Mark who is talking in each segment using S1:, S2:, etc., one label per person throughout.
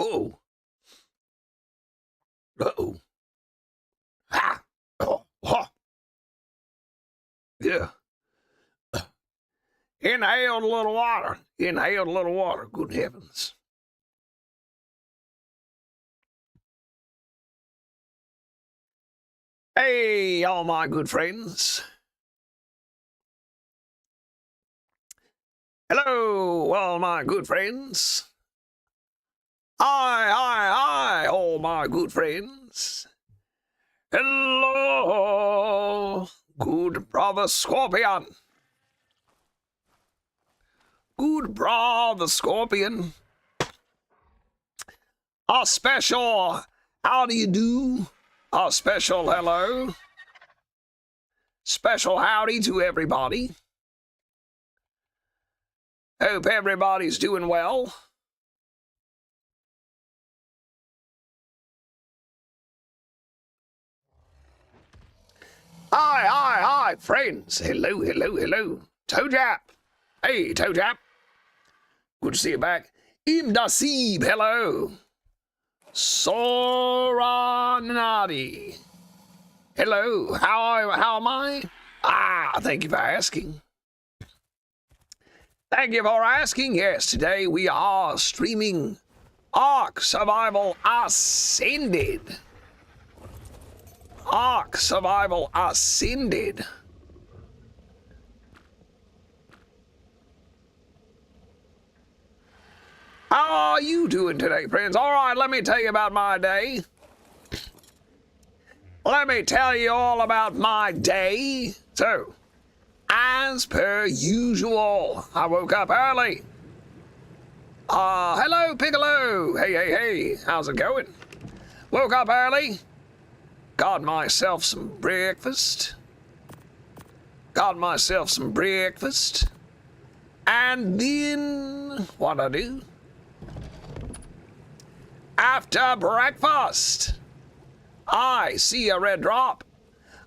S1: Oh. Uh-oh. Ah. Oh. Oh. Yeah. Inhaled a little water. Inhaled a little water. Good heavens. Hey, all my good friends. Hello, all my good friends. Hi, all my good friends. Hello, good brother Scorpion. Good brother Scorpion. A special how do you do? A special hello. Special howdy to everybody. Hope everybody's doing well. Hi, friends. Hello. Toejap. Hey, Toejap. Good to see you back. Imdasib, hello. Soranadi. Hello, how am I? Thank you for asking. Thank you for asking. Yes, today we are streaming Ark Survival Ascended. Ark Survival Ascended. How are you doing today, friends? All right, let me tell you about my day. Let me tell you all about my day. So, as per usual, I woke up early. Hello, Piccolo. Hey. How's it going? Woke up early. Got myself some breakfast. And then, what'd I do? After breakfast, I see a red drop.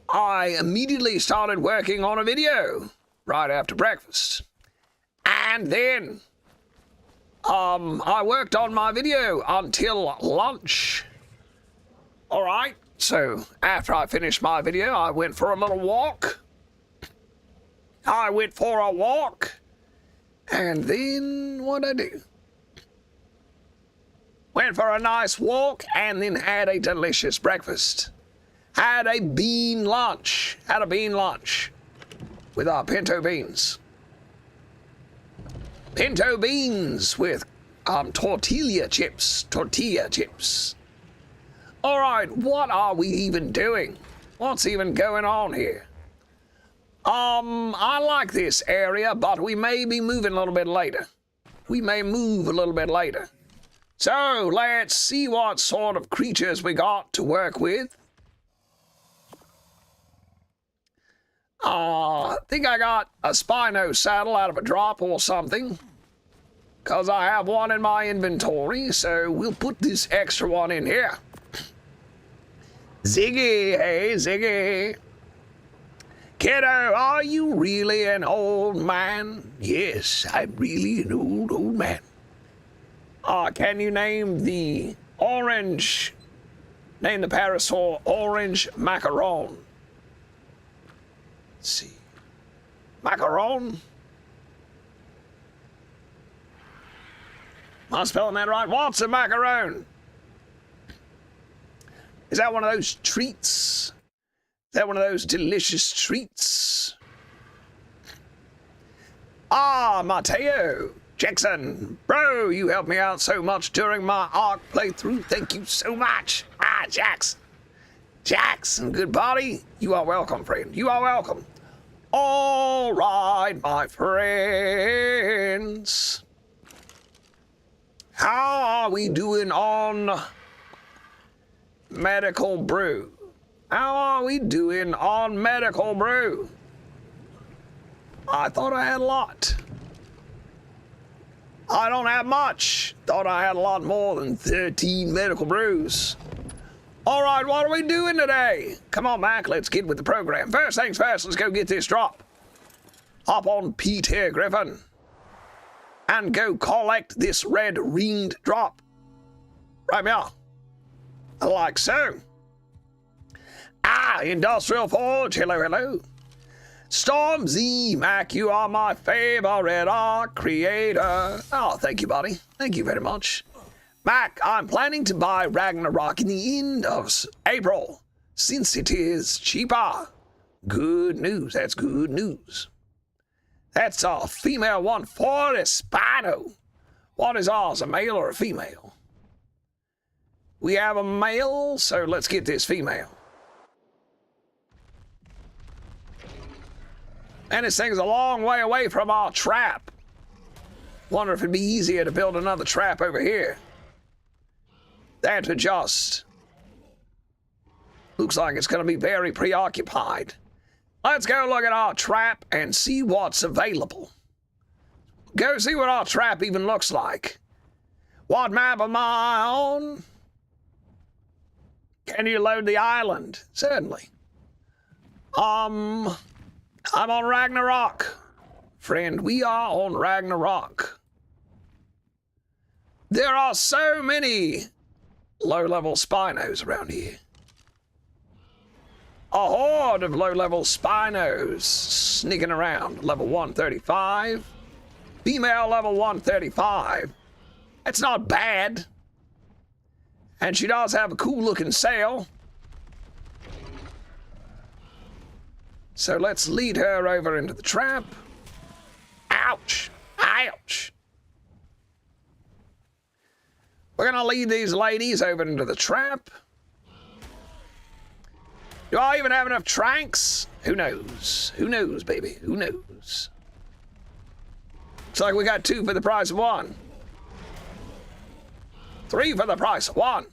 S1: I immediately started working on a video right after breakfast. And then, I worked on my video until lunch. All right, so after I finished my video, I went for a little walk. And then, what'd I do? Went for a nice walk and then had a delicious breakfast. Had a bean lunch with our pinto beans. Pinto beans with tortilla chips. All right, what are we even doing? What's even going on here? I like this area, but we may be moving a little bit later. So, let's see what sort of creatures we got to work with. I think I got a Spino saddle out of a drop or something, because I have one in my inventory, so we'll put this extra one in here. Ziggy, hey Ziggy. Kiddo, are you really an old man? Yes, I'm really an old man. Can you name the parasaur Orange Macaron? Let's see. Macaron? Am I spelling that right? What's a macaron? Is that one of those treats? Is that one of those delicious treats? Mateo Jackson. Bro, you helped me out so much during my Ark playthrough. Thank you so much. Jackson, good buddy. You are welcome, friend. You are welcome. All right, my friends. How are we doing on Medical Brew? I thought I had a lot. I don't have much. Thought I had a lot more than 13 medical brews. All right, what are we doing today? Come on, Mac, let's get with the program. First things first, let's go get this drop. Hop on Peter Griffin and go collect this red ringed drop. Right now. Like so. Industrial Forge, hello, hello. Storm Z, Mac, you are my favorite art creator. Oh, thank you, buddy. Thank you very much. Mac, I'm planning to buy Ragnarok in the end of April, since it is cheaper. Good news, that's good news. That's a female 140 Spino. What is ours, a male or a female? We have a male, so let's get this female. And this thing's a long way away from our trap. Wonder if it'd be easier to build another trap over here than to just... Looks like it's going to be very preoccupied. Let's go look at our trap and see what's available. Go see what our trap even looks like. What map am I on? Can you load the island? Certainly. I'm on Ragnarok. Friend, we are on Ragnarok. There are so many low-level Spinos around here. A horde of low-level Spinos sneaking around. Level 135. Female level 135. That's not bad. And she does have a cool-looking sail. So let's lead her over into the trap. Ouch! Ouch! We're gonna lead these ladies over into the trap. Do I even have enough tranks? Who knows? Who knows, baby? Who knows? Looks like we got 2 for the price of 1. 3 for the price of 1.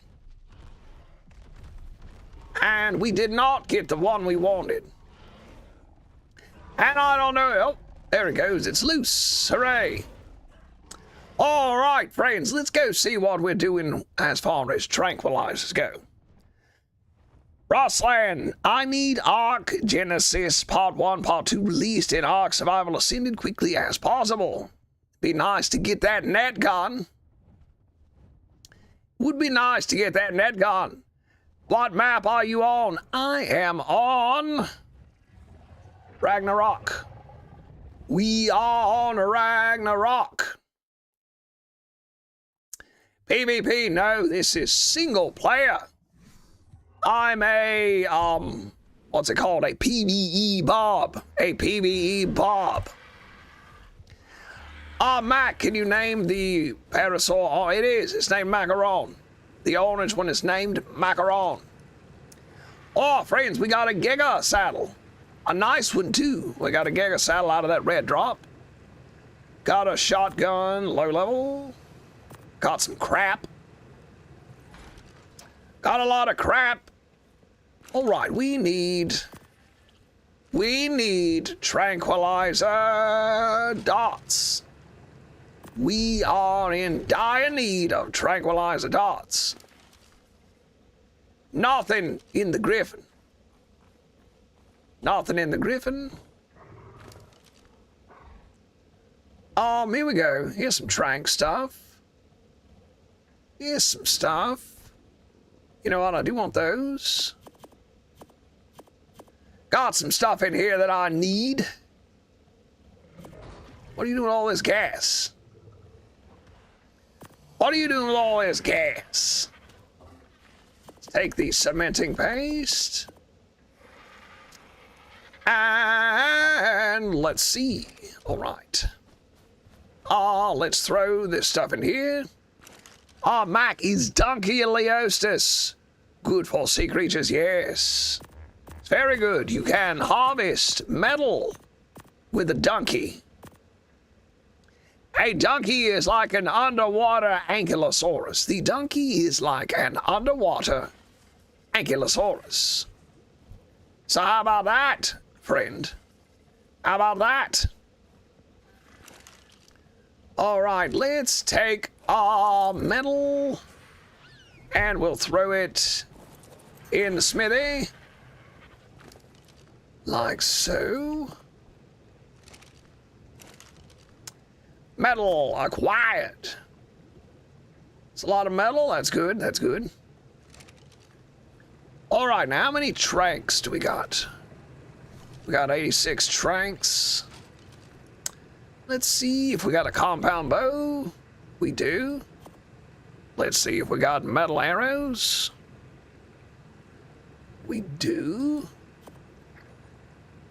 S1: And we did not get the one we wanted. And I don't know. Oh, there it goes. It's loose. Hooray. All right, friends. Let's go see what we're doing as far as tranquilizers go. Rossland, I need Ark Genesis Part 1, Part 2 released in Ark Survival Ascended quickly as possible. Be nice to get that net gun. Would be nice to get that net gun. What map are you on? I am on Ragnarok. We are on Ragnarok. PvP, no, this is single player. I'm a, what's it called? A PvE Bob. A PvE Bob. Mac, can you name the parasol? Oh, it is. It's named Macaron. The orange one is named Macaron. Oh, friends, we got a Giga saddle. A nice one, too. We got a Giga saddle out of that red drop. Got a shotgun, low level. Got some crap. Got a lot of crap. All right, we need tranquilizer dots. We are in dire need of tranquilizer dots. Nothing in the Griffin. Nothing in the Griffin. Here we go. Here's some trank stuff. Here's some stuff. You know what? I do want those. Got some stuff in here that I need. What are you doing with all this gas? What are you doing with all this gas? Let's take the cementing paste. And let's see. All right. Let's throw this stuff in here. Mac is Dunkeoliostus. Good for sea creatures, yes. It's very good. You can harvest metal with a donkey. A donkey is like an underwater ankylosaurus. The donkey is like an underwater ankylosaurus. So how about that, friend? How about that? All right, let's take our metal and we'll throw it in the smithy. Like so. Metal acquired. It's a lot of metal. That's good. That's good. All right, now how many tranks do we got? We got 86 tranks. Let's see if we got a compound bow. We do. Let's see if we got metal arrows. We do.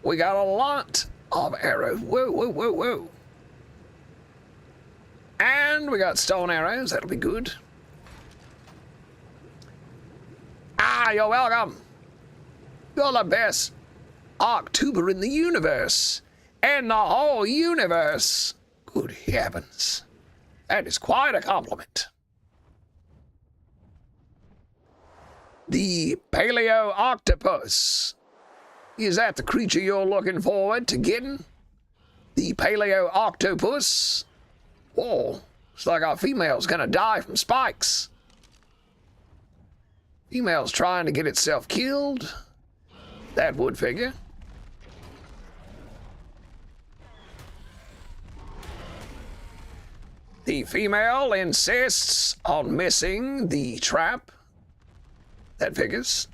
S1: We got a lot of arrows. Whoa, whoa, whoa, whoa. And we got stone arrows. That'll be good. Ah, you're welcome. You're the best Arctuber in the universe. And the whole universe. Good heavens. That is quite a compliment. The Paleo Octopus. Is that the creature you're looking forward to getting? The Paleo Octopus? Whoa, looks like our female's gonna die from spikes. Female's trying to get itself killed. That would figure. The female insists on missing the trap. That figures.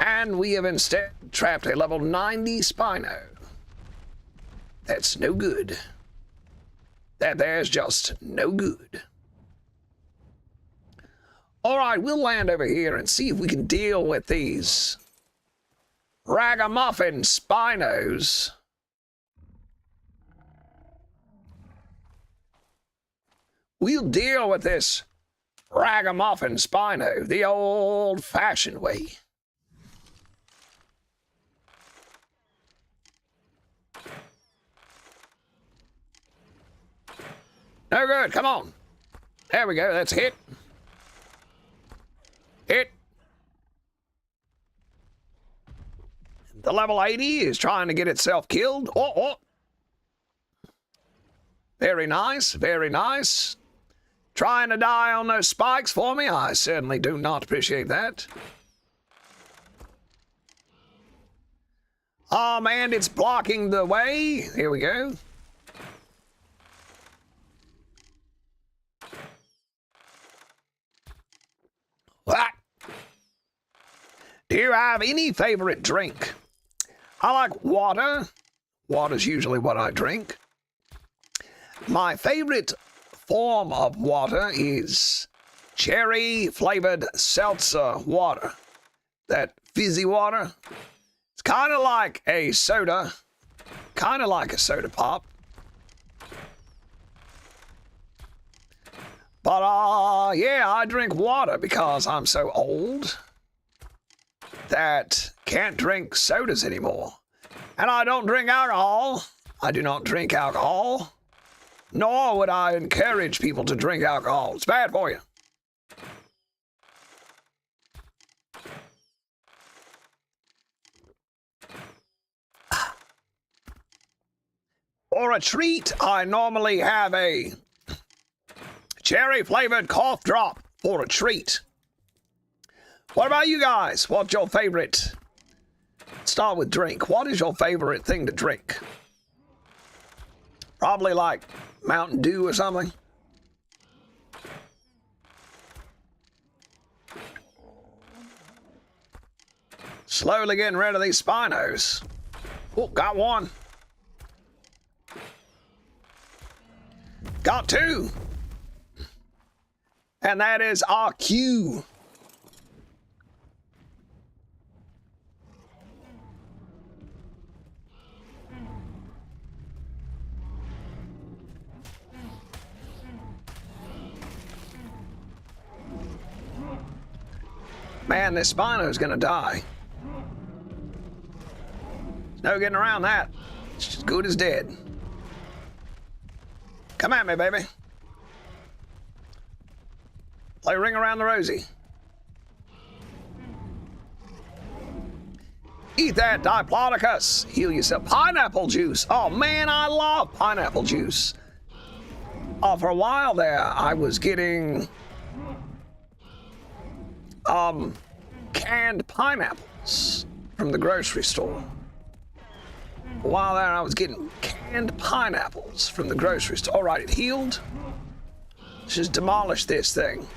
S1: And we have instead trapped a level 90 Spino. That's no good. That there's just no good. All right, we'll land over here and see if we can deal with these ragamuffin Spinos. We'll deal with this ragamuffin Spino the old-fashioned way. No good, come on. There we go, that's a hit. Hit. The level 80 is trying to get itself killed. Oh, oh. Very nice, very nice. Trying to die on those spikes for me? I certainly do not appreciate that. Oh man, it's blocking the way. Here we go. What? Do you have any favorite drink? I like water. Water's usually what I drink. My favorite form of water is cherry-flavored seltzer water. That fizzy water. It's kind of like a soda. Kind of like a soda pop. But, yeah, I drink water because I'm so old that can't drink sodas anymore. And I don't drink alcohol. I do not drink alcohol. Nor would I encourage people to drink alcohol. It's bad for you. For a treat, I normally have a cherry-flavored cough drop for a treat. What about you guys? What's your favorite? Start with drink. What is your favorite thing to drink? Probably like Mountain Dew or something. Slowly getting rid of these Spinos. Oh, got one. Got two. And that is our cue. Man, this Spino's gonna die. There's no getting around that. It's as good as dead. Come at me, baby. Play Ring Around the Rosie. Eat that, Diplodocus. Heal yourself. Pineapple juice. Oh, man, I love pineapple juice. Oh, for a while there, I was getting canned pineapples from the grocery store. For a while there, I was getting canned pineapples from the grocery store. All right, it healed. Let's just demolish this thing.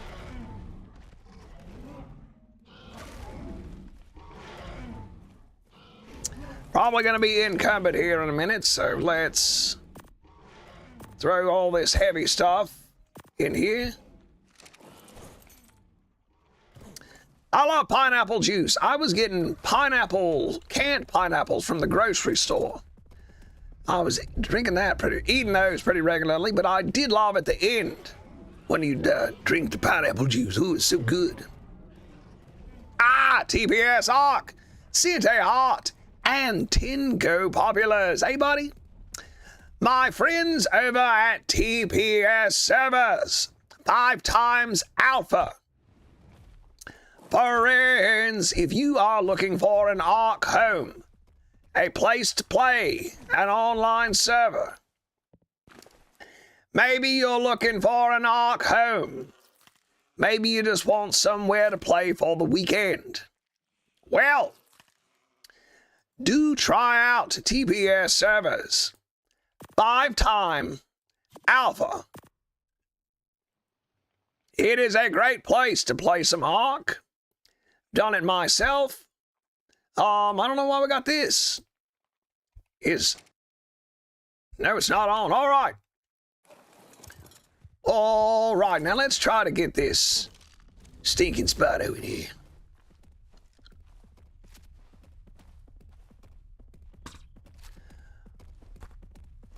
S1: Probably going to be encumbered here in a minute, so let's throw all this heavy stuff in here. I love pineapple juice. I was getting canned pineapples from the grocery store. I was eating those pretty regularly, but I did love at the end when you'd drink the pineapple juice. Ooh, it's so good. TPS Arc, Ciente Heart, and 10 Go Populars. Hey, buddy. My friends over at TPS Servers, 5 times Alpha. Friends, if you are looking for an Arc home, a place to play, an online server, maybe you're looking for an Arc home, maybe you just want somewhere to play for the weekend, well, do try out TPS Servers. 5-time Alpha. It is a great place to play some Arc. Done it myself. I don't know why we got this. No, it's not on. All right. All right, now let's try to get this stinking Spino in here.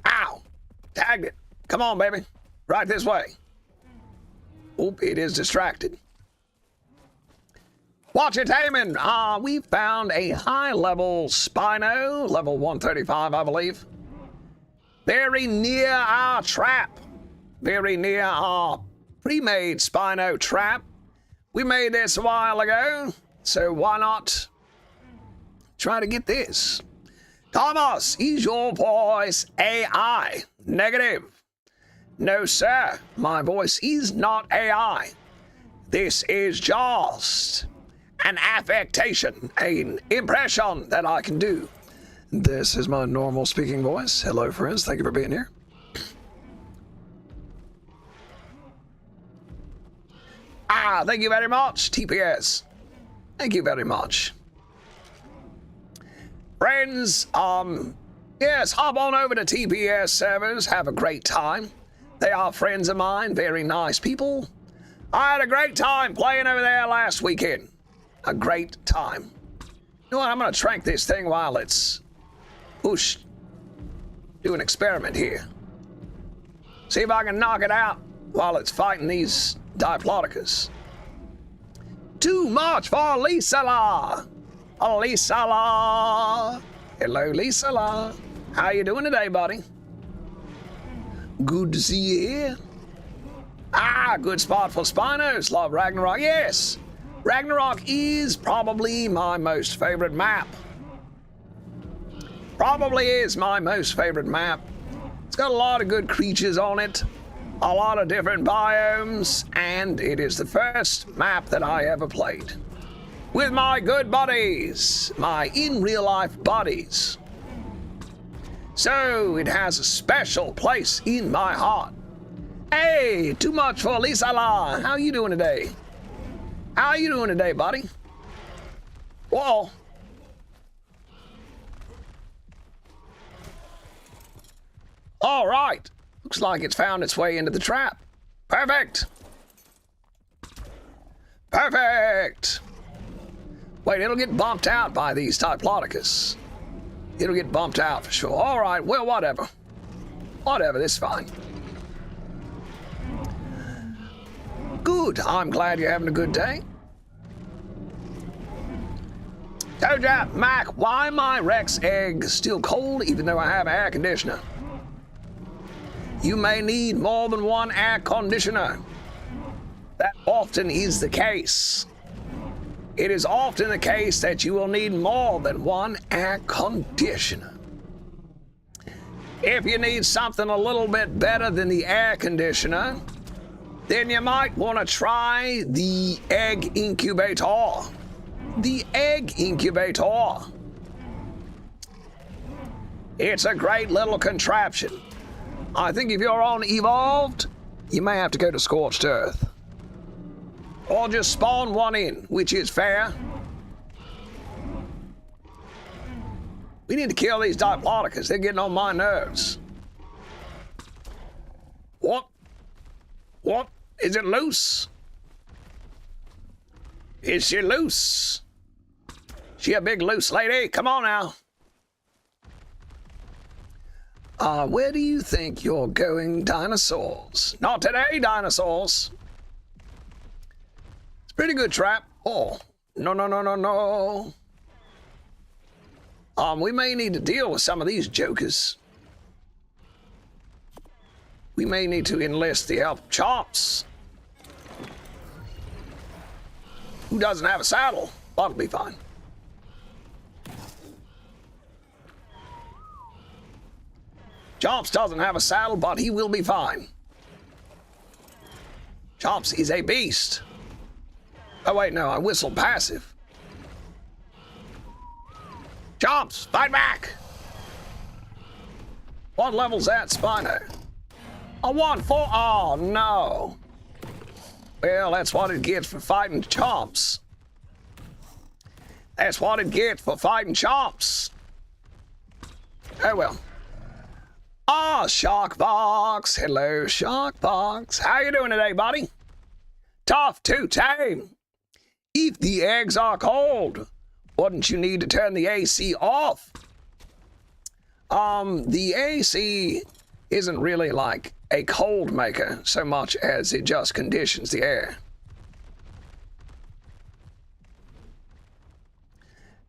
S1: Ow! Tagged it. Come on, baby. Right this way. Oop, it is distracted. Watch it, Taman. We found a high-level Spino, level 135, I believe. Very near our trap. Very near our pre-made Spino trap. We made this a while ago, so why not try to get this? Thomas, is your voice AI? Negative. No, sir. My voice is not AI. This is just an affectation, an impression that I can do. This is my normal speaking voice. Hello, friends. Thank you for being here. Thank you very much, TPS. Thank you very much. Friends, yes, hop on over to TPS Servers. Have a great time. They are friends of mine, very nice people. I had a great time playing over there last weekend. A great time. You know what? I'm going to trank this thing while it's pushed. Do an experiment here. See if I can knock it out while it's fighting these Diplodocus. Too much for Lisala. Lisala. Hello, Lisala. How you doing today, buddy? Good to see you here. Good spot for Spinos. Love Ragnarok. Yes. Ragnarok is probably my most favorite map. Probably is my most favorite map. It's got a lot of good creatures on it, a lot of different biomes, and it is the first map that I ever played with my good buddies, my in real life buddies. So it has a special place in my heart. Hey, too much for Lisala. How you doing today? How you doing today, buddy? Whoa. All right. Looks like it's found its way into the trap. Perfect. Perfect. Wait, it'll get bumped out by these Diplodocus. It'll get bumped out for sure. All right, well, whatever. Whatever, this is fine. Good, I'm glad you're having a good day. Toadjap, Mac, why my Rex egg still cold even though I have an air conditioner? You may need more than one air conditioner. That often is the case. It is often the case that you will need more than one air conditioner. If you need something a little bit better than the air conditioner, then you might want to try the egg incubator. The egg incubator. It's a great little contraption. I think if you're on Evolved, you may have to go to Scorched Earth. Or just spawn one in, which is fair. We need to kill these Diplodocus. They're getting on my nerves. What? What? Is it loose? Is she loose? She a big loose lady? Come on now. Where do you think you're going, dinosaurs? Not today, dinosaurs. It's a pretty good trap. Oh, no, no, no, no, no. We may need to deal with some of these jokers. We may need to enlist the help of Chomps. Who doesn't have a saddle? That'll be fine. Chomps doesn't have a saddle, but he will be fine. Chomps is a beast. Oh wait, no, I whistled passive. Chomps, fight back! What level's that, Spino? A 1-4. Oh no. Well, that's what it gets for fighting Chomps. That's what it gets for fighting Chomps. Oh well. Ah, Sharkbox. Hello, Sharkbox. How you doing today, buddy? Tough to tame. If the eggs are cold, wouldn't you need to turn the AC off? The AC isn't really like a cold maker so much as it just conditions the air.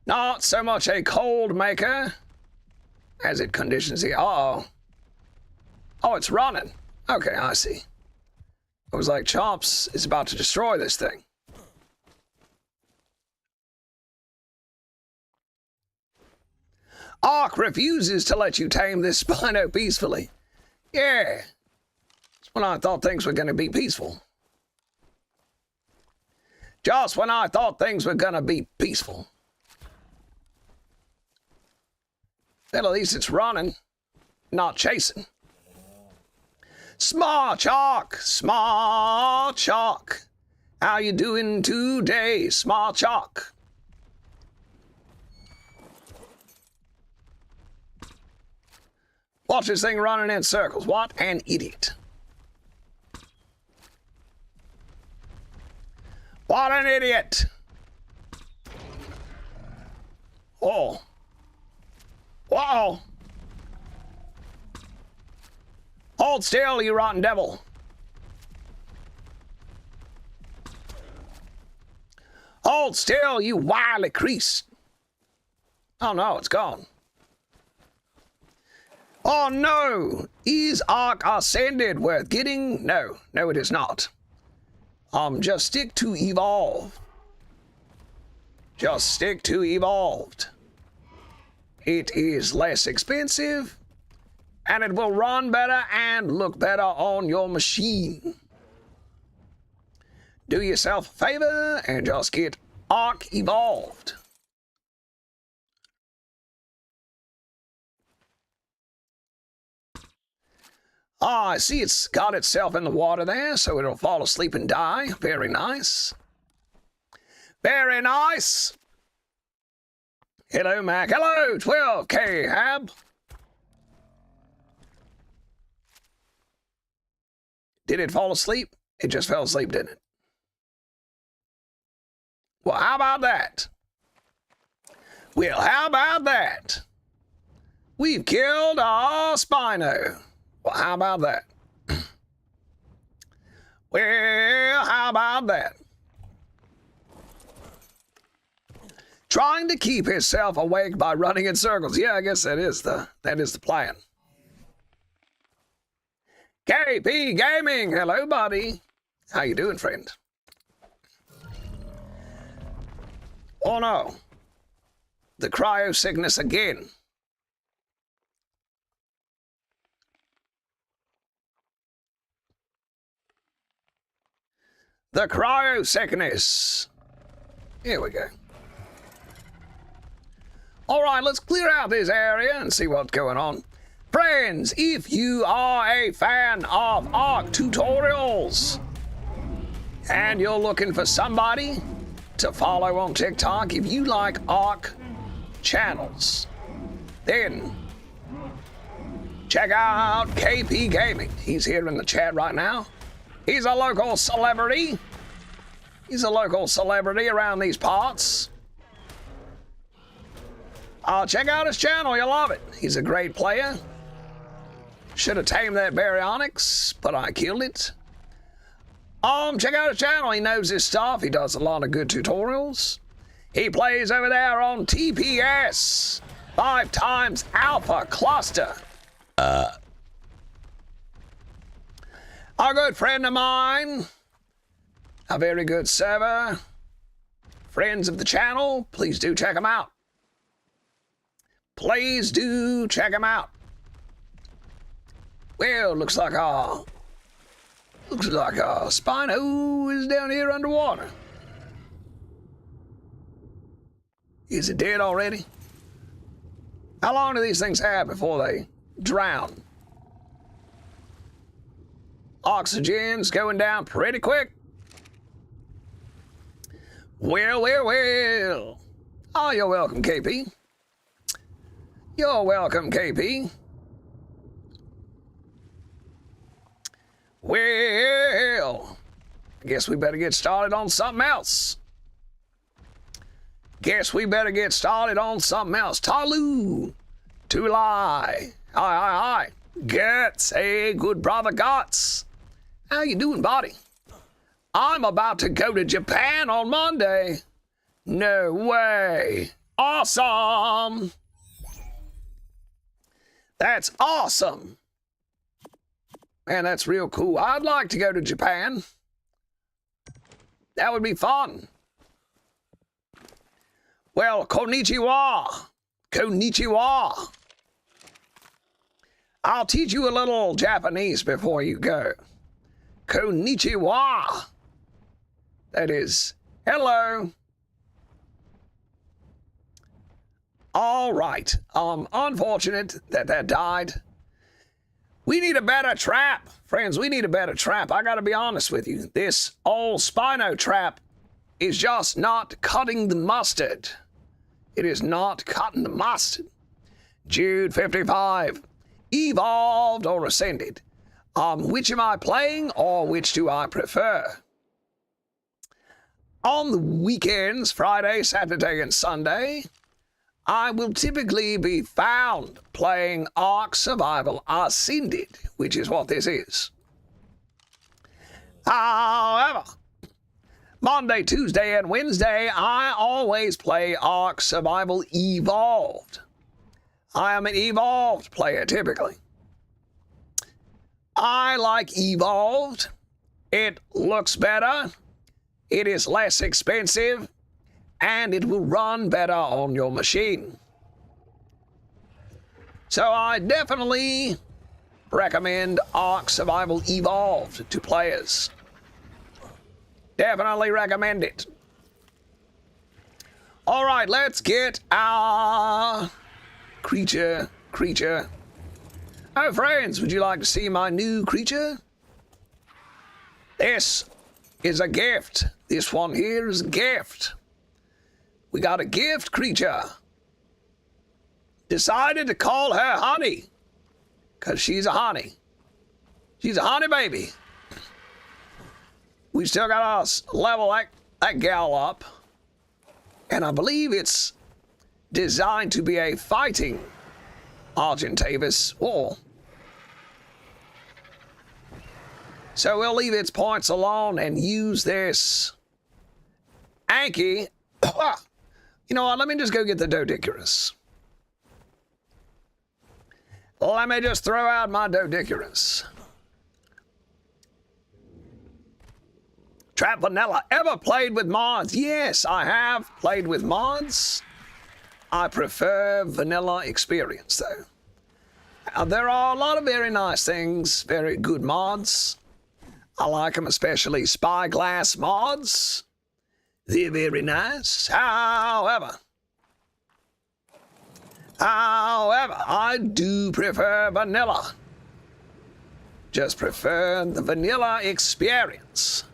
S1: Not so much a cold maker as it conditions the... Uh-oh. Oh, it's running. Okay, I see. It was like Chomps is about to destroy this thing. Ark refuses to let you tame this Spino peacefully. Yeah. That's when I thought things were going to be peaceful. Just when I thought things were going to be peaceful. Well, at least it's running, not chasing. Smart Chalk, Smart Chalk. How you doing today, Smart Chalk? Watch this thing running in circles. What an idiot. What an idiot. Oh. Wow. Hold still, you rotten devil. Hold still, you wily crease. Oh no, it's gone. Oh no! Is Ark Ascended worth getting? No, no it is not. Just stick to Evolve. Just stick to Evolved. It is less expensive, and it will run better and look better on your machine. Do yourself a favor and just get Ark Evolved. Ah, I see it's got itself in the water there, so it'll fall asleep and die. Very nice. Very nice. Hello, Mac. Hello, 12K Hab. Did it fall asleep? It just fell asleep, didn't it? Well, how about that? Well, how about that? We've killed our Spino. Well, how about that? Well, how about that? Trying to keep himself awake by running in circles. Yeah, I guess that is the plan. KP Gaming, hello, buddy. How you doing, friend? Oh no, the cryo sickness again. The cryo sickness. Here we go. All right, let's clear out this area and see what's going on. Friends, if you are a fan of Ark tutorials and you're looking for somebody to follow on TikTok, if you like Ark channels, then check out KP Gaming. He's here in the chat right now. He's a local celebrity. He's a local celebrity around these parts. Check out his channel, you'll love it. He's a great player. Should have tamed that Baryonyx, but I killed it. Check out his channel, he knows his stuff. He does a lot of good tutorials. He plays over there on TPS, 5x Alpha Cluster. A good friend of mine, a very good server, friends of the channel, please do check him out. Please do check him out. Well, looks like our Spino is down here underwater. Is it dead already? How long do these things have before they drown? Oxygen's going down pretty quick. Well. Oh, you're welcome, KP. You're welcome, KP. Well, I guess we better get started on something else. Talu, Tulai, hi. Guts, hey, good brother Guts. How you doing, buddy? I'm about to go to Japan on Monday. No way. Awesome. That's awesome. Man, that's real cool. I'd like to go to Japan. That would be fun. Well, konnichiwa. Konnichiwa. I'll teach you a little Japanese before you go. Konnichiwa. That is hello. All right. Unfortunate that died. We need a better trap. Friends, we need a better trap. I gotta be honest with you. This old Spino trap is just not cutting the mustard. It is not cutting the mustard. Jude 55. Evolved or Ascended? Which am I playing, or which do I prefer? On the weekends, Friday, Saturday, and Sunday, I will typically be found playing Ark Survival Ascended, which is what this is. However, Monday, Tuesday, and Wednesday, I always play Ark Survival Evolved. I am an Evolved player, typically. I like Evolved. It looks better. It is less expensive. And it will run better on your machine. So I definitely recommend Ark Survival Evolved to players. Definitely recommend it. All right, let's get our creature. Oh, friends, would you like to see my new creature? This is a gift. This one here is a gift. We got a gift creature. Decided to call her Honey, because she's a honey. She's a honey baby. We still got to level that gal up. And I believe it's designed to be a fighting Argentavis war. So we'll leave its points alone and use this Anki. You know what? Let me just go get the Doedicurus. Let me just throw out my Doedicurus. Trap Vanilla. Ever played with mods? Yes, I have played with mods. I prefer vanilla experience, though. There are a lot of very nice things, very good mods. I like them, especially Spyglass mods. They're very nice. However, However, I do prefer vanilla. Just prefer the vanilla experience.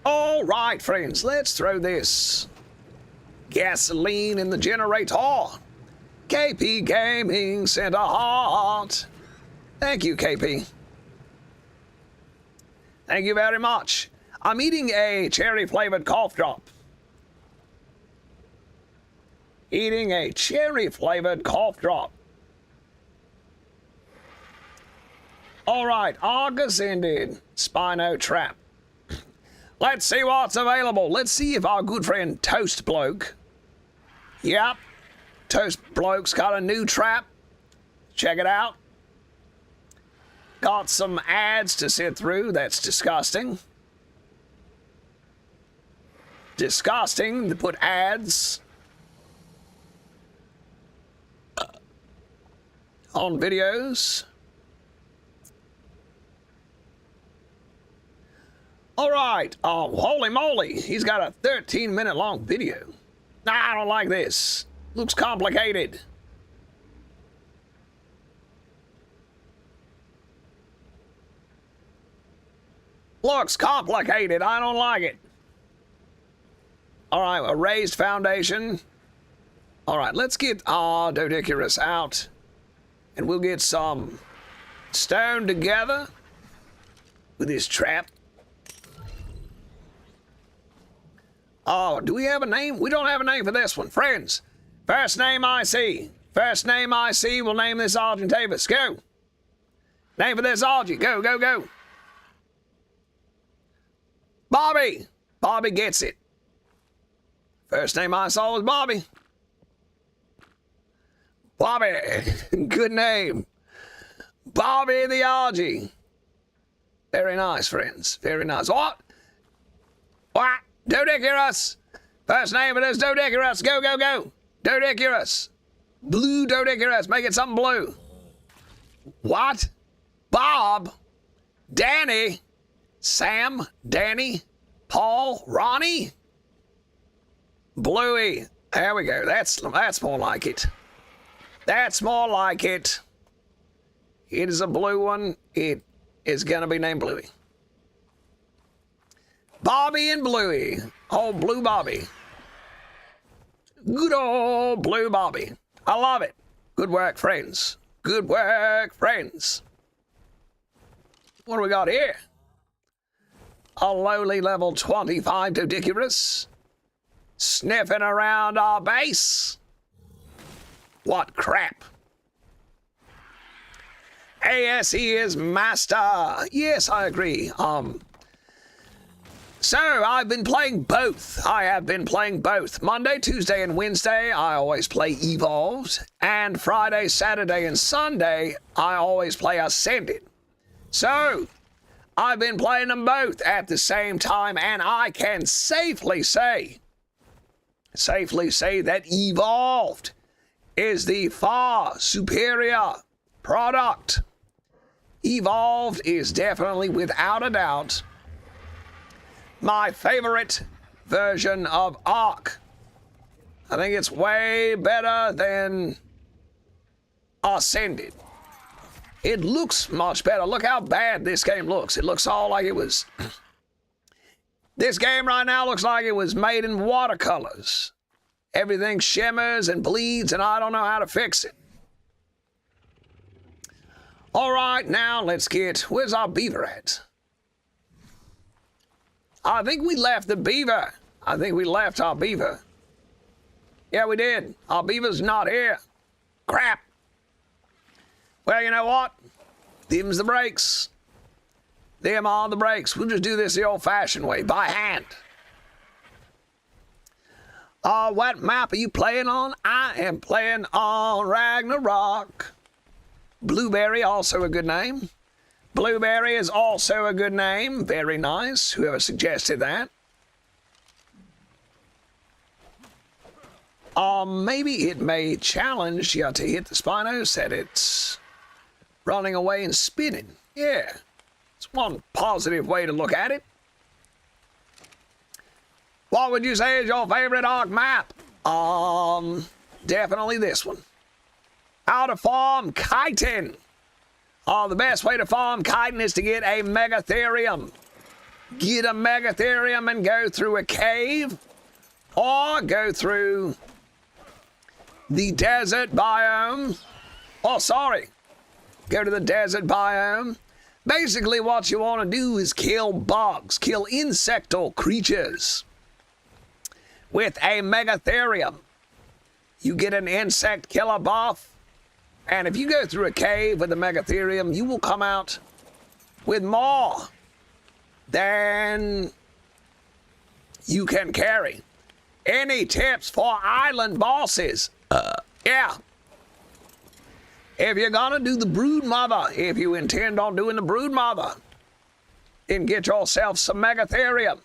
S1: All right, friends, let's throw this gasoline in the generator. KP Gaming sent a heart. Thank you, KP. Thank you very much. I'm eating a cherry-flavored cough drop. Eating a cherry-flavored cough drop. All right, August ended. Spino Trap. Let's see what's available. Let's see if our good friend Toast Bloke. Yep, Toast Bloke's got a new trap. Check it out. Got some ads to sit through. That's disgusting. Disgusting to put ads on videos. All right. Oh, holy moly. He's got a 13-minute long video. Nah, I don't like this. Looks complicated. Looks complicated. I don't like it. All right, a raised foundation. All right, let's get our Doedicurus out. And we'll get some stone together with this trap. Oh, do we have a name? We don't have a name for this one. Friends, first name I see. First name I see, we'll name this Argentavis. Go. Name for this Argy. Go, go, go. Bobby. Bobby gets it. First name I saw was Bobby. Bobby. Good name. Bobby the Argy. Very nice, friends. Very nice. What? What? Doedicurus! First name it is Doedicurus. Go, go, go. Doedicurus. Blue Doedicurus. Make it something blue. What? Bob? Danny? Sam? Danny? Paul? Ronnie? Bluey. There we go. That's more like it. That's more like it. It is a blue one. It is going to be named Bluey. Bobby and Bluey. Oh, Blue Bobby. Good old Blue Bobby. I love it. Good work, friends. Good work, friends. What do we got here? A lowly level 25 Doedicurus. Sniffing around our base. What crap. ASE is master. Yes, I agree. So, I've been playing both. I have been playing both. Monday, Tuesday, and Wednesday, I always play Evolved. And Friday, Saturday, and Sunday, I always play Ascended. So, I've been playing them both at the same time, and I can safely say that Evolved is the far superior product. Evolved is definitely, without a doubt, my favorite version of Ark. I think it's way better than Ascended. It looks much better. Look how bad this game looks. It looks all like it was... This game right now looks like it was made in watercolors. Everything shimmers and bleeds, and I don't know how to fix it. All right, now let's get... Where's our beaver at? I think we left the beaver. I think we left our beaver. Yeah, we did. Our beaver's not here. Crap. Well, you know what? Them's the breaks. Them are the breaks. We'll just do this the old-fashioned way, by hand. What map are you playing on? I am playing on Ragnarok. Blueberry, also a good name. Blueberry is also a good name. Very nice. Whoever suggested that. Maybe it may challenge you to hit the Spinos that it's running away and spinning. Yeah. It's one positive way to look at it. What would you say is your favorite Ark map? Definitely this one. How to farm chitin. The best way to farm chitin is to get a megatherium. Get a megatherium and go through a cave, or go through the desert biome. Oh, sorry. Go to the desert biome. Basically, what you want to do is kill bugs, kill insectal creatures with a megatherium. You get an insect killer buff, and if you go through a cave with a megatherium, you will come out with more than you can carry. Any tips for island bosses? Yeah. If you're gonna do the brood mother, if you intend on doing the brood mother, then get yourself some megatherium.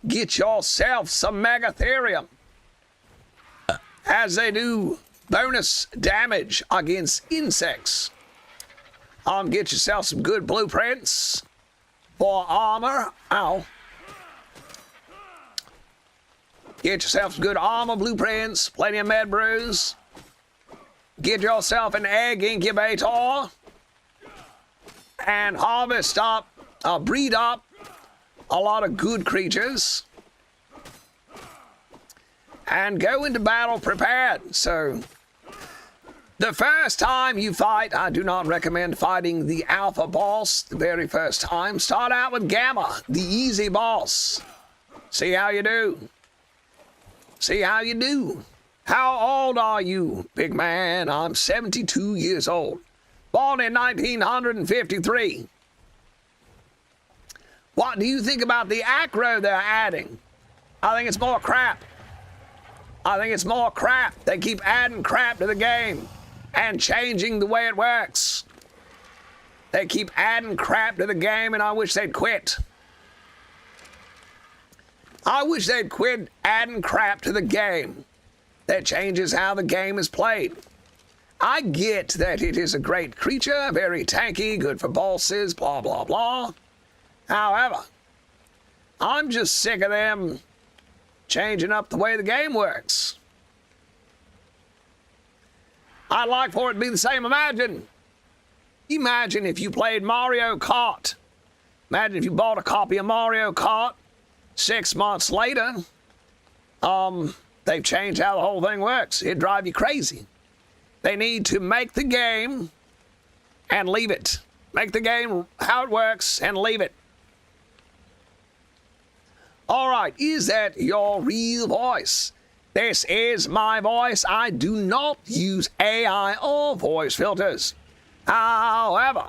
S1: Get yourself some megatherium, as they do bonus damage against insects. Get yourself some good blueprints for armor. Ow. Get yourself some good armor blueprints, plenty of med brews. Get yourself an egg incubator and harvest up, breed up a lot of good creatures. And go into battle prepared. So, the first time you fight, I do not recommend fighting the alpha boss the very first time. Start out with Gamma, the easy boss. See how you do. See how you do. How old are you, big man? I'm 72 years old. Born in 1953. What do you think about the acro they're adding? I think it's more crap. I think it's more crap. They keep adding crap to the game and changing the way it works. They keep adding crap to the game, and I wish they'd quit. I wish they'd quit adding crap to the game that changes how the game is played. I get that it is a great creature, very tanky, good for bosses, blah, blah, blah. However, I'm just sick of them changing up the way the game works. I'd like for it to be the same. Imagine if you played Mario Kart. Imagine if you bought a copy of Mario Kart. 6 months later, they've changed how the whole thing works. It'd drive you crazy. They need to make the game and leave it. Make the game how it works and leave it. All right, is that your real voice? This is my voice. I do not use AI or voice filters. However,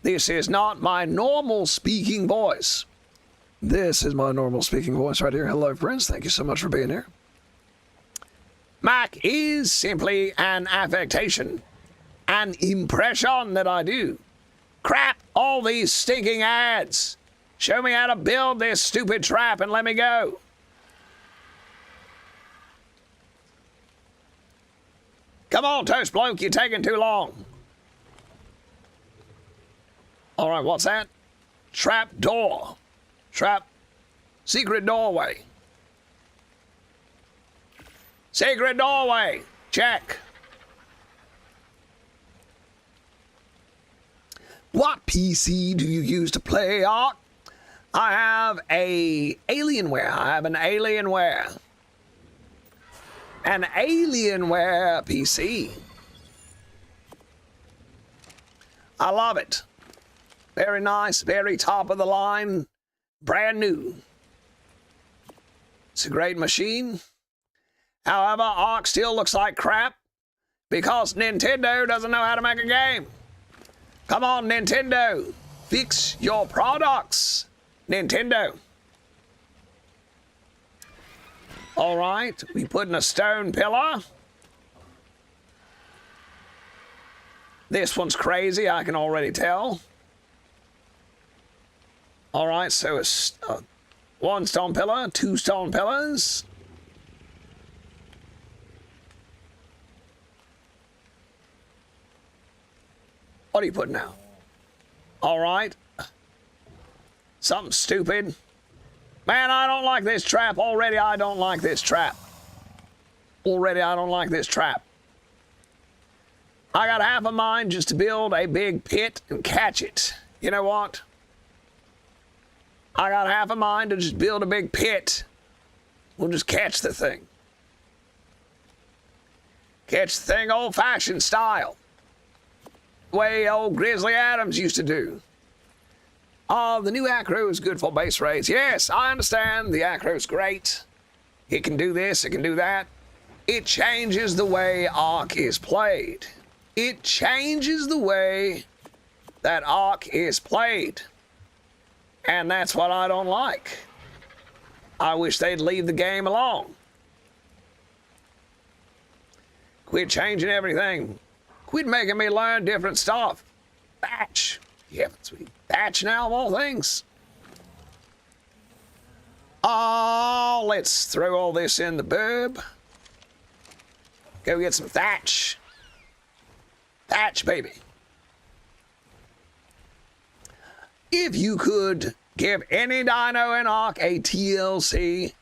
S1: this is not my normal speaking voice. This is my normal speaking voice right here. Hello, friends. Thank you so much for being here. Mac is simply an affectation, an impression that I do. Crap, all these stinking ads. Show me how to build this stupid trap and let me go. Come on, Toast Bloke, you're taking too long. All right, what's that? Trap door. Trap. Secret doorway. Secret doorway. Check. What PC do you use to play Ark? I have a Alienware. I have an Alienware. An Alienware PC. I love it. Very nice, very top of the line, brand new. It's a great machine. However, Ark still looks like crap because Nintendo doesn't know how to make a game. Come on, Nintendo. Fix your products, Nintendo. All right, we put in a stone pillar. This one's crazy, I can already tell. All right, so it's one stone pillar, 2 stone pillars. What are you putting out? All right. Something stupid. Man, I don't like this trap. Already, I don't like this trap. Already, I don't like this trap. I got half a mind just to build a big pit and catch it. You know what? I got half a mind to just build a big pit. We'll just catch the thing. Catch the thing old-fashioned style. The way old Grizzly Adams used to do. Oh, the new Acro is good for base rates. Yes, I understand. The Acro's great. It can do this, it can do that. It changes the way Ark is played. It changes the way that Ark is played. And that's what I don't like. I wish they'd leave the game alone. Quit changing everything. Quit making me learn different stuff. Thatch. Yeah, sweet. Thatch now of all things. Oh, let's throw all this in the burb. Go get some thatch. Thatch, baby. If you could give any dino in Ark a TLC,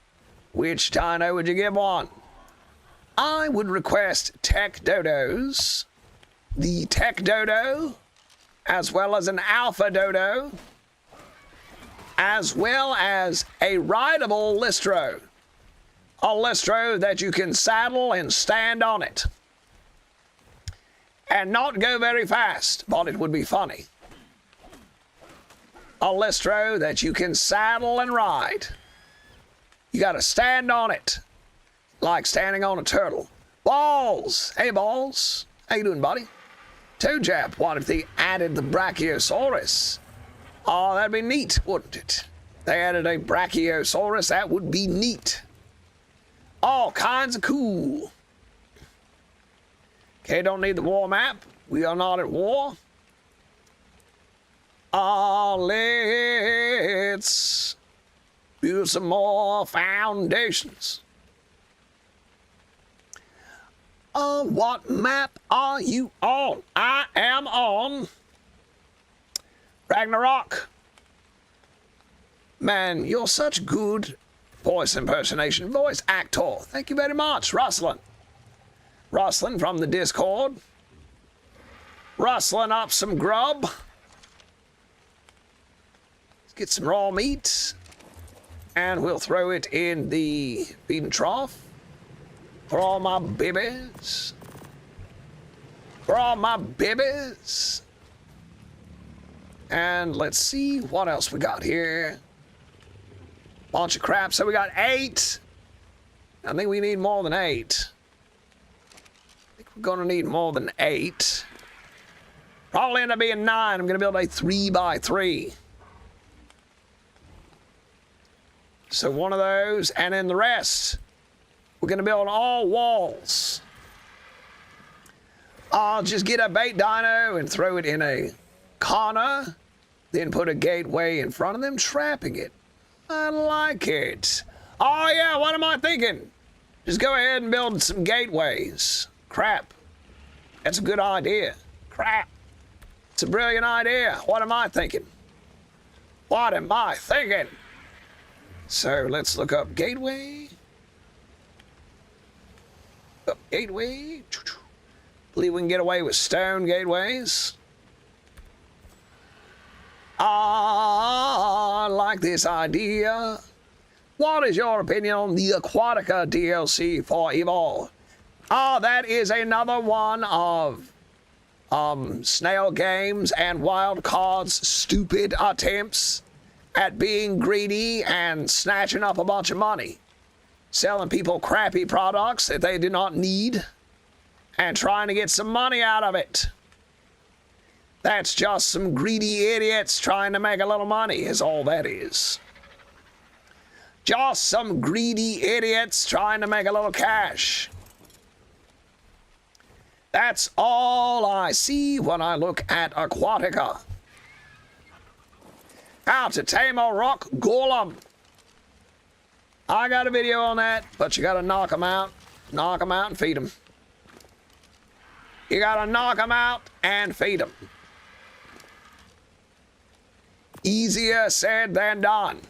S1: which dino would you give one? I would request Tech Dodos, the Tech Dodo, as well as an Alpha Dodo, as well as a rideable Listro. A Listro that you can saddle and stand on it. And not go very fast, but it would be funny. A Listro that you can saddle and ride. You gotta stand on it, like standing on a turtle. Balls! Hey, Balls. How you doing, buddy? Toe Jab, what if they added the Brachiosaurus? Oh, that'd be neat, wouldn't it? They added a Brachiosaurus, that would be neat. All kinds of cool. Okay, don't need the war map. We are not at war. Let's build some more foundations. What map are you on? I am on Ragnarok. Man, you're such good voice impersonation, voice actor. Thank you very much, Rustlin. Rustlin from the Discord. Rustling up some grub. Let's get some raw meat. And we'll throw it in the feeding trough. For all my babies. For all my babies. And let's see what else we got here. Bunch of crap. So we got 8. I think we need more than 8. I think we're gonna need more than 8. Probably end up being 9. I'm gonna build a 3x3. So one of those, and then the rest. We're gonna build all walls. I'll just get a bait dino and throw it in a corner, then put a gateway in front of them, trapping it. I like it. Oh yeah, what am I thinking? Just go ahead and build some gateways. Crap. That's a good idea. Crap. It's a brilliant idea. What am I thinking? What am I thinking? So let's look up gateway. Up gateway. Believe we can get away with stone gateways. I like this idea. What is your opinion on the Aquatica DLC for Evolve? That is another one of Snail Games and Wild Card's stupid attempts at being greedy and snatching up a bunch of money. Selling people crappy products that they do not need and trying to get some money out of it. That's just some greedy idiots trying to make a little money is all that is. Just some greedy idiots trying to make a little cash. That's all I see when I look at Aquatica. How to tame a rock golem. I got a video on that, but you gotta knock them out. Knock them out and feed them. You gotta knock them out and feed them. Easier said than done.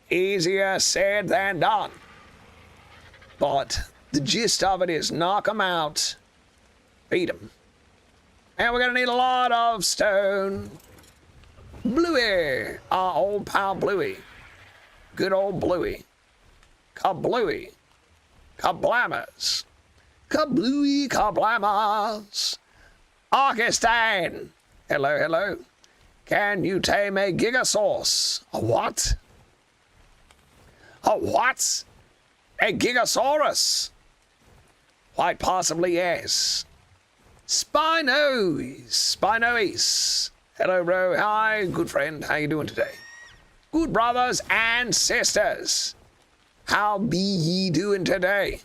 S1: Easier said than done. But the gist of it is knock them out, beat them. And we're going to need a lot of stone. Bluey, our old pal Bluey. Good old Bluey. Kablooey. Kablammers. Kablooey, kablammers. Arkistan. Hello, hello. Can you tame a gigasaurus? A what? A what? A gigasaurus? Quite possibly, yes. Spinoes. Hello, bro. Hi, good friend. How you doing today? Good brothers and sisters. How be ye doing today?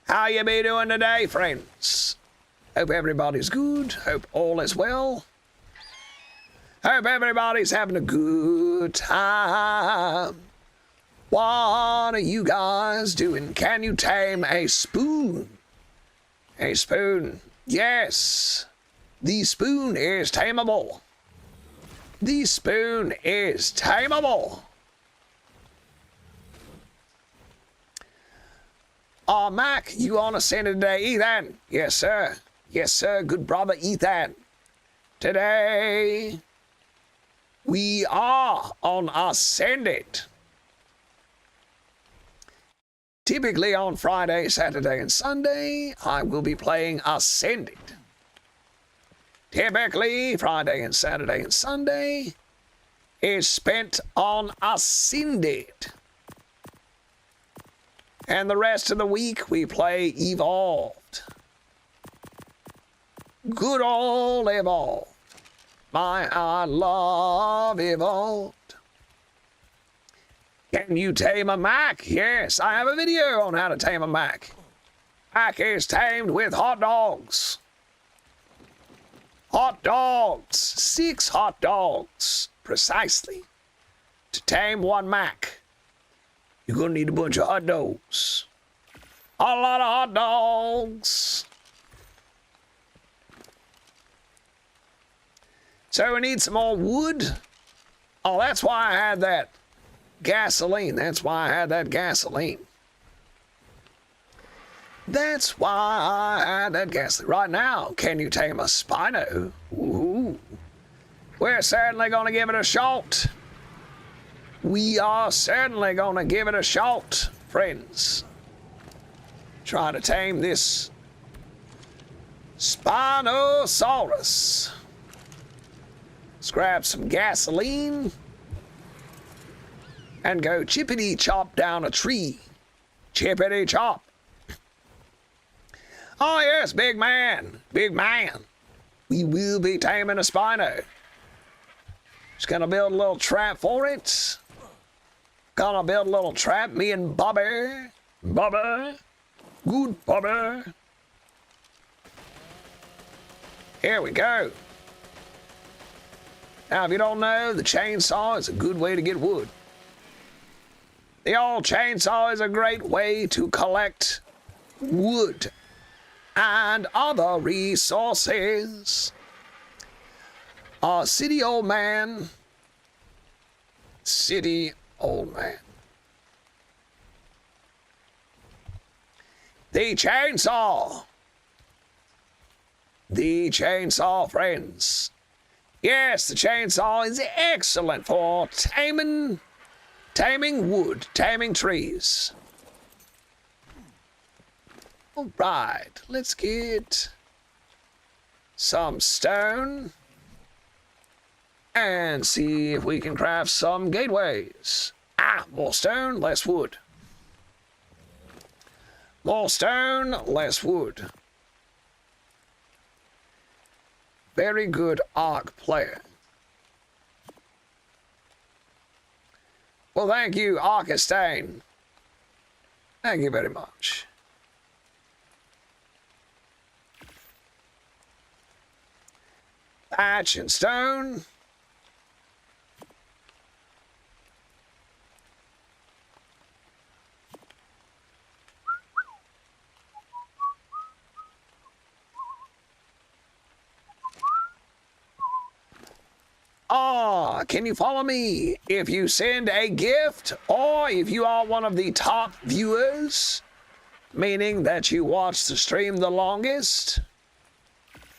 S1: How you be doing today, friends? Hope everybody's good. Hope all is well. Hope everybody's having a good time. What are you guys doing? Can you tame a spoon? A spoon. Yes. The spoon is tameable. The spoon is tameable. Mac, you on a Santa today, Ethan? Yes, sir. Yes, sir. Good brother, Ethan. Today, we are on Ascended. Typically on Friday, Saturday, and Sunday, I will be playing Ascended. Typically, Friday and Saturday and Sunday is spent on Ascended. And the rest of the week, we play Evolved. Good old Evolved. I love Evolved. Can you tame a Mac? Yes, I have a video on how to tame a Mac. Mac is tamed with hot dogs. Hot dogs. 6 hot dogs, precisely, to tame one Mac. You're gonna need a bunch of hot dogs. A lot of hot dogs. So we need some more wood. Oh, that's why I had that gasoline. That's why I had that gasoline. That's why I had that gasoline. Right now, can you tame a Spino? Ooh. We're certainly gonna give it a shot. We are certainly gonna give it a shot, friends. Try to tame this Spinosaurus. Let's grab some gasoline and go chippity chop down a tree. Chippity chop. Oh yes, big man, big man. We will be taming a Spino. Just gonna build a little trap for it. Gonna build a little trap, me and Bobby. Bobby. Good Bobby. Here we go. Now, if you don't know, the chainsaw is a good way to get wood. The old chainsaw is a great way to collect wood and other resources. City old man. City old man. The chainsaw. The chainsaw, friends. Yes, the chainsaw is excellent for taming wood, taming trees. All right, let's get some stone and see if we can craft some gateways. More stone, less wood. More stone, less wood. Very good Ark player. Well, thank you, Arkistan. Thank you very much. Thatch and stone. Can you follow me? If you send a gift, or if you are one of the top viewers, meaning that you watch the stream the longest,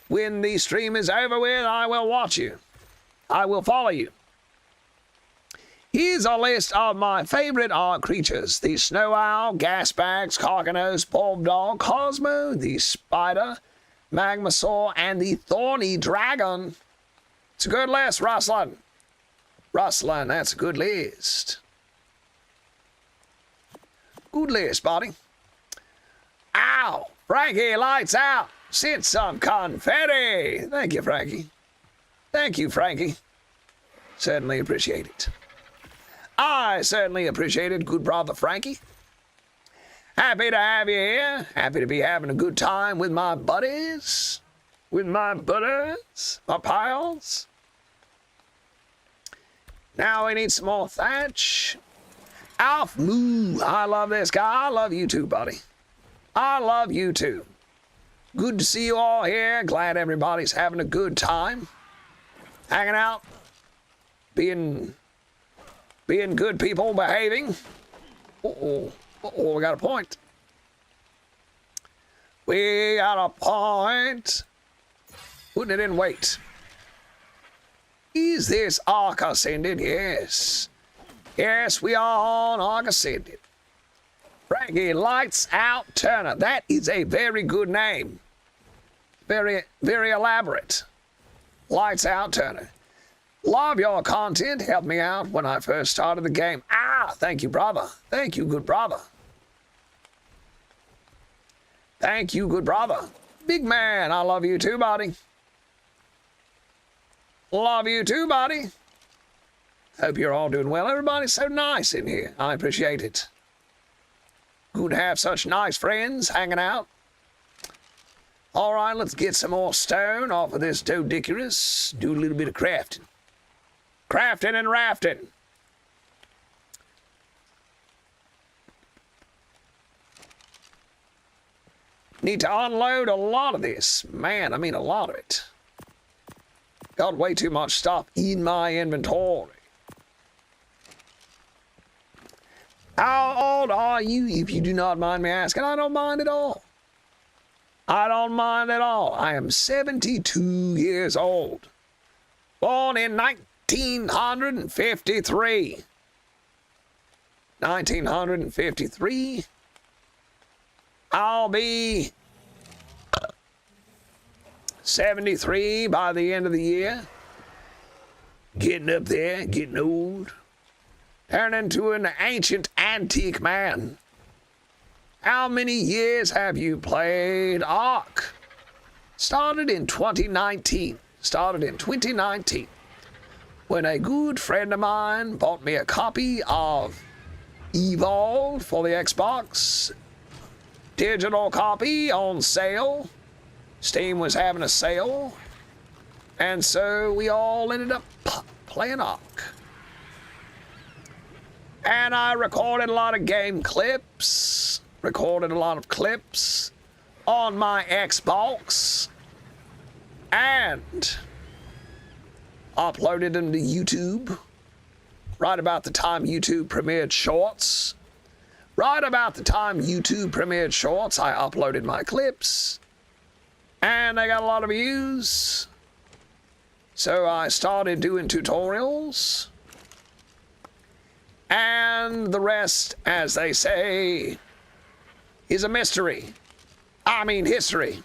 S1: when the stream is over with, I will watch you. I will follow you. Here's a list of my favorite creatures. The snow owl, gasbags, carcanose, bulldog, Cosmo, the spider, magmasaur, and the thorny dragon. It's a good list, Ruslan. Ruslan, that's a good list. Good list, buddy. Ow! Frankie, lights out! Sent some confetti! Thank you, Frankie. Thank you, Frankie. Certainly appreciate it. I certainly appreciate it, good brother Frankie. Happy to have you here. Happy to be having a good time with my buddies. My pals. Now we need some more thatch. Alf Moo, I love this guy. I love you too, buddy. I love you too. Good to see you all here. Glad everybody's having a good time. Hanging out. Being good people, behaving. Uh-oh, we got a point. We got a point. Putting it in wait. Is this Ark Ascended? Yes. Yes, we are on Ark Ascended. Frankie Lights Out Turner. That is a very good name. Very, very elaborate. Lights Out Turner. Love your content. Helped me out when I first started the game. Thank you, brother. Thank you, good brother. Thank you, good brother. Big man, I love you too, buddy. Love you too, buddy. Hope you're all doing well. Everybody's so nice in here. I appreciate it. Good to have such nice friends hanging out. All right, let's get some more stone off of this Doedicurus. Do a little bit of crafting. Crafting and rafting. Need to unload a lot of this. Man, I mean a lot of it. Got way too much stuff in my inventory. How old are you, if you do not mind me asking? I don't mind at all. I don't mind at all. I am 72 years old. Born in 1953. 1953. I'll be 73 by the end of the year. Getting up there, getting old. Turning into an ancient antique man. How many years have you played Ark? Started in 2019. When a good friend of mine bought me a copy of Evolve for the Xbox. Digital copy on sale. Steam was having a sale. And so we all ended up playing Ark. And I recorded a lot of game clips. Recorded a lot of clips on my Xbox. And uploaded them to YouTube. Right about the time YouTube premiered Shorts. I uploaded my clips. And they got a lot of views. So I started doing tutorials. And the rest, as they say, is a mystery. I mean history.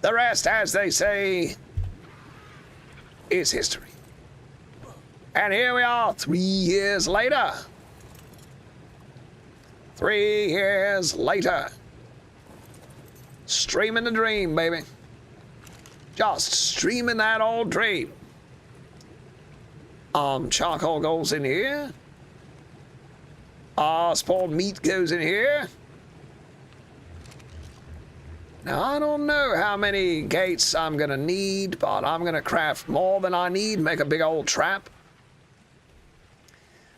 S1: The rest, as they say, is history. And here we are, 3 years later. 3 years later. Streaming the dream, baby. Just streaming that old dream. Charcoal goes in here. Spoiled meat goes in here. Now, I don't know how many gates I'm gonna need, but I'm gonna craft more than I need, make a big old trap.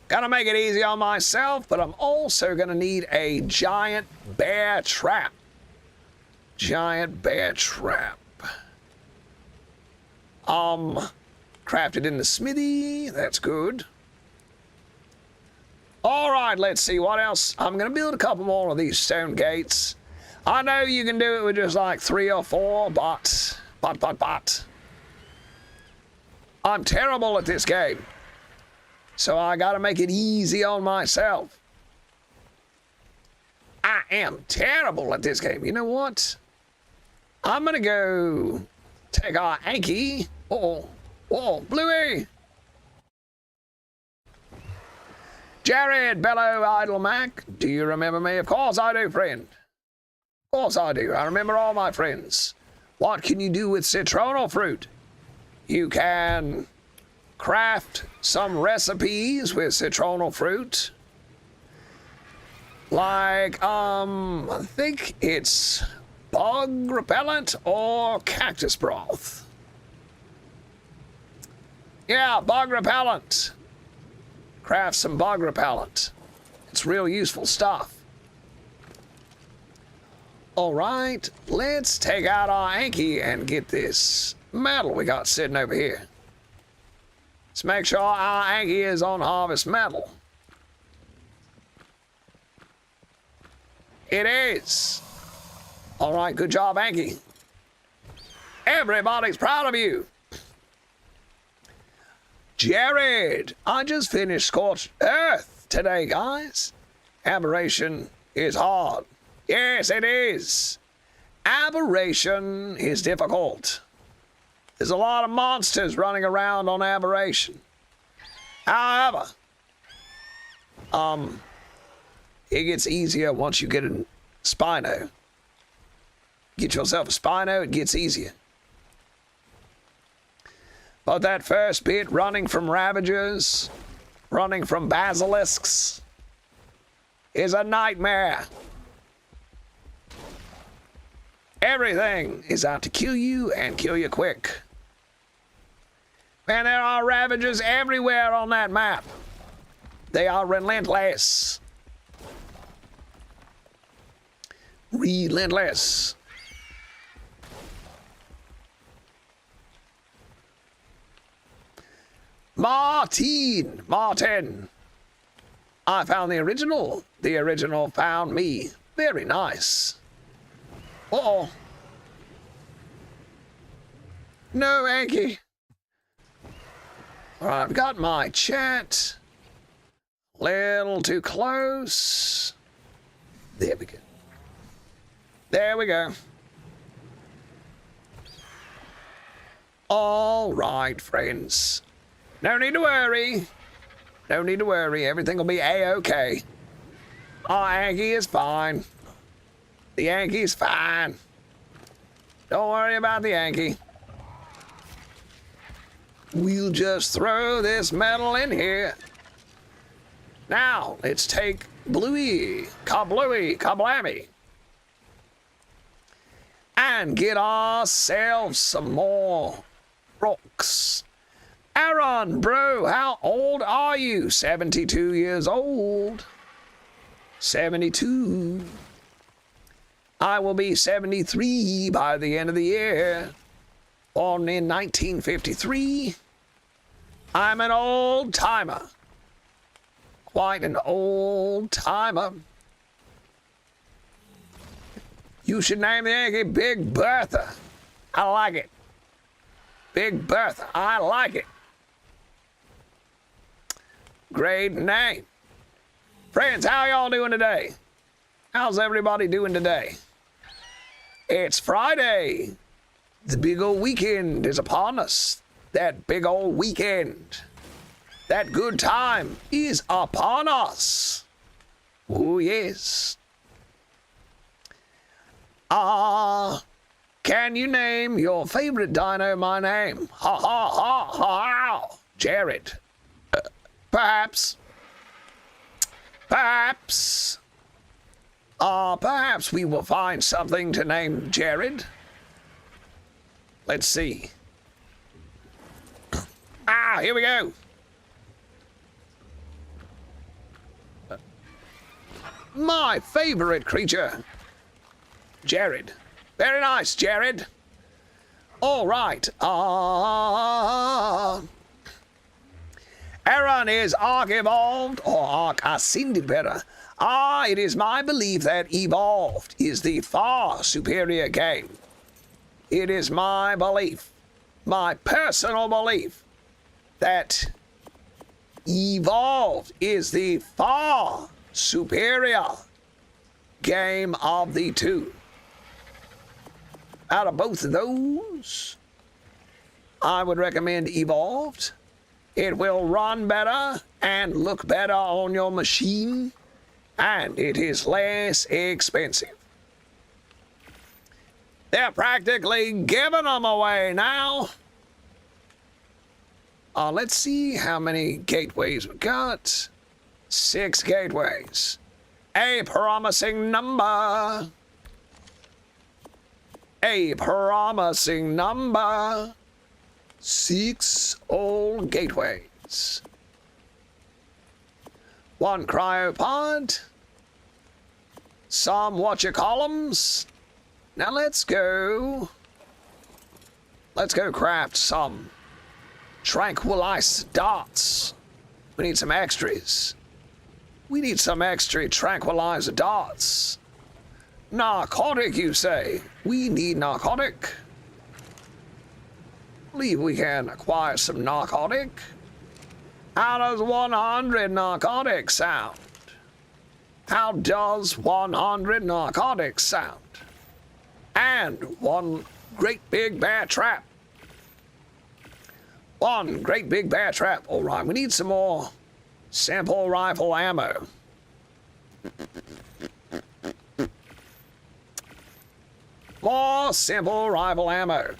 S1: Gotta make it easy on myself, but I'm also gonna need a giant bear trap. Giant bear trap. Crafted in the smithy. That's good. All right, let's see what else. I'm going to build a couple more of these stone gates. I know you can do it with just like 3 or 4, but. I'm terrible at this game. So I got to make it easy on myself. I am terrible at this game. You know what? I'm going to go take our Anki. Oh, Bluey. Jared Bello Idlemac, do you remember me? Of course I do, friend. Of course I do. I remember all my friends. What can you do with citronal fruit? You can craft some recipes with citronal fruit. Like, I think it's bug repellent or cactus broth. Yeah, bug repellent. Craft some bug repellent. It's real useful stuff. All right, let's take out our Anki and get this metal we got sitting over here. Let's make sure our Anki is on harvest metal. It is. All right, good job, Anki. Everybody's proud of you. Jared, I just finished Scorched Earth today, guys. Aberration is hard. Yes, it is. Aberration is difficult. There's a lot of monsters running around on Aberration. However, it gets easier once you get a Spino. Get yourself a Spino, it gets easier. But that first bit, running from Ravagers, running from Basilisks, is a nightmare. Everything is out to kill you and kill you quick. Man, there are Ravagers everywhere on that map. They are relentless. Relentless. Martin. I found the original. The original found me. Very nice. Uh-oh. No, Anki. All right, I've got my chat. Little too close. There we go. There we go. All right, friends. No need to worry. No need to worry. Everything will be A-okay. Our Anki is fine. The Anki's fine. Don't worry about the Anki. We'll just throw this metal in here. Now, let's take Bluey, Kablammy, and get ourselves some more rocks. Aaron, bro, how old are you? 72 years old. 72. I will be 73 by the end of the year. Born in 1953. I'm an old timer. Quite an old timer. You should name the Yankee Big Bertha. I like it. Big Bertha. I like it. Great name. Friends, how y'all doing today? How's everybody doing today? It's Friday. The big old weekend is upon us. That big old weekend. That good time is upon us. Oh, yes. Can you name your favorite dino my name? Ha ha ha ha. Jared. Perhaps. Perhaps we will find something to name Jared. Let's see. Here we go. My favorite creature. Jared. Very nice, Jared. All right. Aaron is Ark Evolved, or Ark Ascended better. It is my belief that Evolved is the far superior game. It is my belief, my personal belief, that Evolved is the far superior game of the two. Out of both of those, I would recommend Evolved. It will run better and look better on your machine, and it is less expensive. They're practically giving them away now. Let's see how many gateways we got. 6 gateways. A promising number. A promising number. 6 old gateways. 1 cryopod. Some whatchamacallums. Now let's go craft some tranquilized darts. We need some extras. We need some extra tranquilizer darts. Narcotic, you say? We need narcotic. Believe we can acquire some narcotic. How does 100 narcotic sound? How does 100 narcotic sound? And 1 great big bear trap. 1 great big bear trap. All right, we need some more sample rifle ammo. More sample rifle ammo.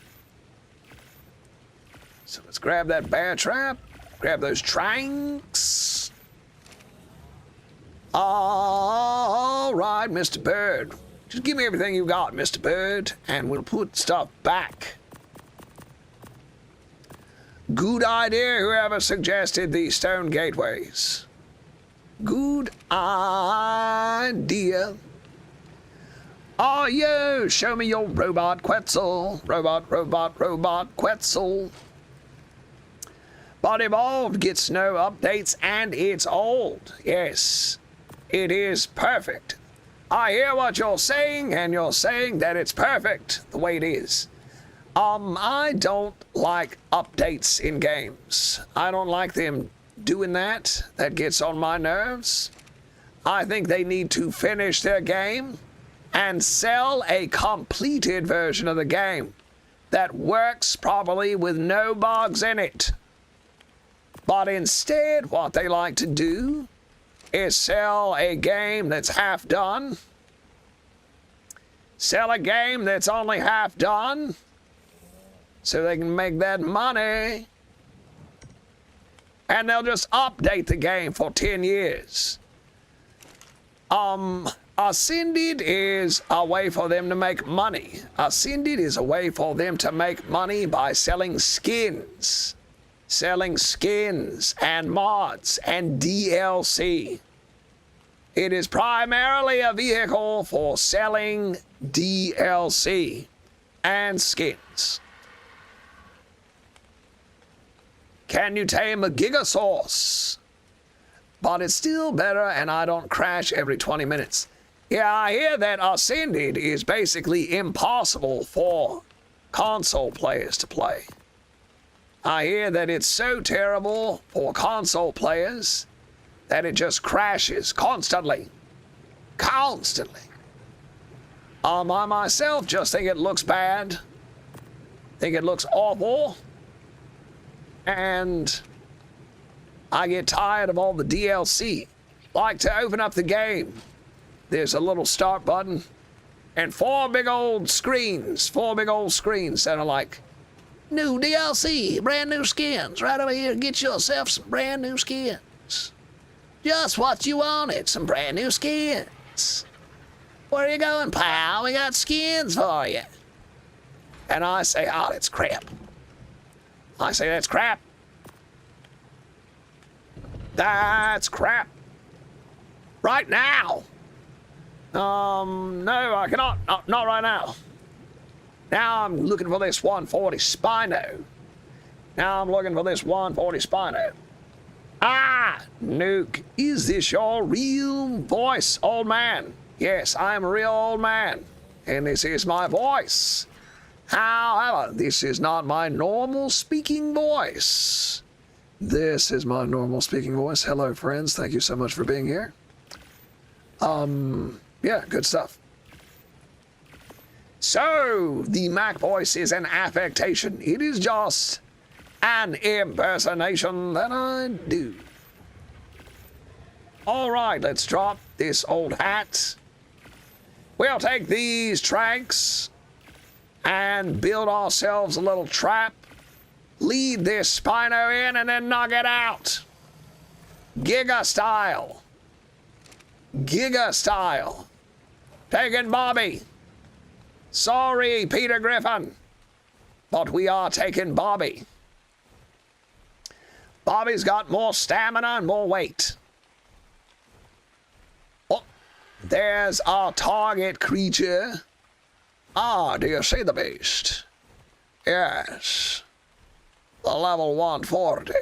S1: So let's grab that bear trap. Grab those tranks. All right, Mr. Bird. Just give me everything you got, Mr. Bird, and we'll put stuff back. Good idea, whoever suggested these stone gateways. Good idea. Oh, yo, show me your robot Quetzal. Robot Quetzal. But Evolved gets no updates and it's old. Yes, it is perfect. I hear what you're saying, and you're saying that it's perfect the way it is. I don't like updates in games. I don't like them doing that. That gets on my nerves. I think they need to finish their game and sell a completed version of the game that works properly with no bugs in it. But instead, what they like to do is sell a game that's half done. Sell a game that's only half done so they can make that money. And they'll just update the game for 10 years. Ascended is a way for them to make money. Ascended is a way for them to make money by selling skins. Selling skins and mods and DLC. It is primarily a vehicle for selling DLC and skins. Can you tame a Gigasaurus? But it's still better and I don't crash every 20 minutes. Yeah, I hear that Ascended is basically impossible for console players to play. I hear that it's so terrible for console players that it just crashes constantly. Constantly. I myself just think it looks bad. Think it looks awful. And I get tired of all the DLC. Like to open up the game. There's a little start button and 4 big old screens. 4 big old screens that are like, new DLC, brand new skins. Right over here, get yourself some brand new skins. Just what you wanted, some brand new skins. Where are you going, pal? We got skins for you. And I say, oh, that's crap. I say, that's crap. That's crap. Right now. No, I cannot. Not right now. Now I'm looking for this 140 Spino. Now I'm looking for this 140 Spino. Ah, Nuke, is this your real voice, old man? Yes, I'm a real old man, and this is my voice. However, this is not my normal speaking voice. This is my normal speaking voice. Hello, friends. Thank you so much for being here. Yeah, good stuff. So, the Mac voice is an affectation. It is just an impersonation that I do. All right, let's drop this old hat. We'll take these tranks and build ourselves a little trap. Lead this Spino in and then knock it out. Giga style. Giga style. Taking Bobby. Sorry, Peter Griffin, but we are taking Bobby. Bobby's got more stamina and more weight. Oh, there's our target creature. Ah, do you see the beast? Yes. The level 140.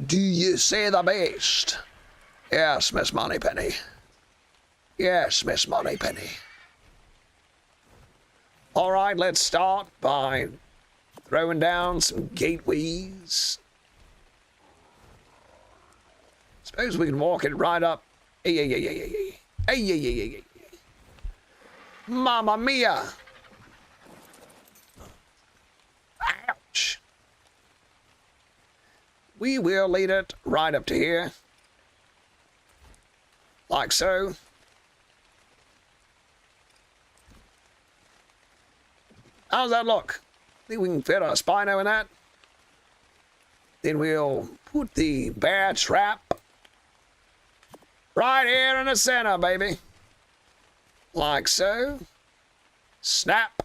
S1: Do you see the beast? Yes, Miss Moneypenny. Yes, Miss Moneypenny. All right, let's start by throwing down some gateways. Suppose we can walk it right up. Hey. Mamma mia. Ouch. We will lead it right up to here. Like so. How's that look? Think we can fit a Spino in that? Then we'll put the bear trap right here in the center, baby. Like so. Snap.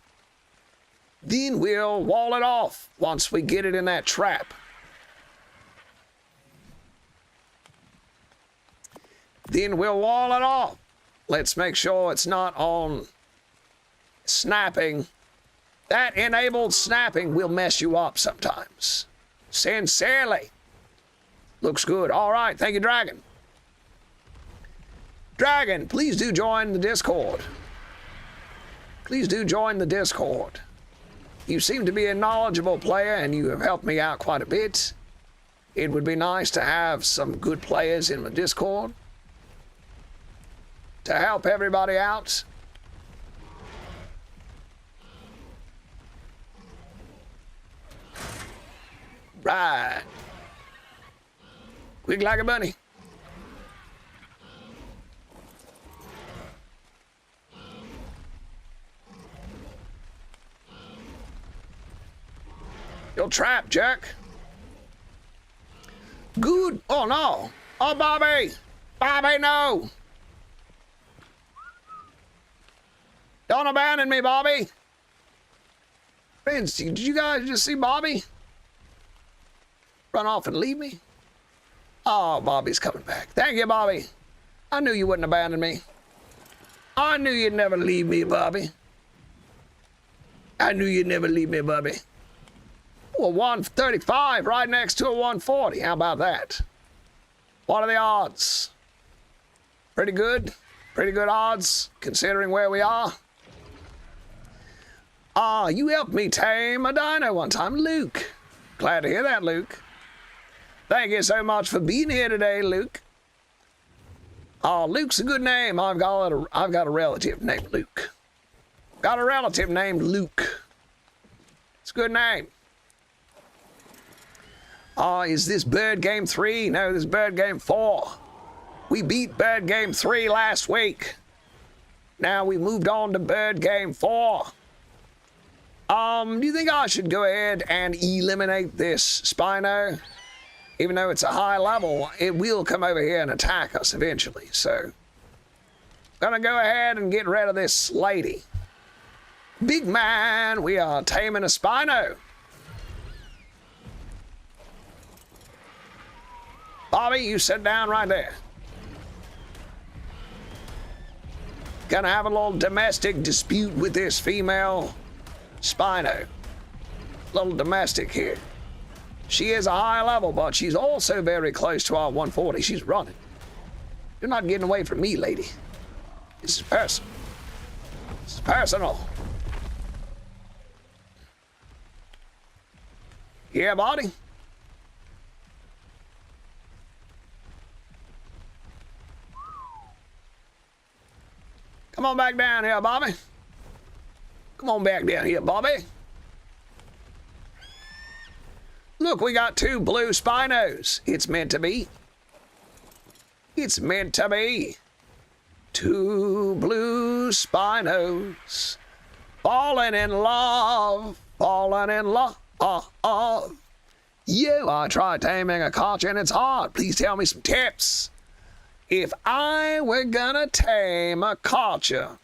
S1: Then we'll wall it off once we get it in that trap. Then we'll wall it off. Let's make sure it's not on snapping. That enabled snapping will mess you up sometimes. Sincerely. Looks good. All right. Thank you, Dragon. Dragon, please do join the Discord. Please do join the Discord. You seem to be a knowledgeable player and you have helped me out quite a bit. It would be nice to have some good players in the Discord to help everybody out. Right. Quick like a bunny. You're trapped, Jack. Good. Oh, no. Oh, Bobby. Bobby, no. Don't abandon me, Bobby. Friends, did you guys just see Bobby run off and leave me? Oh, Bobby's coming back. Thank you, Bobby. I knew you wouldn't abandon me. I knew you'd never leave me, Bobby. I knew you'd never leave me, Bobby. Oh, a 135 right next to a 140. How about that? What are the odds? Pretty good. Pretty good odds, considering where we are. Ah, you helped me tame a dino one time, Luke. Glad to hear that, Luke. Thank you so much for being here today, Luke. Oh, Luke's a good name. I've got a relative named Luke. Got a relative named Luke. It's a good name. Is this Bird Game 3? No, this is Bird Game 4. We beat Bird Game 3 last week. Now we moved on to Bird Game 4. Do you think I should go ahead and eliminate this Spino? Even though it's a high level, it will come over here and attack us eventually. So, gonna go ahead and get rid of this lady. Big man, we are taming a Spino. Bobby, you sit down right there. Gonna have a little domestic dispute with this female Spino. Little domestic here. She is a high level, but she's also very close to our 140. She's running. You're not getting away from me, lady. This is personal. This is personal. Yeah, buddy? Come on back down here, Bobby. Come on back down here, Bobby. Look, we got 2 blue Spinos. It's meant to be. It's meant to be. 2 blue Spinos. Falling in love. Falling in love. Yeah, I tried taming a Karcher and it's hard. Please tell me some tips. If I were gonna tame a Karcher,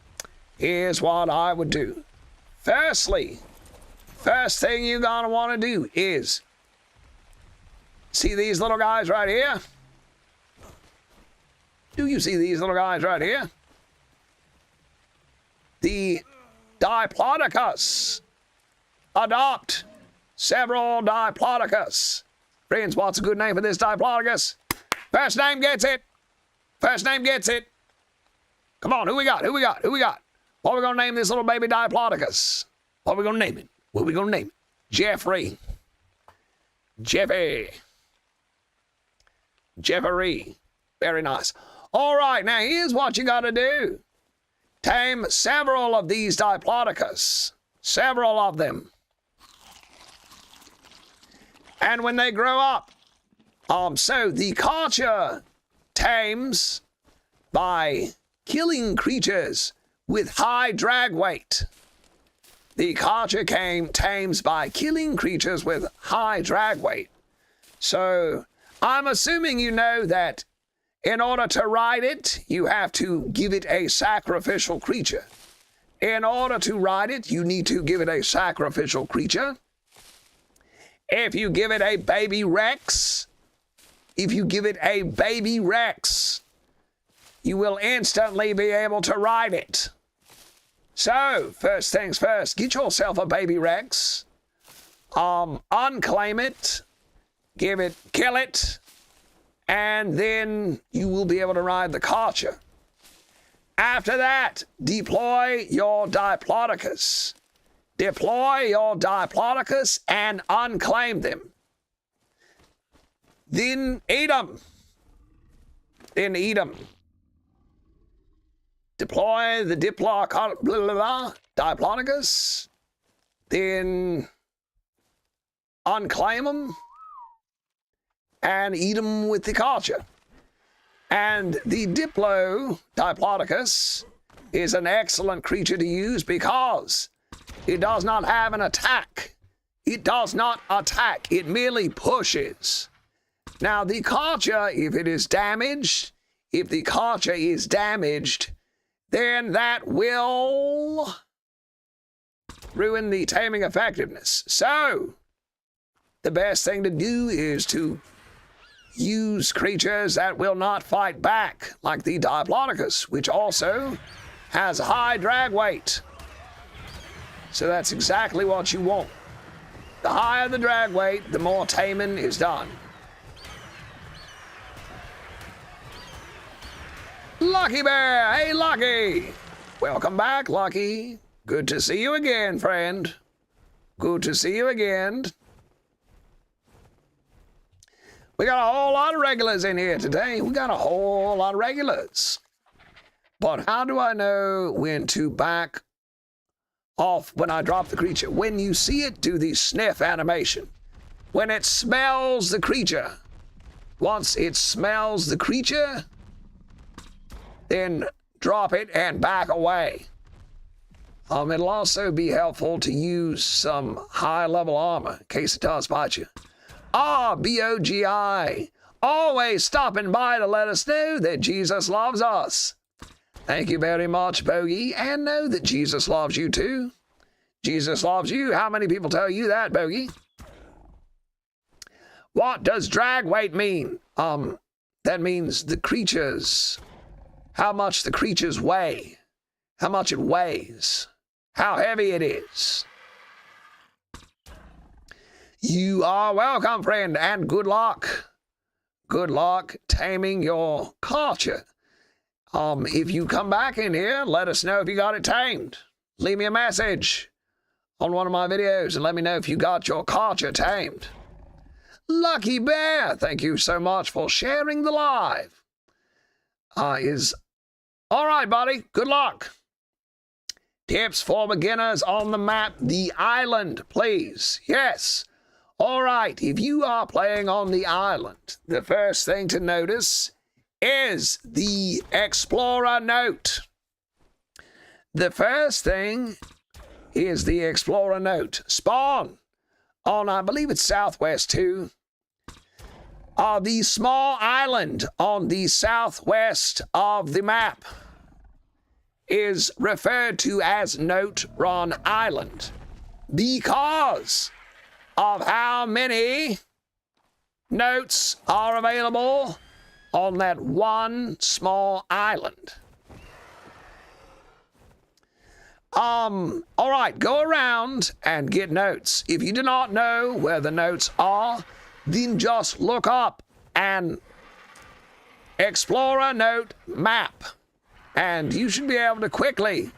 S1: here's what I would do. Firstly, first thing you're gonna wanna do is, see these little guys right here? Do you see these little guys right here? The Diplodocus. Adopt several Diplodocus. Friends, what's a good name for this Diplodocus? First name gets it. First name gets it. Come on, who we got? Who we got? Who we got? What are we gonna name this little baby Diplodocus? What are we gonna name it? What are we gonna name it? Jeffrey. Jeffy. Jeffrey. Very nice. All right, now here's what you gotta do. Tame several of these Diplodocus. Several of them. And when they grow up, so the Karcher tames by killing creatures with high drag weight. The Karcher tames by killing creatures with high drag weight. So I'm assuming you know that in order to ride it, you have to give it a sacrificial creature. In order to ride it, you need to give it a sacrificial creature. If you give it a baby Rex, you will instantly be able to ride it. So, first things first, get yourself a baby Rex, unclaim it, kill it, and then you will be able to ride the Karcher. After that, deploy your Diplodocus. Deploy your Diplodocus and unclaim them. Then eat them. Deploy the Diplodocus. Then unclaim them and eat them with the Karcher. And the Diplodocus is an excellent creature to use because it does not have an attack. It does not attack. It merely pushes. Now, the Karcher, if the Karcher is damaged, then that will ruin the taming effectiveness. So, the best thing to do is to use creatures that will not fight back, like the Diplodocus, which also has high drag weight. So that's exactly what you want. The higher the drag weight, the more taming is done. Lucky Bear! Hey, Lucky! Welcome back, Lucky. Good to see you again, friend. Good to see you again. We got a whole lot of regulars in here today. We got a whole lot of regulars. But how do I know when to back off when I drop the creature? When you see it, do the sniff animation. When it smells the creature. Once it smells the creature, then drop it and back away. It'll also be helpful to use some high-level armor in case it does bite you. BOGI, always stopping by to let us know that Jesus loves us. Thank you very much, Bogey, and know that Jesus loves you too. Jesus loves you. How many people tell you that, Bogey? What does drag weight mean? That means the creatures, how much the creatures weigh, how much it weighs, how heavy it is. You are welcome, friend, and good luck. Good luck taming your culture. If you come back in here, let us know if you got it tamed. Leave me a message on one of my videos and let me know if you got your culture tamed. Lucky Bear, thank you so much for sharing the live. All right, buddy, good luck. Tips for beginners on the map, the island, please. Yes. All right, if you are playing on the island, the first thing to notice is the Explorer note. The first thing is the Explorer note. Spawn on, I believe it's Southwest 2. The small island on the southwest of the map is referred to as Note-Ron Island because of how many notes are available on that one small island. All right, go around and get notes. If you do not know where the notes are, then just look up an Explorer note map, and you should be able to quickly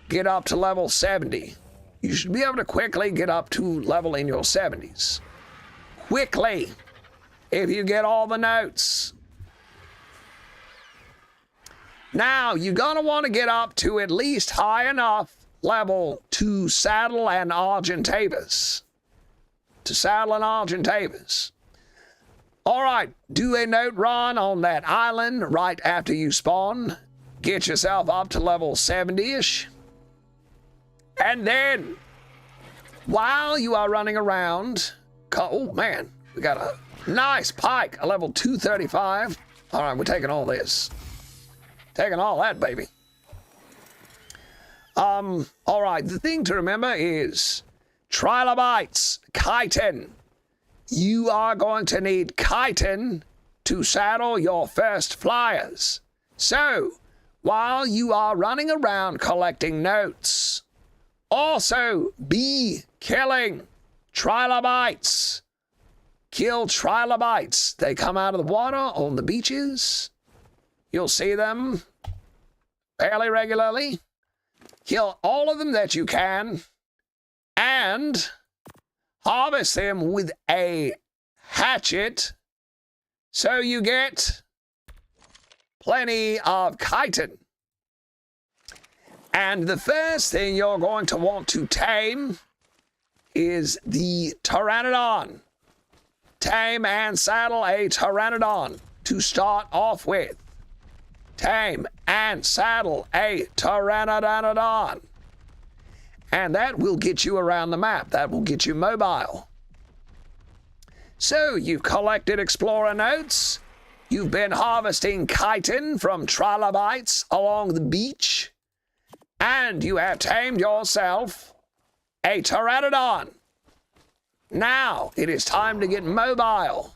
S1: get up to level 70. You should be able to quickly get up to level in your 70s. Quickly, if you get all the notes. Now, you're gonna want to get up to at least high enough level to saddle an Argentavis. All right, do a note run on that island right after you spawn. Get yourself up to level 70-ish. And then, while you are running around, oh man, we got a nice pike, a level 235. All right, we're taking all this. Taking all that, baby. All right, the thing to remember is trilobites, chitin. You are going to need chitin to saddle your first flyers. So, while you are running around collecting notes, also be killing trilobites. Kill trilobites. They come out of the water on the beaches. You'll see them fairly regularly. Kill all of them that you can and harvest them with a hatchet so you get plenty of chitin. And the first thing you're going to want to tame is the Pteranodon. Tame and saddle a Pteranodon to start off with. Tame and saddle a Pteranodon. And that will get you around the map. That will get you mobile. So you've collected Explorer notes. You've been harvesting chitin from trilobites along the beach. And you have tamed yourself a Pteranodon. Now it is time to get mobile.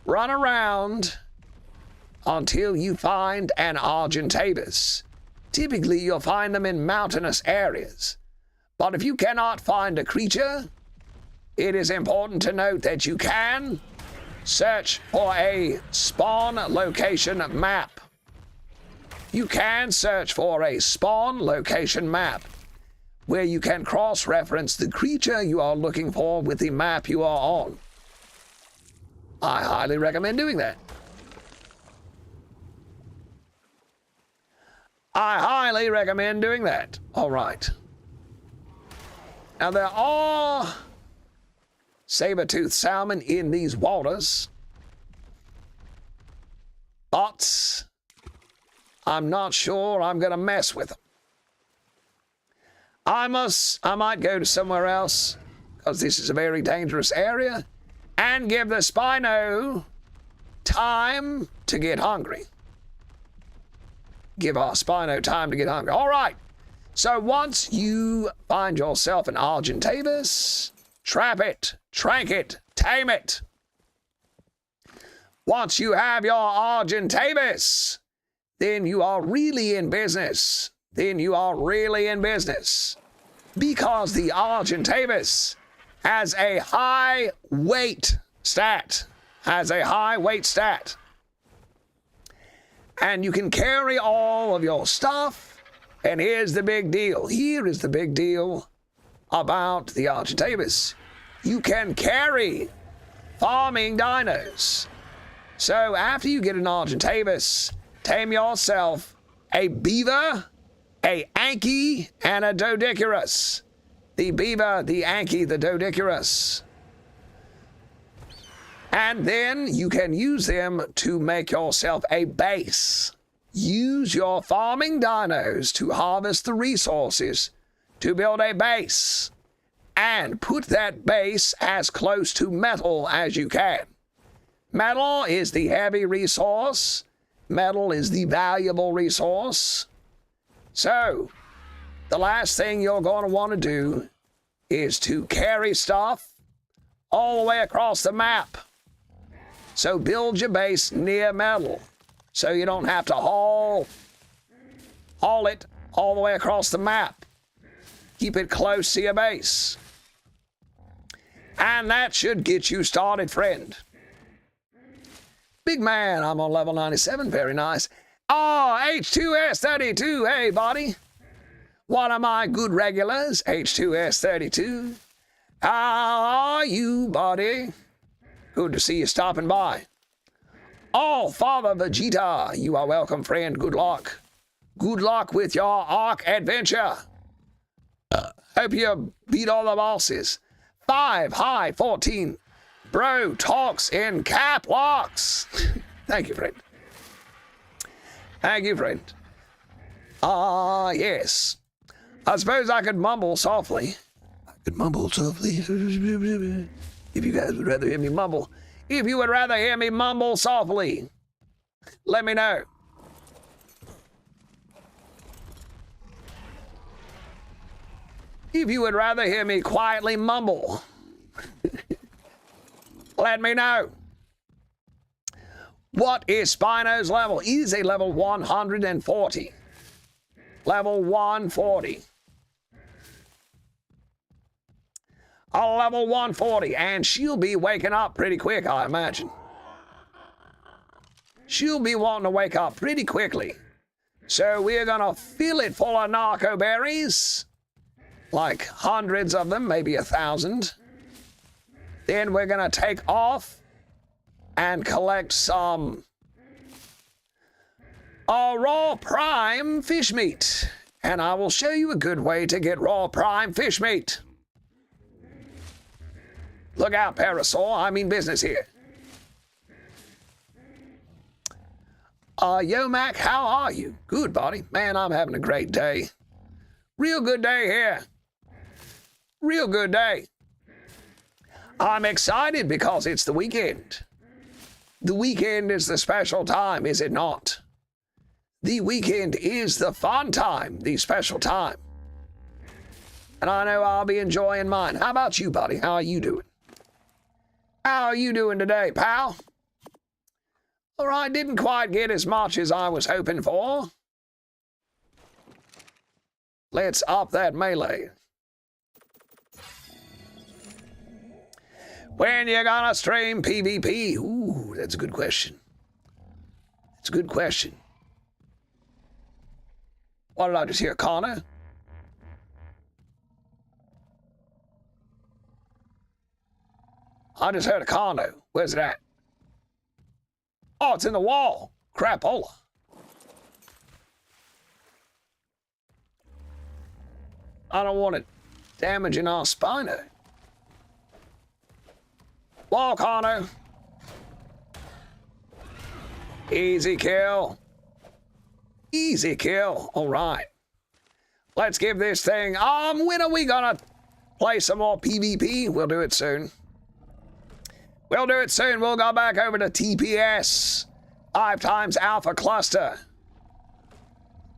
S1: Run around until you find an Argentavis. Typically, you'll find them in mountainous areas. But if you cannot find a creature, it is important to note that you can search for a spawn location map. You can search for a spawn location map where you can cross-reference the creature you are looking for with the map you are on. I highly recommend doing that. I highly recommend doing that. All right. Now, there are saber-toothed salmon in these waters, but I'm not sure I'm going to mess with them. I might go to somewhere else, because this is a very dangerous area, and give the Spino time to get hungry. Give our Spino time to get hungry. All right. So once you find yourself an Argentavis, trap it, trank it, tame it. Once you have your Argentavis, then you are really in business. Because the Argentavis has a high weight stat. Has a high weight stat. And you can carry all of your stuff. And here's the big deal. Here is the big deal about the Argentavis. You can carry farming dinos. So after you get an Argentavis, tame yourself a beaver, a Anky, and a Doedicurus. The beaver, the Anky, the Doedicurus. And then you can use them to make yourself a base. Use your farming dinos to harvest the resources to build a base. And put that base as close to metal as you can. Metal is the heavy resource. Metal is the valuable resource. So, the last thing you're going to want to do is to carry stuff all the way across the map. So build your base near metal so you don't have to haul it all the way across the map. Keep it close to your base. And that should get you started, friend. Big man, I'm on level 97. Very nice. Oh, H2S32. Hey, buddy. One of my good regulars, H2S32. How are you, buddy? Good to see you stopping by. Oh, Father Vegeta, you are welcome, friend. Good luck. Good luck with your Ark adventure. Hope you beat all the bosses. 5 high 14. Bro talks in cap locks. Thank you, friend. Thank you, friend. Yes. I suppose I could mumble softly. I could mumble softly. If you guys would rather hear me mumble. If you would rather hear me mumble softly, let me know. If you would rather hear me quietly mumble, let me know. What is Spino's level? He is a level 140. Level 140. A level 140, and she'll be waking up pretty quick, I imagine. She'll be wanting to wake up pretty quickly. So we're gonna fill it full of narco berries. Like hundreds of them, maybe 1,000. Then we're gonna take off and collect some raw prime fish meat. And I will show you a good way to get raw prime fish meat. Look out, Parasol. I mean business here. Yo, Mac, how are you? Good, buddy. Man, I'm having a great day. Real good day here. Real good day. I'm excited because it's the weekend. The weekend is the special time, is it not? The weekend is the fun time, the special time. And I know I'll be enjoying mine. How about you, buddy? How are you doing? How are you doing today, pal? All right, didn't quite get as much as I was hoping for. Let's up that melee. When you gonna stream PvP? Ooh, that's a good question. That's a good question. What did I just hear, Connor? I just heard a condo. Where's it at? Oh, it's in the wall. Crapola. I don't want it damaging our Spino. Wall, Connor. Easy kill. Easy kill. All right. Let's give this thing... when are we gonna play some more PvP? We'll do it soon. We'll do it soon. We'll go back over to TPS. 5 times Alpha Cluster.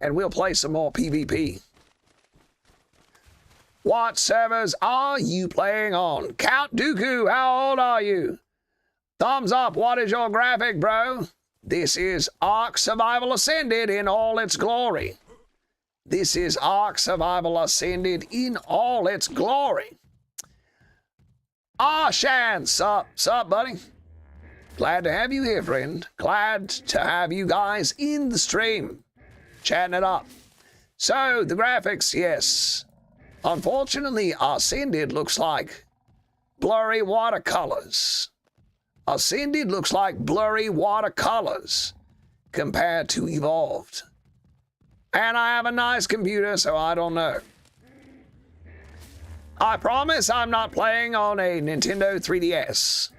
S1: And we'll play some more PvP. What servers are you playing on? Count Dooku, how old are you? Thumbs up, what is your graphic, bro? This is Ark Survival Ascended in all its glory. This is Ark Survival Ascended in all its glory. Ah, Shan, sup, buddy? Glad to have you here, friend. Glad to have you guys in the stream, chatting it up. So, the graphics, yes. Unfortunately, Ascended looks like blurry watercolors. Ascended looks like blurry watercolors compared to Evolved. And I have a nice computer, so I don't know. I promise I'm not playing on a Nintendo 3DS.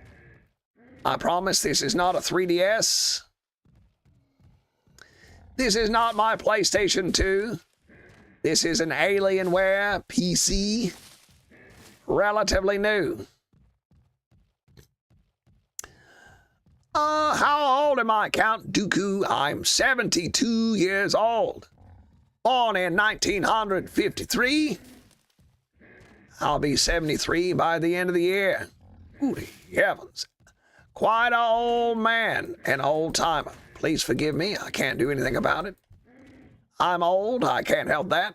S1: I promise this is not a 3DS. This is not my PlayStation 2. This is an Alienware PC. Relatively new. How old am I, Count Dooku? I'm 72 years old. Born in 1953. I'll be 73 by the end of the year. Holy heavens. Quite an old man, an old timer. Please forgive me, I can't do anything about it. I'm old, I can't help that.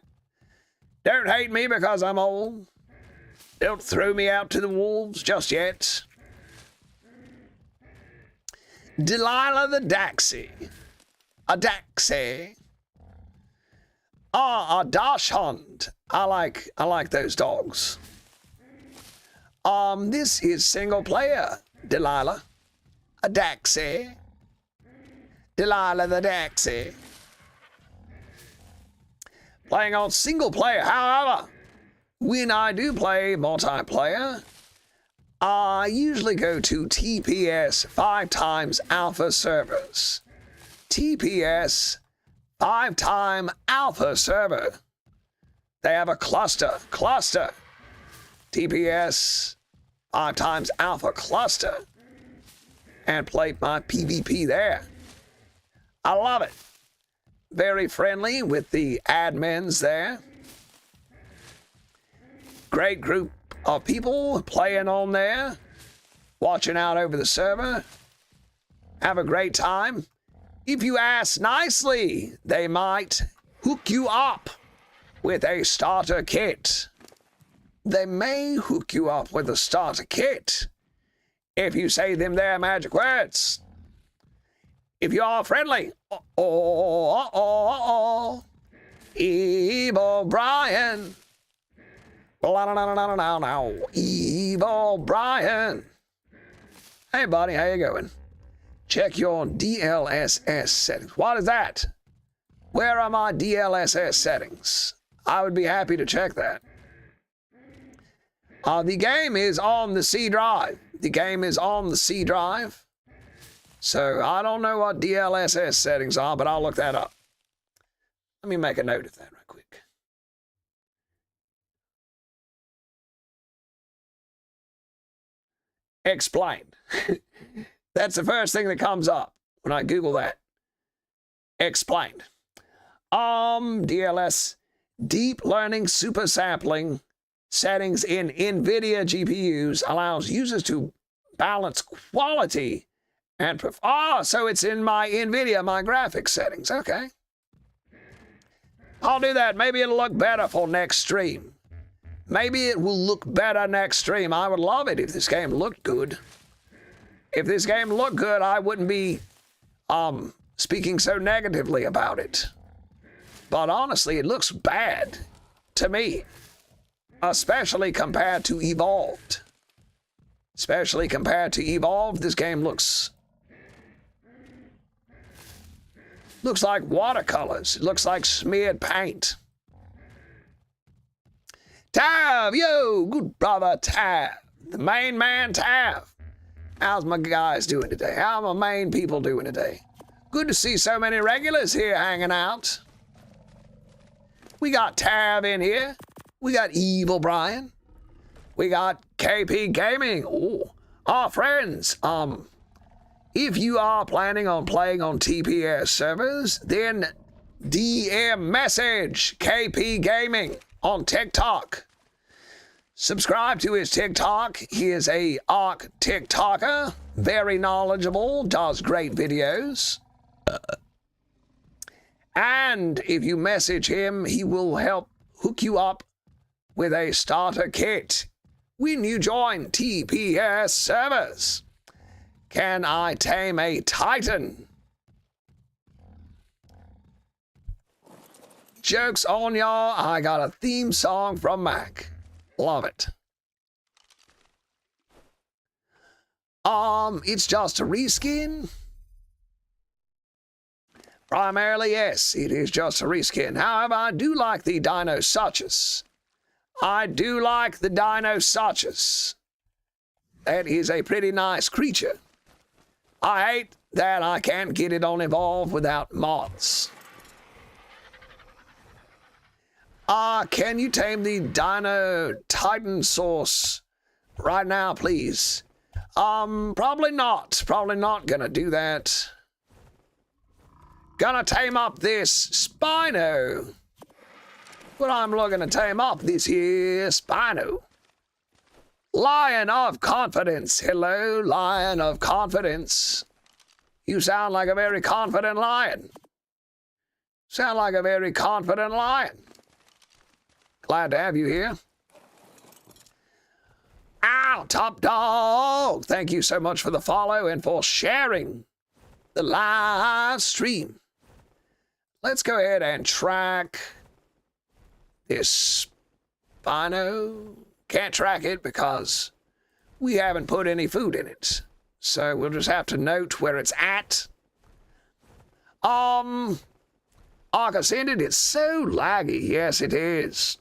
S1: Don't hate me because I'm old. Don't throw me out to the wolves just yet. Delilah the Daxi. A Daxi. Ah, a Dachshund. I like those dogs. This is single player, Delilah. A Daxi. Delilah the Daxi. Playing on single player. However, when I do play multiplayer, I usually go to TPS 5x Alpha servers. TPS 5x Alpha server. They have a cluster. TPS 5x Alpha cluster. And play my PvP there. I love it. Very friendly with the admins there. Great group of people playing on there. Watching out over the server. Have a great time. If you ask nicely, they might hook you up with a starter kit. They may hook you up with a starter kit if you say them their magic words. If you are friendly. Evil Brian. Evil Brian. Hey buddy, how you going? Check your DLSS settings. What is that? Where are my DLSS settings? I would be happy to check that. The game is on the C drive. The game is on the C drive. So I don't know what DLSS settings are, but I'll look that up. Let me make a note of that right quick. Explained. That's the first thing that comes up when I Google that. Explained. DLS, deep learning super sampling settings in NVIDIA GPUs allows users to balance quality and so it's in my NVIDIA, my graphics settings. Okay. I'll do that. Maybe it'll look better for next stream. Maybe it will look better next stream. I would love it if this game looked good. If this game looked good, I wouldn't be speaking so negatively about it. But honestly, it looks bad to me. Especially compared to Evolved. Especially compared to Evolved, this game looks like watercolors. It looks like smeared paint. Tav, yo, good brother Tav. The main man Tav. How's my guys doing today? How are my main people doing today? Good to see so many regulars here hanging out. We got Tav in here. We got Evil Brian. We got KP Gaming. Oh, our friends. If you are planning on playing on TPS servers, then DM message KP Gaming on TikTok. Subscribe to his TikTok. He is a ARK TikToker, very knowledgeable, does great videos. And if you message him, he will help hook you up with a starter kit when you join TPS servers. Can I tame a Titan? Joke's on y'all, I got a theme song from Mac. Love it. It's just a reskin. Primarily, yes, it is just a reskin. However, I do like the Dinosuchus. I do like the Dinosuchus. That is a pretty nice creature. I hate that I can't get it on Evolve without mods. Can you tame the Dino Titan source right now, please? Probably not. Probably not gonna do that. Gonna tame up this Spino. But I'm looking to tame up this here Spino. Lion of Confidence. Hello, Lion of Confidence. You sound like a very confident lion. Sound like a very confident lion. Glad to have you here. Ow, Top Dog. Thank you so much for the follow and for sharing the live stream. Let's go ahead and track this Spino. Can't track it because we haven't put any food in it. So we'll just have to note where it's at. Ark Ascended, it's so laggy. Yes, it is.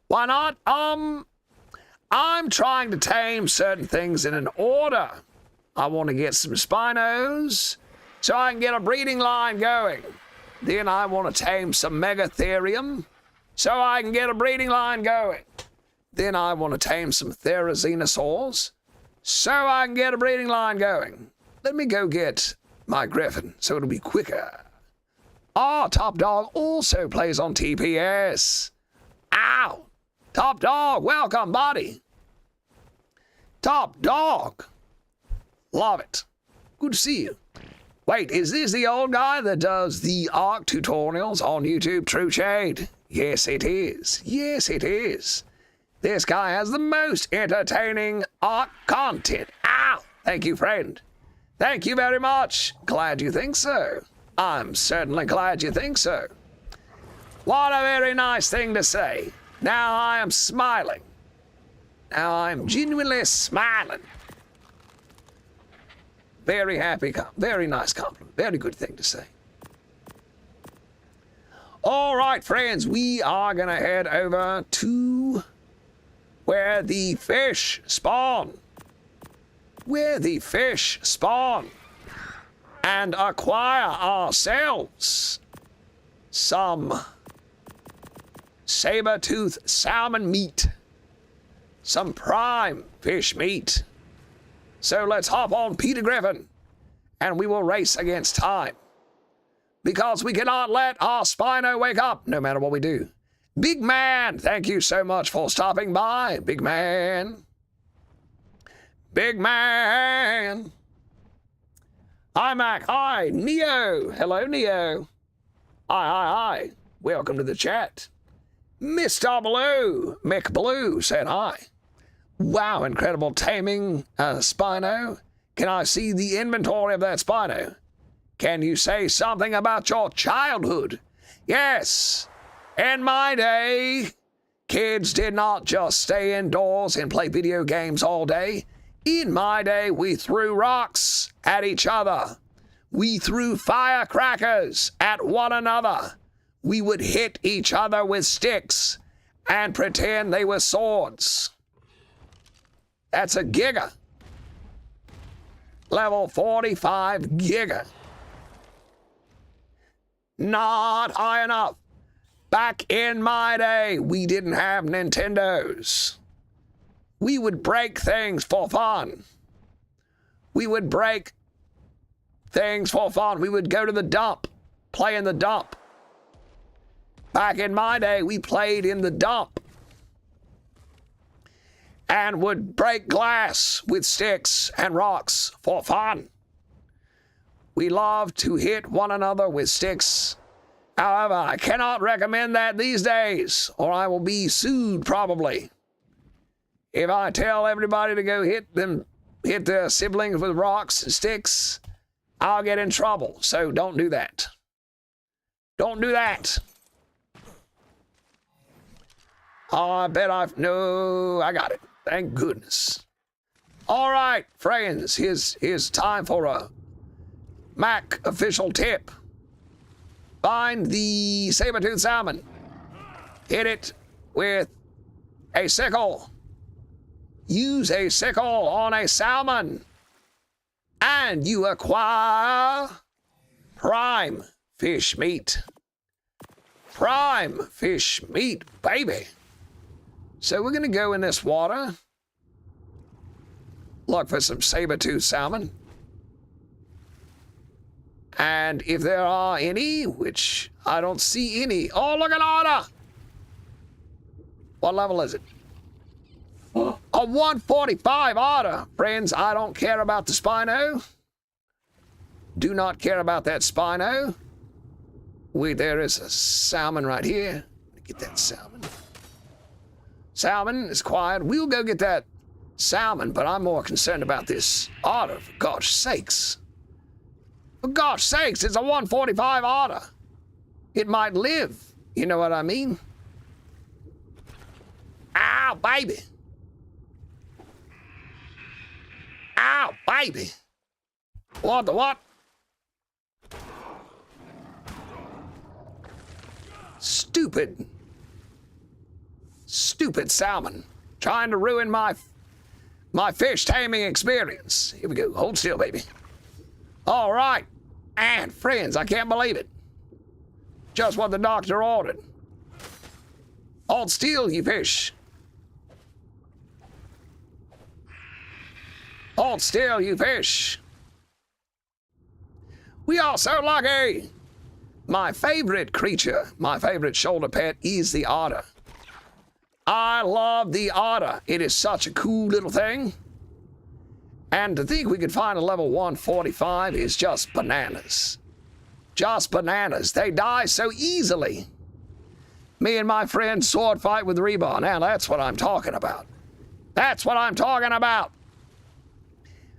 S1: Why not? I'm trying to tame certain things in an order. I want to get some Spinos so I can get a breeding line going. Then I want to tame some Megatherium so I can get a breeding line going. Then I want to tame some Therizinosaurs so I can get a breeding line going. Let me go get my Griffin so it'll be quicker. Top Dog also plays on TPS. Ow! Top Dog, welcome, buddy. Top Dog. Love it. Good to see you. Wait, is this the old guy that does the Ark tutorials on YouTube, True Shade? Yes, it is. Yes, it is. This guy has the most entertaining Ark content. Ow! Thank you, friend. Thank you very much. Glad you think so. I'm certainly glad you think so. What a very nice thing to say. Now I am smiling. Now I'm genuinely smiling. Very happy, very nice compliment. Very good thing to say. All right, friends, we are going to head over to where the fish spawn. Where the fish spawn. And acquire ourselves some saber-tooth salmon meat. Some prime fish meat. So let's hop on Peter Griffin and we will race against time. Because we cannot let our Spino wake up no matter what we do. Big Man, thank you so much for stopping by, Big Man. Big Man. Hi, Mac. Hi, Neo. Hello, Neo. Hi. Welcome to the chat. Mr. Blue, Mick Blue said hi. Wow, incredible taming Spino. Can I see the inventory of that Spino? Can you say something about your childhood? Yes. In my day, kids did not just stay indoors and play video games all day. In my day, we threw rocks at each other. We threw firecrackers at one another. We would hit each other with sticks and pretend they were swords. That's a Giga. Level 45 Giga. Not high enough. Back in my day, we didn't have Nintendos. We would break things for fun. We would break things for fun. We would go to the dump, play in the dump. Back in my day, we played in the dump and would break glass with sticks and rocks for fun. We loved to hit one another with sticks. However, I cannot recommend that these days, or I will be sued probably. If I tell everybody to go hit their siblings with rocks and sticks, I'll get in trouble. So don't do that. Don't do that. Oh, I got it. Thank goodness. All right, friends, here's time for a Mac official tip. Find the saber-toothed salmon. Hit it with a sickle. Use a sickle on a salmon. And you acquire prime fish meat. Prime fish meat, baby. So we're going to go in this water. Look for some saber-toothed salmon. And if there are any, which I don't see any. Oh, look at otter! What level is it? A 145 otter. Friends, I don't care about the Spino. Do not care about that Spino. Wait, there is a salmon right here. Get that salmon. Salmon is quiet. We'll go get that salmon, but I'm more concerned about this otter, for gosh sakes. For gosh sakes, it's a 145 otter. It might live. You know what I mean? Ow, baby. Ow, baby. What the what? Stupid salmon. Trying to ruin my fish taming experience. Here we go. Hold still, baby. All right. And friends, I can't believe it. Just what the doctor ordered. Hold still, you fish. Hold still, you fish. We are so lucky. My favorite creature, my favorite shoulder pet is the otter. I love the otter. It is such a cool little thing. And to think we could find a level 145 is just bananas. Just bananas. They die so easily. Me and my friend sword fight with Reba. Now that's what I'm talking about. That's what I'm talking about.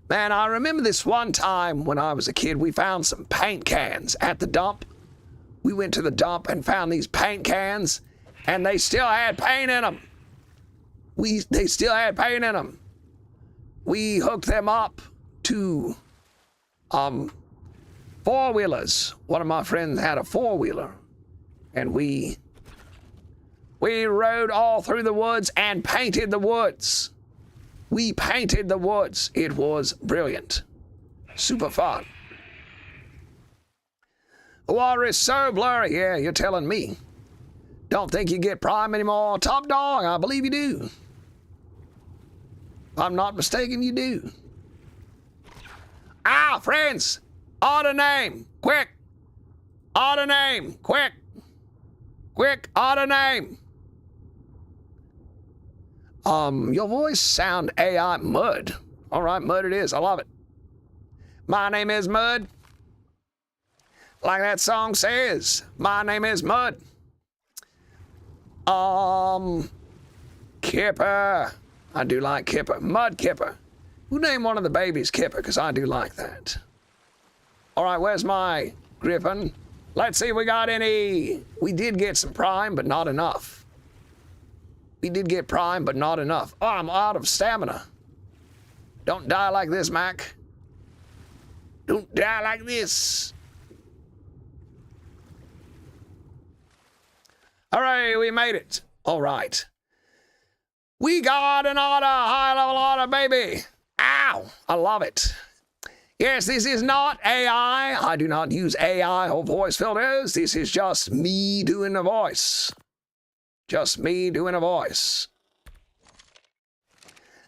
S1: Man, I remember this one time when I was a kid, we found some paint cans at the dump. We went to the dump and found these paint cans, and they still had paint in them. They still had paint in them. We hooked them up to four-wheelers. One of my friends had a four-wheeler, and we rode all through the woods and painted the woods. We painted the woods. It was brilliant. Super fun. The water is so blurry. Yeah, you're telling me. Don't think you get prime anymore. Top dog, I believe you do. If I'm not mistaken, you do. Ah, friends. Otter name. Quick. Otter name. Quick. Quick. Otter name. Your voice sound AI Mud. All right, Mud it is. I love it. My name is Mud. Like that song says, my name is Mud. Kipper. I do like Kipper. Mud Kipper. Who named one of the babies Kipper? Because I do like that. All right, where's my griffin? Let's see if we got any. We did get some prime, but not enough. We did get prime, but not enough. Oh, I'm out of stamina. Don't die like this, Mac. Don't die like this. Hooray, we made it. All right. We got an otter, high-level otter, baby. Ow, I love it. Yes, this is not AI. I do not use AI or voice filters. This is just me doing a voice. Just me doing a voice.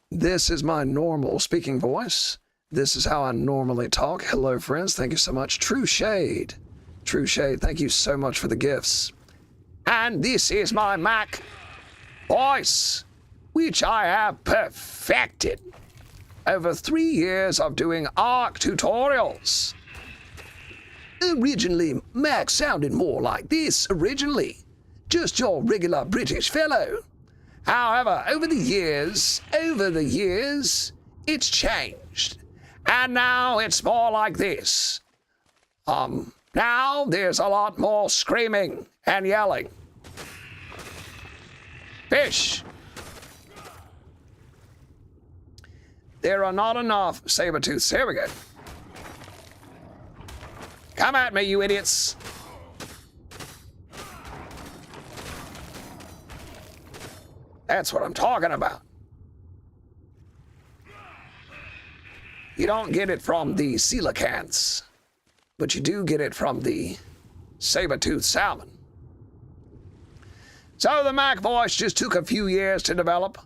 S1: This is my normal speaking voice. This is how I normally talk. Hello, friends. Thank you so much. True Shade. True Shade, thank you so much for the gifts. And this is my Mac voice, which I have perfected over 3 years of doing ARK tutorials. Originally, Mac sounded more like this originally. Just your regular British fellow. However, over the years, it's changed. And now it's more like this. Now there's a lot more screaming and yelling. Fish! There are not enough saber-tooths. Here we go. Come at me, you idiots. That's what I'm talking about. You don't get it from the coelacanths, but you do get it from the saber-toothed salmon. So the Mac voice just took a few years to develop,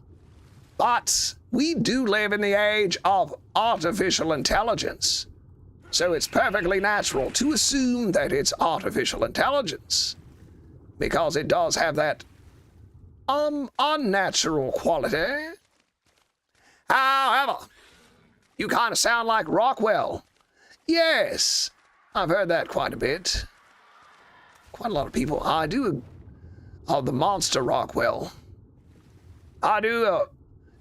S1: but we do live in the age of artificial intelligence, so it's perfectly natural to assume that it's artificial intelligence, because it does have that unnatural quality. However, you kind of sound like Rockwell. Yes, I've heard that quite a bit. Quite a lot of people. I do, of the monster Rockwell. I do a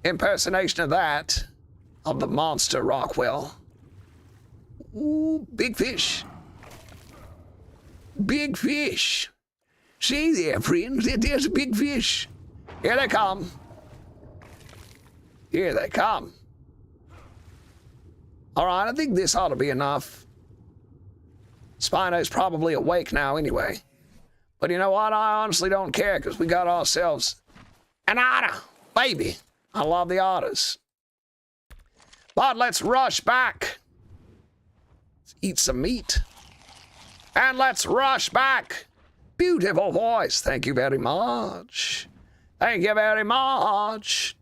S1: impersonation of that, of the monster Rockwell. Ooh, big fish. Big fish. See there, friends, there's a big fish. Here they come. Here they come. All right, I think this ought to be enough. Spino's probably awake now anyway. But you know what? I honestly don't care, because we got ourselves an otter. Baby, I love the otters. But let's rush back. Let's eat some meat. And let's rush back. Beautiful voice. Thank you very much. Thank you very much.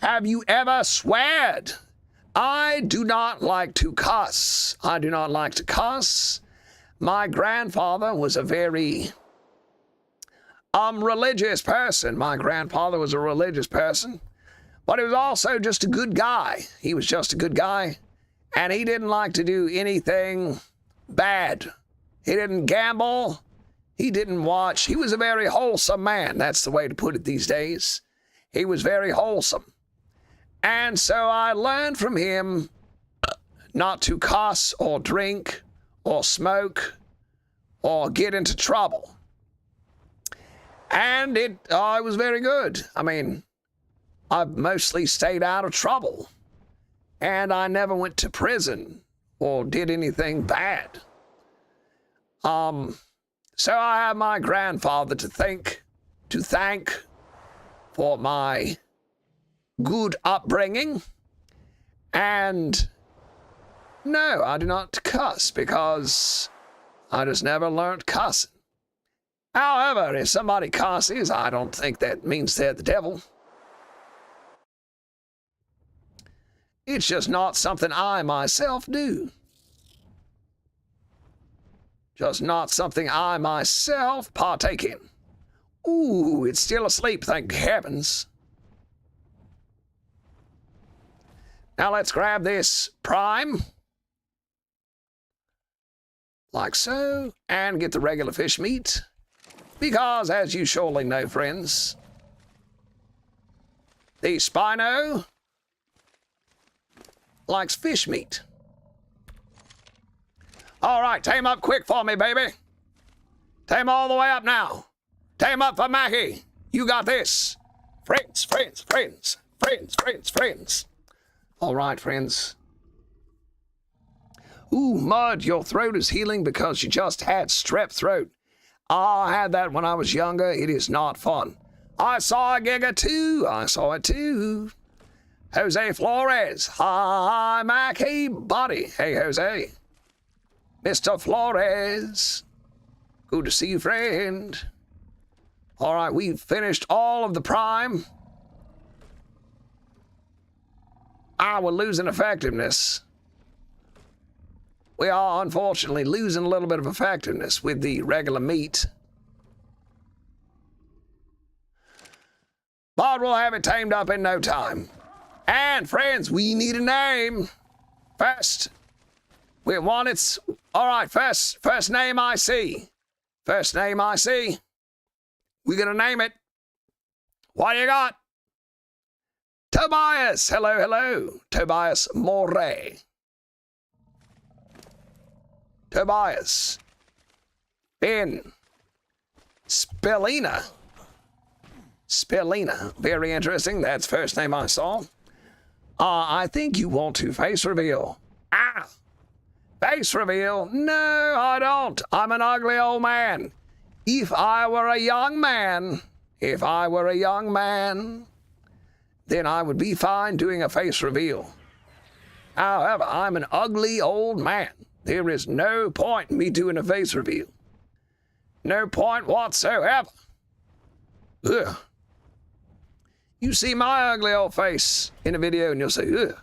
S1: Have you ever sweared? I do not like to cuss. I do not like to cuss. My grandfather was a very religious person. My grandfather was a religious person, but he was also just a good guy. He was just a good guy, and he didn't like to do anything bad. He didn't gamble. He didn't watch. He was a very wholesome man. That's the way to put it these days. He was very wholesome. And so I learned from him not to cuss or drink or smoke or get into trouble. And it was very good. I mean, I mostly stayed out of trouble. And I never went to prison or did anything bad. So I have my grandfather to thank for my good upbringing. And no, I do not cuss, because I just never learned cussing. However, if somebody cusses, I don't think that means they're the devil. It's just not something I myself do. Just not something I myself partake in. Ooh, it's still asleep, thank heavens. Now let's grab this prime. Like so. And get the regular fish meat. Because, as you surely know, friends, the Spino likes fish meat. All right, tame up quick for me, baby. Tame all the way up now. Tame up for Mackie. You got this. Friends, friends, friends, friends, friends, friends. All right, friends. Ooh, Mud, your throat is healing because you just had strep throat. I had that when I was younger. It is not fun. I saw a Giga too. I saw it too. Jose Flores. Hi, Mackie, buddy. Hey, Jose. Mr. Flores. Good to see you, friend. All right, we've finished all of the prime. We're losing effectiveness. We are, unfortunately, losing a little bit of effectiveness with the regular meat. But we'll have it tamed up in no time. And, friends, we need a name. First, we want its... All right, first name I see. First name I see. We're going to name it. What you got? Tobias, hello, hello. Tobias Moray. Tobias. Ben. Spellina. Spellina. Very interesting. That's first name I saw. I think you want to face reveal. Ah! Face reveal? No, I don't. I'm an ugly old man. If I were a young man, then I would be fine doing a face reveal. However, I'm an ugly old man. There is no point in me doing a face reveal. No point whatsoever. Ugh. You see my ugly old face in a video and you'll say, ugh.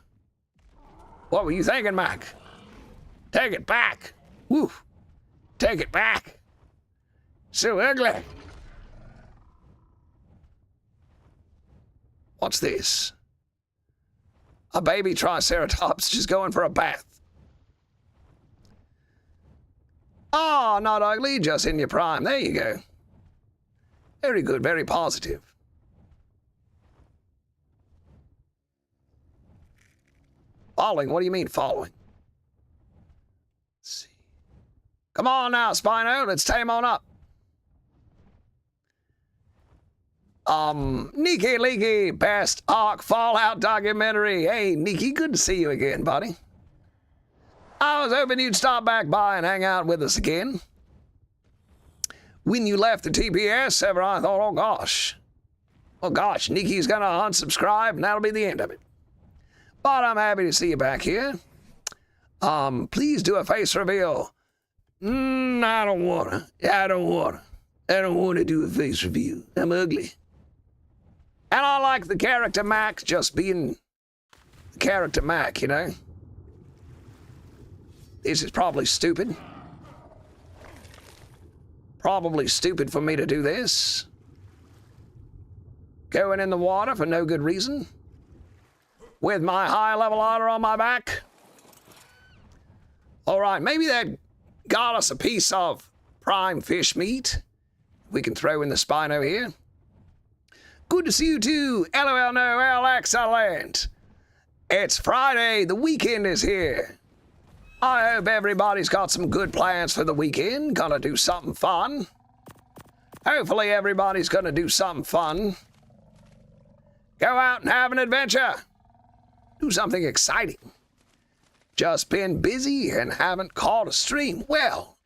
S1: What were you thinking, Mac? Take it back. Woo. Take it back. So ugly. What's this? A baby triceratops just going for a bath. Ah, not ugly, just in your prime. There you go. Very good, very positive. Following? What do you mean following? Let's see. Come on now, Spino, let's tame on up. Nikki Leaky, best Ark Fallout documentary. Hey, Nikki, good to see you again, buddy. I was hoping you'd stop back by and hang out with us again. When you left the TPS server, I thought, oh gosh, Nikki's gonna unsubscribe and that'll be the end of it. But I'm happy to see you back here. Please do a face reveal. I don't wanna do a face reveal. I'm ugly. And I like the character Mac just being the character Mac, you know? This is probably stupid. Probably stupid for me to do this. Going in the water for no good reason. With my high-level otter on my back. All right, maybe that got us a piece of prime fish meat we can throw in the Spino here. Good to see you too. LOL, no, excellent. It's Friday. The weekend is here. I hope everybody's got some good plans for the weekend. Gonna do something fun. Hopefully everybody's gonna do something fun. Go out and have an adventure. Do something exciting. Just been busy and haven't caught a stream. Well,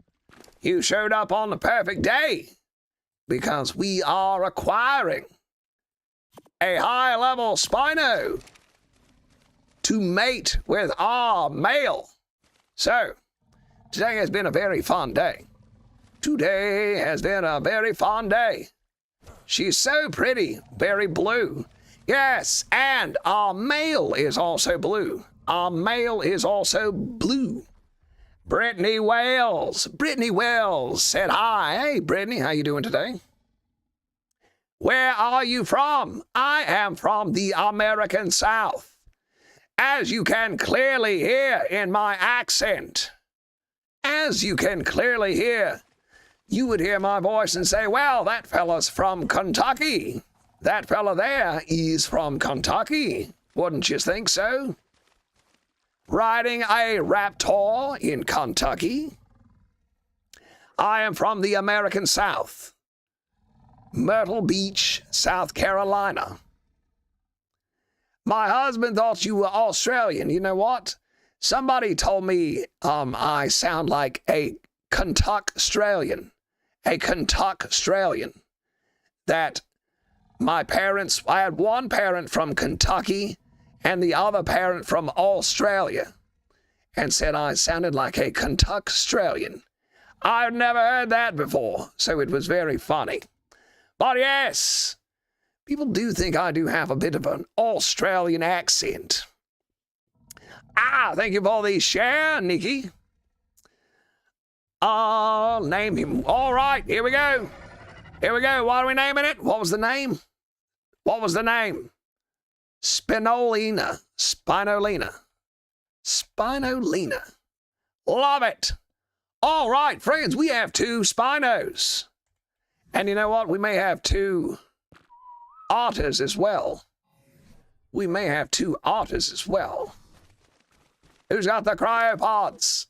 S1: you showed up on the perfect day because we are acquiring a high-level Spino to mate with our male. So, today has been a very fun day. Today has been a very fun day. She's so pretty, very blue. Yes, and our male is also blue. Our male is also blue. Brittany Wells. Brittany Wells said hi. Hey, Brittany, how you doing today? Where are you from? I am from the American South. As you can clearly hear in my accent. As you can clearly hear. You would hear my voice and say, well, that fella's from Kentucky. That fella there is from Kentucky. Wouldn't you think so? Riding a Raptor in Kentucky. I am from the American South. Myrtle Beach, South Carolina. My husband thought you were Australian. You know what? Somebody told me I sound like a Kentuck-Australian. A Kentuck-Australian. That my parents, I had one parent from Kentucky and the other parent from Australia, and said I sounded like a Kentuck-Australian. I've never heard that before, so it was very funny. But yes, people do think I do have a bit of an Australian accent. Thank you for the share, Nikki. I'll name him. All right, here we go. Here we go. What are we naming it? What was the name? What was the name? Spinolina. Spinolina. Spinolina. Love it. All right, friends, we have 2 Spinos. And you know what? We may have 2 otters as well. We may have 2 otters as well. Who's got the cryopods?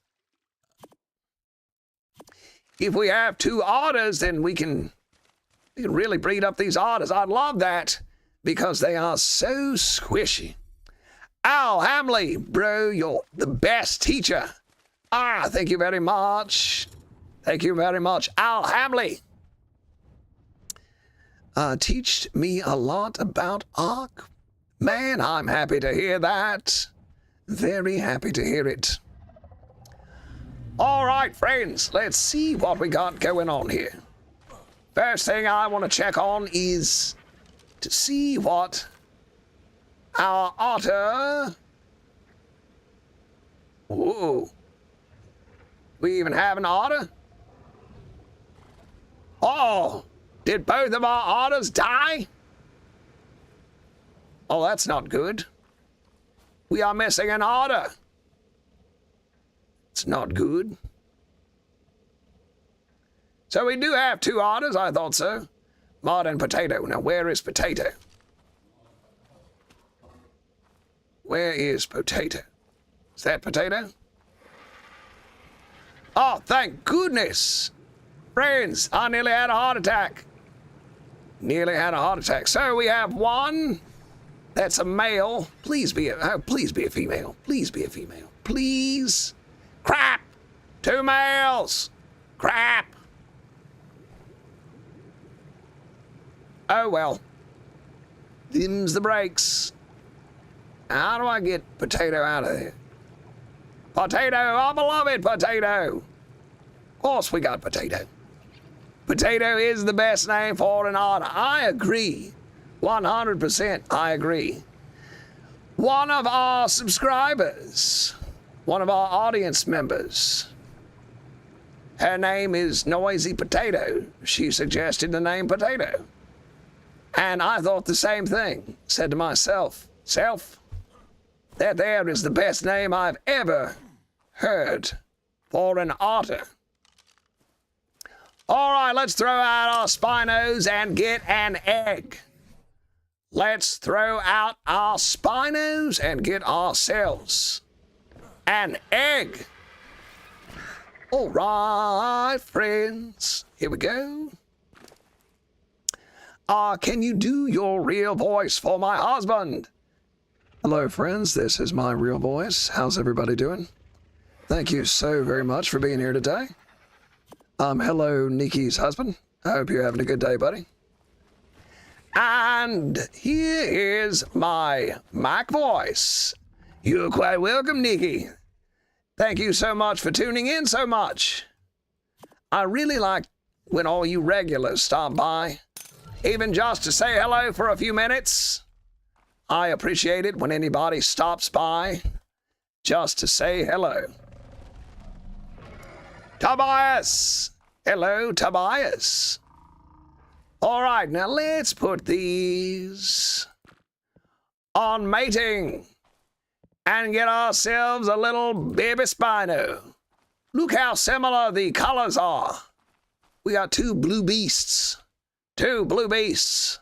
S1: If we have 2 otters, then we can really breed up these otters. I'd love that because they are so squishy. Al Hamley, bro, you're the best teacher. Thank you very much. Thank you very much, Al Hamley. Teach me a lot about Ark. Man, I'm happy to hear that. Very happy to hear it. All right, friends, let's see what we got going on here. First thing I want to check on is to see what our otter... Whoa. We even have an otter? Oh, did both of our otters die? Oh, that's not good. We are missing an otter. It's not good. So we do have 2 otters, I thought so. Mud and Potato. Now, where is Potato? Where is Potato? Is that Potato? Oh, thank goodness. Friends, I nearly had a heart attack. Nearly had a heart attack. So we have 1. That's a male. Please be a female. Please be a female. Please. Crap! 2 males. Crap. Oh, well. Them's the breaks. How do I get Potato out of there? Potato, our beloved Potato. Of course we got Potato. Potato is the best name for an otter. I agree. 100% I agree. One of our subscribers, one of our audience members, her name is Noisy Potato. She suggested the name Potato. And I thought the same thing. Said to myself, that there is the best name I've ever heard for an otter. All right, let's throw out our Spinos and get an egg. Let's throw out our Spinos and get ourselves an egg. All right, friends. Here we go. Can you do your real voice for my husband? Hello, friends. This is my real voice. How's everybody doing? Thank you so very much for being here today. Hello, Nikki's husband. I hope you're having a good day, buddy. And here is my Mac voice. You're quite welcome, Nikki. Thank you so much for tuning in so much. I really like when all you regulars stop by, even just to say hello for a few minutes. I appreciate it when anybody stops by just to say hello. Tobias! Hello, Tobias. All right, now let's put these on mating and get ourselves a little baby Spino. Look how similar the colors are. We got 2 blue beasts. 2 blue beasts.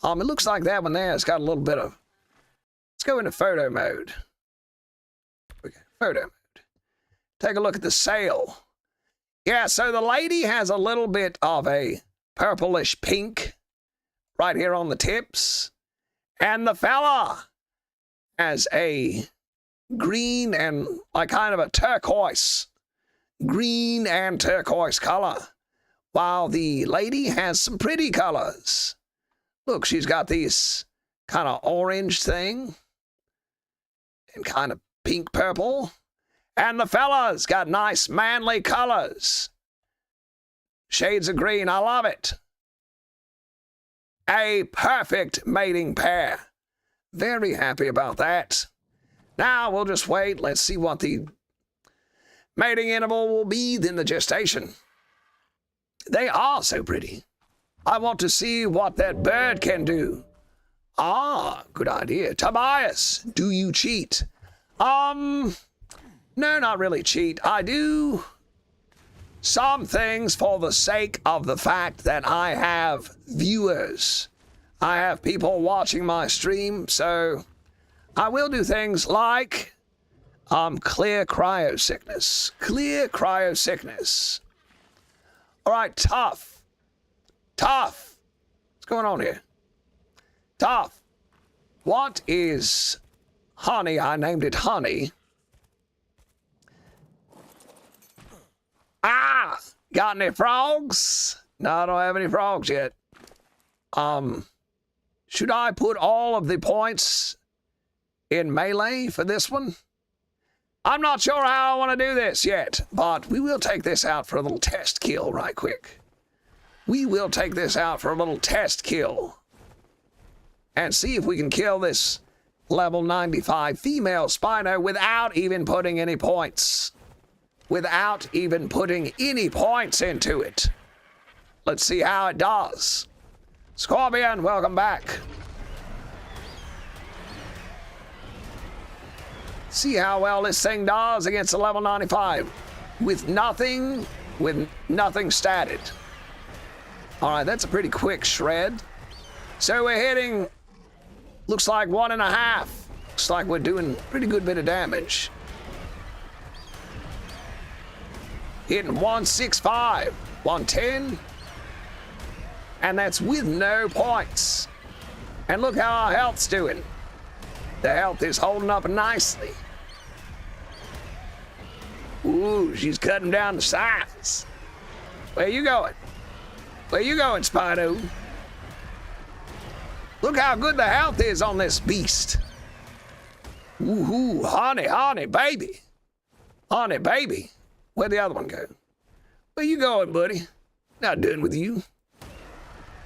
S1: It looks like that one there has got a little bit of... Let's go into photo mode. Okay, photo mode. Take a look at the sail. Yeah, so the lady has a little bit of a purplish pink right here on the tips. And the fella has a green and like kind of a turquoise. Green and turquoise color. While the lady has some pretty colors. Look, she's got this kind of orange thing. And kind of pink purple. And the fella's got nice manly colors. Shades of green, I love it. A perfect mating pair. Very happy about that. Now we'll just wait. Let's see what the mating interval will be in the gestation. They are so pretty. I want to see what that bird can do. Good idea. Tobias, do you cheat? No, not really cheat. I do some things for the sake of the fact that I have viewers. I have people watching my stream, so I will do things like clear cryo sickness. Clear cryo sickness. All right, Tough. Tough. What's going on here? Tough. What is honey? I named it honey. Ah! Got any frogs? No, I don't have any frogs yet. Should I put all of the points in melee for this one? I'm not sure how I want to do this yet, but we will take this out for a little test kill right quick. We will take this out for a little test kill and see if we can kill this level 95 female Spino without even putting any points. Without even putting any points into it. Let's see how it does. Scorpion, welcome back. See how well this thing does against a level 95 with nothing statted. All right, that's a pretty quick shred. So we're hitting, looks like 1.5. Looks like we're doing a pretty good bit of damage. Hitting 165, 110. And that's with no points. And look how our health's doing. The health is holding up nicely. Ooh, she's cutting down the size. Where you going? Where you going, Spino? Look how good the health is on this beast. Ooh, honey, honey, baby. Honey, baby. Where'd the other one go? Where you going, buddy? Not done with you.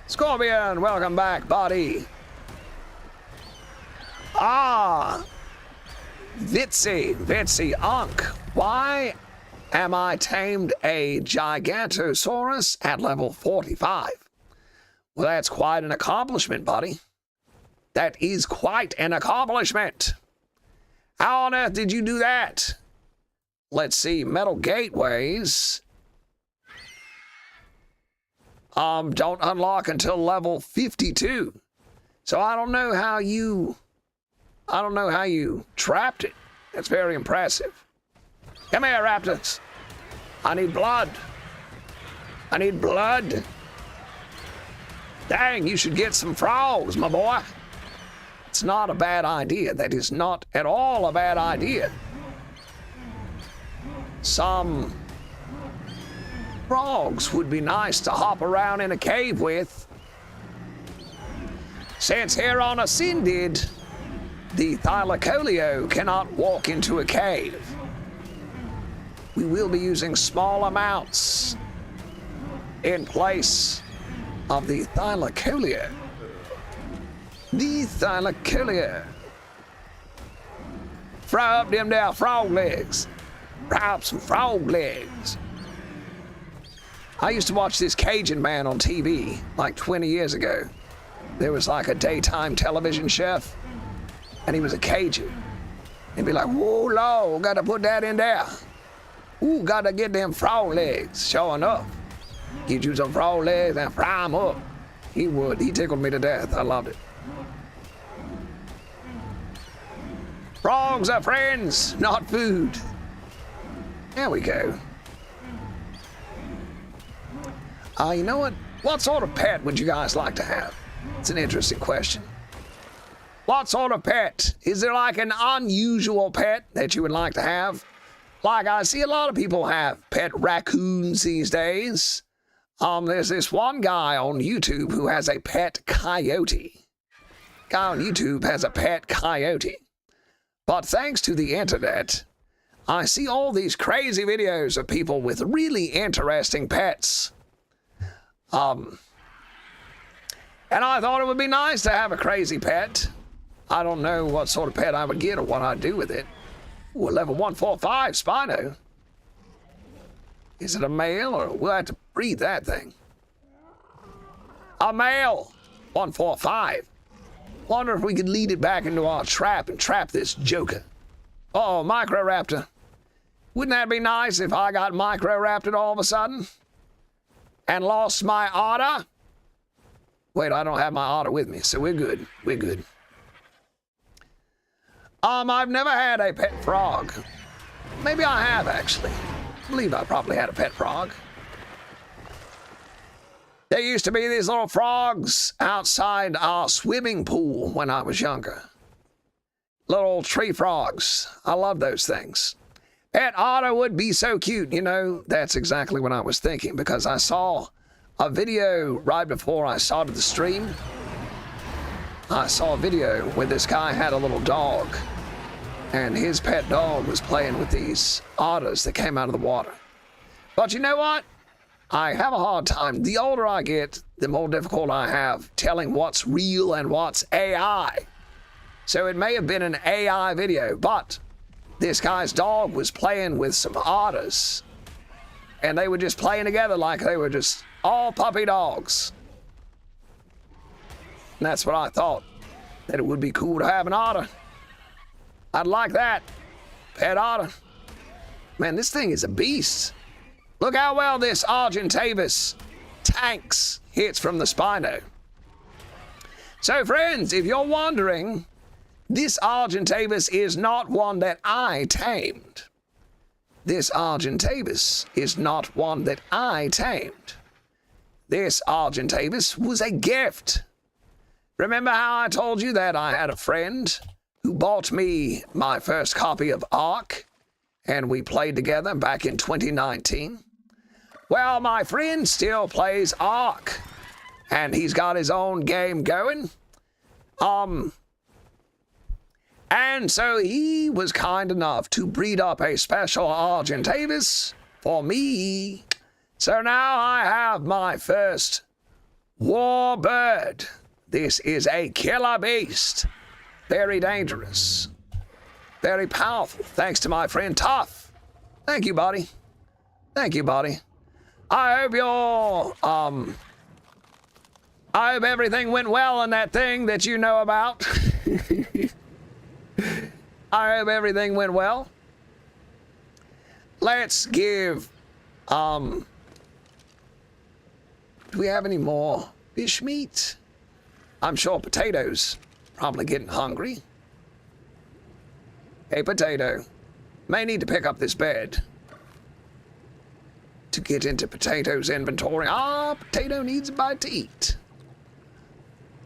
S1: Scorpion, welcome back, buddy. Ah, Vitsy, Unk. Why am I tamed a Gigantosaurus at level 45? Well, that's quite an accomplishment, buddy. That is quite an accomplishment. How on earth did you do that? Let's see, metal gateways. Don't unlock until level 52. So I don't know how you trapped it. That's very impressive. Come here, Raptors. I need blood. I need blood. Dang, you should get some frogs, my boy. It's not a bad idea. That is not at all a bad idea. Some frogs would be nice to hop around in a cave with. Since here on Ascended, the Thylacoleo cannot walk into a cave. We will be using small amounts in place of the Thylacoleo. The Thylacoleo. Fry up them down frog legs. Fry up some frog legs. I used to watch this Cajun man on TV like 20 years ago. There was like a daytime television chef, and he was a Cajun. He'd be like, whoa, Lord, gotta put that in there. Ooh, gotta get them frog legs. Sure enough. Get you some frog legs and fry them up. He would. He tickled me to death. I loved it. Frogs are friends, not food. There we go. You know what? What sort of pet would you guys like to have? It's an interesting question. What sort of pet? Is there like an unusual pet that you would like to have? Like I see a lot of people have pet raccoons these days. There's this one guy on YouTube who has a pet coyote. Guy on YouTube has a pet coyote. But thanks to the internet, I see all these crazy videos of people with really interesting pets. And I thought it would be nice to have a crazy pet. I don't know what sort of pet I would get or what I'd do with it. Ooh, a level 145 Spino. Is it a male or we'll have to breed that thing? A male 145. Wonder if we could lead it back into our trap and trap this joker. Oh, Microraptor. Wouldn't that be nice if I got Microraptored all of a sudden? And lost my otter? Wait, I don't have my otter with me, so we're good. We're good. I've never had a pet frog. Maybe I have, actually. I believe I probably had a pet frog. There used to be these little frogs outside our swimming pool when I was younger. Little tree frogs. I love those things. Pet otter would be so cute. You know, that's exactly what I was thinking, because I saw a video right before I started the stream. I saw a video where this guy had a little dog, and his pet dog was playing with these otters that came out of the water. But you know what? I have a hard time. The older I get, the more difficult I have telling what's real and what's AI. So it may have been an AI video, but this guy's dog was playing with some otters, and they were just playing together like they were just all puppy dogs. And that's what I thought, that it would be cool to have an otter. I'd like that. Pet otter. Man, this thing is a beast. Look how well this Argentavis tanks hits from the Spino. So friends, if you're wondering, this Argentavis is not one that I tamed. This Argentavis is not one that I tamed. This Argentavis was a gift. Remember how I told you that I had a friend who bought me my first copy of Ark, and we played together back in 2019? Well, my friend still plays Ark, and he's got his own game going. And so he was kind enough to breed up a special Argentavis for me. So now I have my first warbird. This is a killer beast. Very dangerous. Very powerful. Thanks to my friend Tough. Thank you, buddy. Thank you, buddy. I hope everything went well in that thing that you know about. I hope everything went well. Let's give, do we have any more fish meat? I'm sure Potato's probably getting hungry. Hey, Potato, may need to pick up this bed to get into Potato's inventory. Potato needs a bite to eat.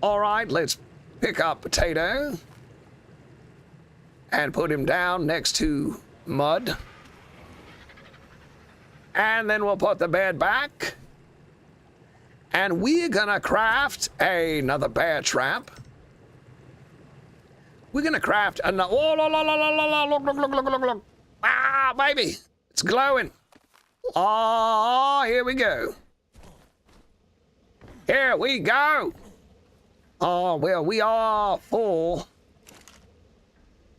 S1: All right, let's pick up Potato and put him down next to Mud. And then we'll put the bed back. And we're gonna craft another bear trap. We're gonna craft another. Oh, look. Ah, baby, it's glowing. Oh, here we go. Here we go. Oh, well, we are full.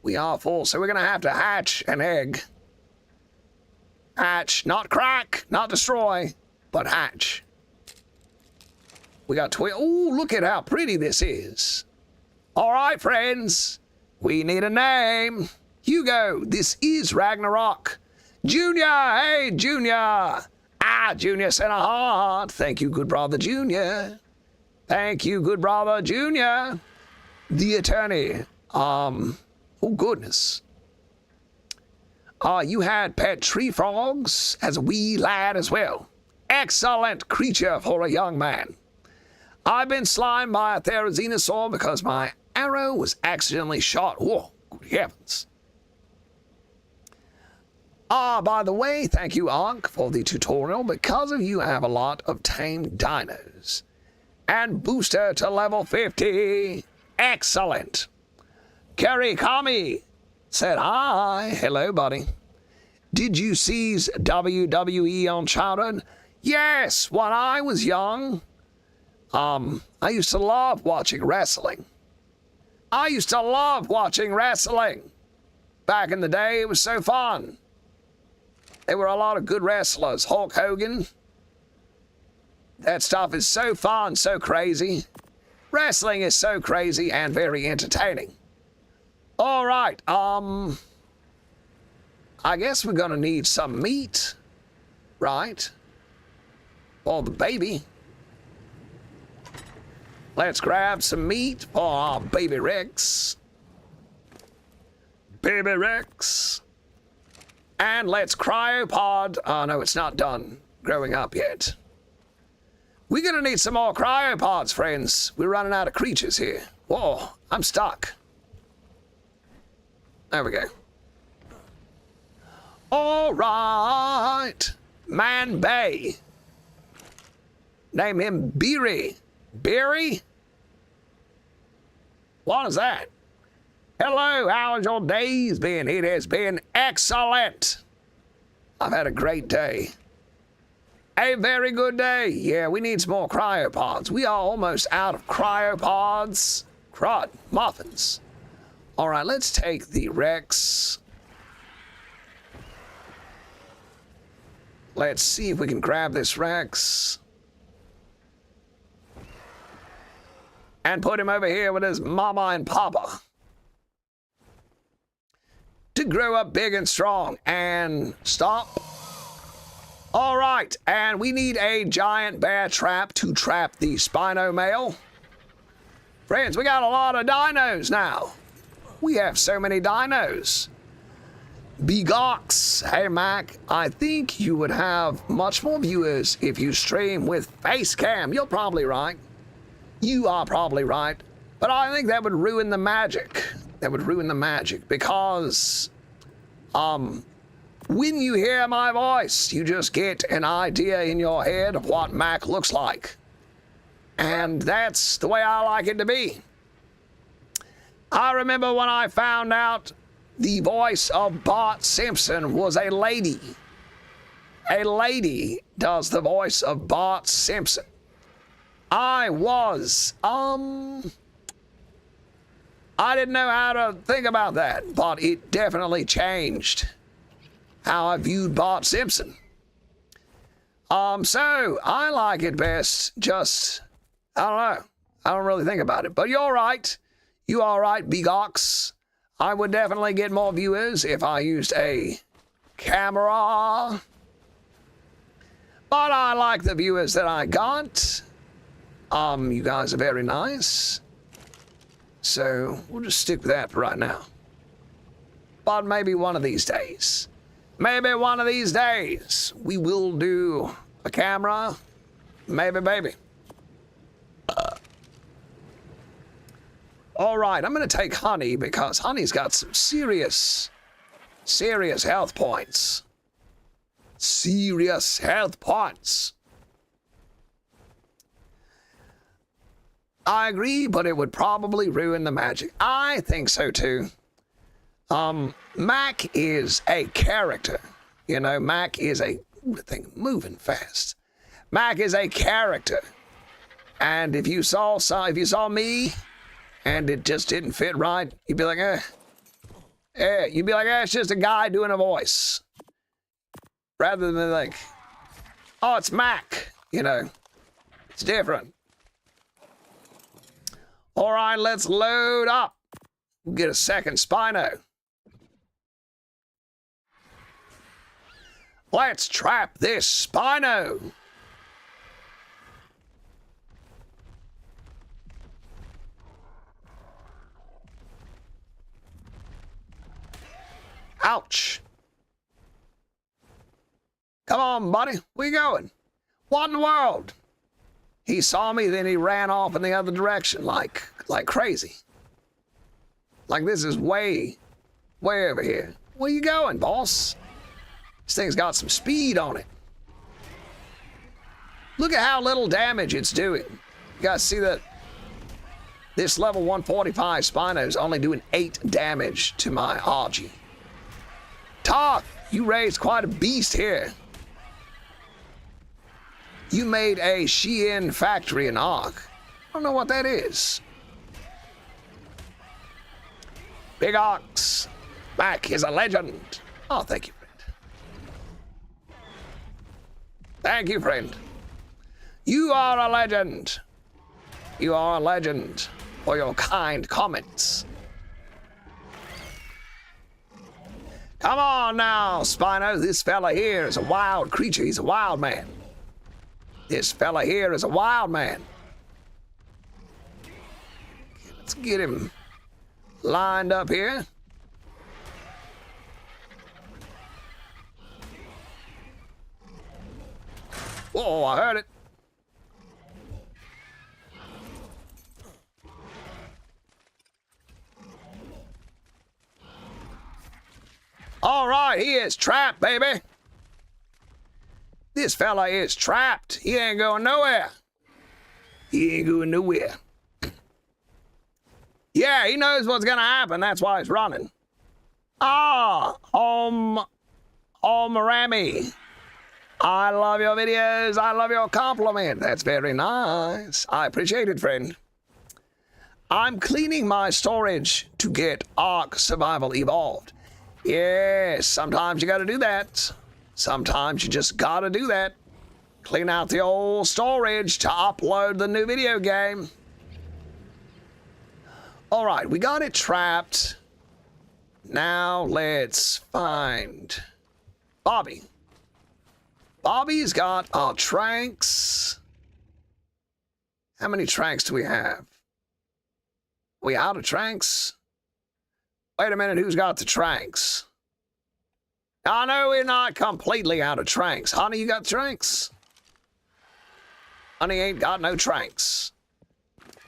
S1: We are full, so we're gonna have to hatch an egg. Hatch, not crack, not destroy, but hatch. We got oh, look at how pretty this is. All right, friends, we need a name. Hugo, this is Ragnarok. Junior, hey, Junior. Junior sent a heart. Thank you, good brother Junior. Thank you, good brother Junior. The attorney. Oh, goodness. You had pet tree frogs as a wee lad as well. Excellent creature for a young man. I've been slimed by a Therizinosaur because my arrow was accidentally shot. Whoa, good heavens. By the way, thank you, Ankh, for the tutorial. Because of you, I have a lot of tame dinos. And booster to level 50. Excellent. Kerry Kami said hi. Hello, buddy. Did you seize WWE on childhood? Yes, when I was young. I used to love watching wrestling. Back in the day, it was so fun. There were a lot of good wrestlers. Hulk Hogan. That stuff is so fun, so crazy. Wrestling is so crazy and very entertaining. All right, I guess we're gonna need some meat, right? For the baby. Let's grab some meat for our baby Rex. Baby Rex. And let's cryopod. Oh, no, it's not done growing up yet. We're gonna need some more cryopods, friends. We're running out of creatures here. Whoa, I'm stuck. There we go. All right. Man Bay. Name him Beery. Beery? What is that? Hello, how has your days been? It has been excellent. I've had a great day. A very good day. Yeah, we need some more cryopods. We are almost out of cryopods. Crud, muffins. All right, let's take the Rex. Let's see if we can grab this Rex. And put him over here with his mama and papa. To grow up big and strong. And stop. All right, and we need a giant bear trap to trap the Spino male. Friends, we got a lot of dinos now. We have so many dinos. Begox, hey Mac, I think you would have much more viewers if you stream with face cam. You're probably right. You are probably right. But I think that would ruin the magic. That would ruin the magic because, when you hear my voice, you just get an idea in your head of what Mac looks like. And that's the way I like it to be. I remember when I found out the voice of Bart Simpson was a lady. A lady does the voice of Bart Simpson. I was, I didn't know how to think about that, but it definitely changed how I viewed Bart Simpson. So I like it best just, I don't know. I don't really think about it, but you're right. You are right, Begox. I would definitely get more viewers if I used a camera. But I like the viewers that I got. You guys are very nice. So we'll just stick with that for right now. But maybe one of these days, we will do a camera. Maybe, baby. All right, I'm going to take Honey because Honey's got some serious health points. Serious health points. I agree, but it would probably ruin the magic. I think so too. Mac is a character. You know, Mac is a thing moving fast. Mac is a character. And if you saw me and it just didn't fit right, you'd be like, you'd be like, it's just a guy doing a voice. Rather than like, oh, it's Mac, you know. It's different. All right, let's load up. We'll get a second Spino. Let's trap this Spino. Ouch. Come on, buddy. Where you going? What in the world? He saw me, then he ran off in the other direction like crazy. Like this is way over here. Where you going, boss? This thing's got some speed on it. Look at how little damage it's doing. You guys see that? This level 145 Spino is only doing 8 damage to my Argy. Toth, you raised quite a beast here. You made a Shein factory in Ark. I don't know what that is. Big Ox. Mac is a legend. Oh, thank you, friend. Thank you, friend. You are a legend. You are a legend for your kind comments. Come on now, Spino. This fella here is a wild creature. He's a wild man. This fella here is a wild man. Let's get him lined up here. Whoa, I heard it. All right, he is trapped, baby. This fella is trapped. He ain't going nowhere. He ain't going nowhere. Yeah, he knows what's gonna happen. That's why he's running. Rami. I love your videos. I love your compliment. That's very nice. I appreciate it, friend. I'm cleaning my storage to get Ark Survival Evolved. Yes, sometimes you gotta do that. Sometimes you just gotta do that. Clean out the old storage to upload the new video game. All right, we got it trapped. Now let's find Bobby. Bobby's got our tranks. How many tranks do we have? Are we out of tranks? Wait a minute, who's got the tranks? I know we're not completely out of tranks. Honey, you got tranks? Honey ain't got no tranks.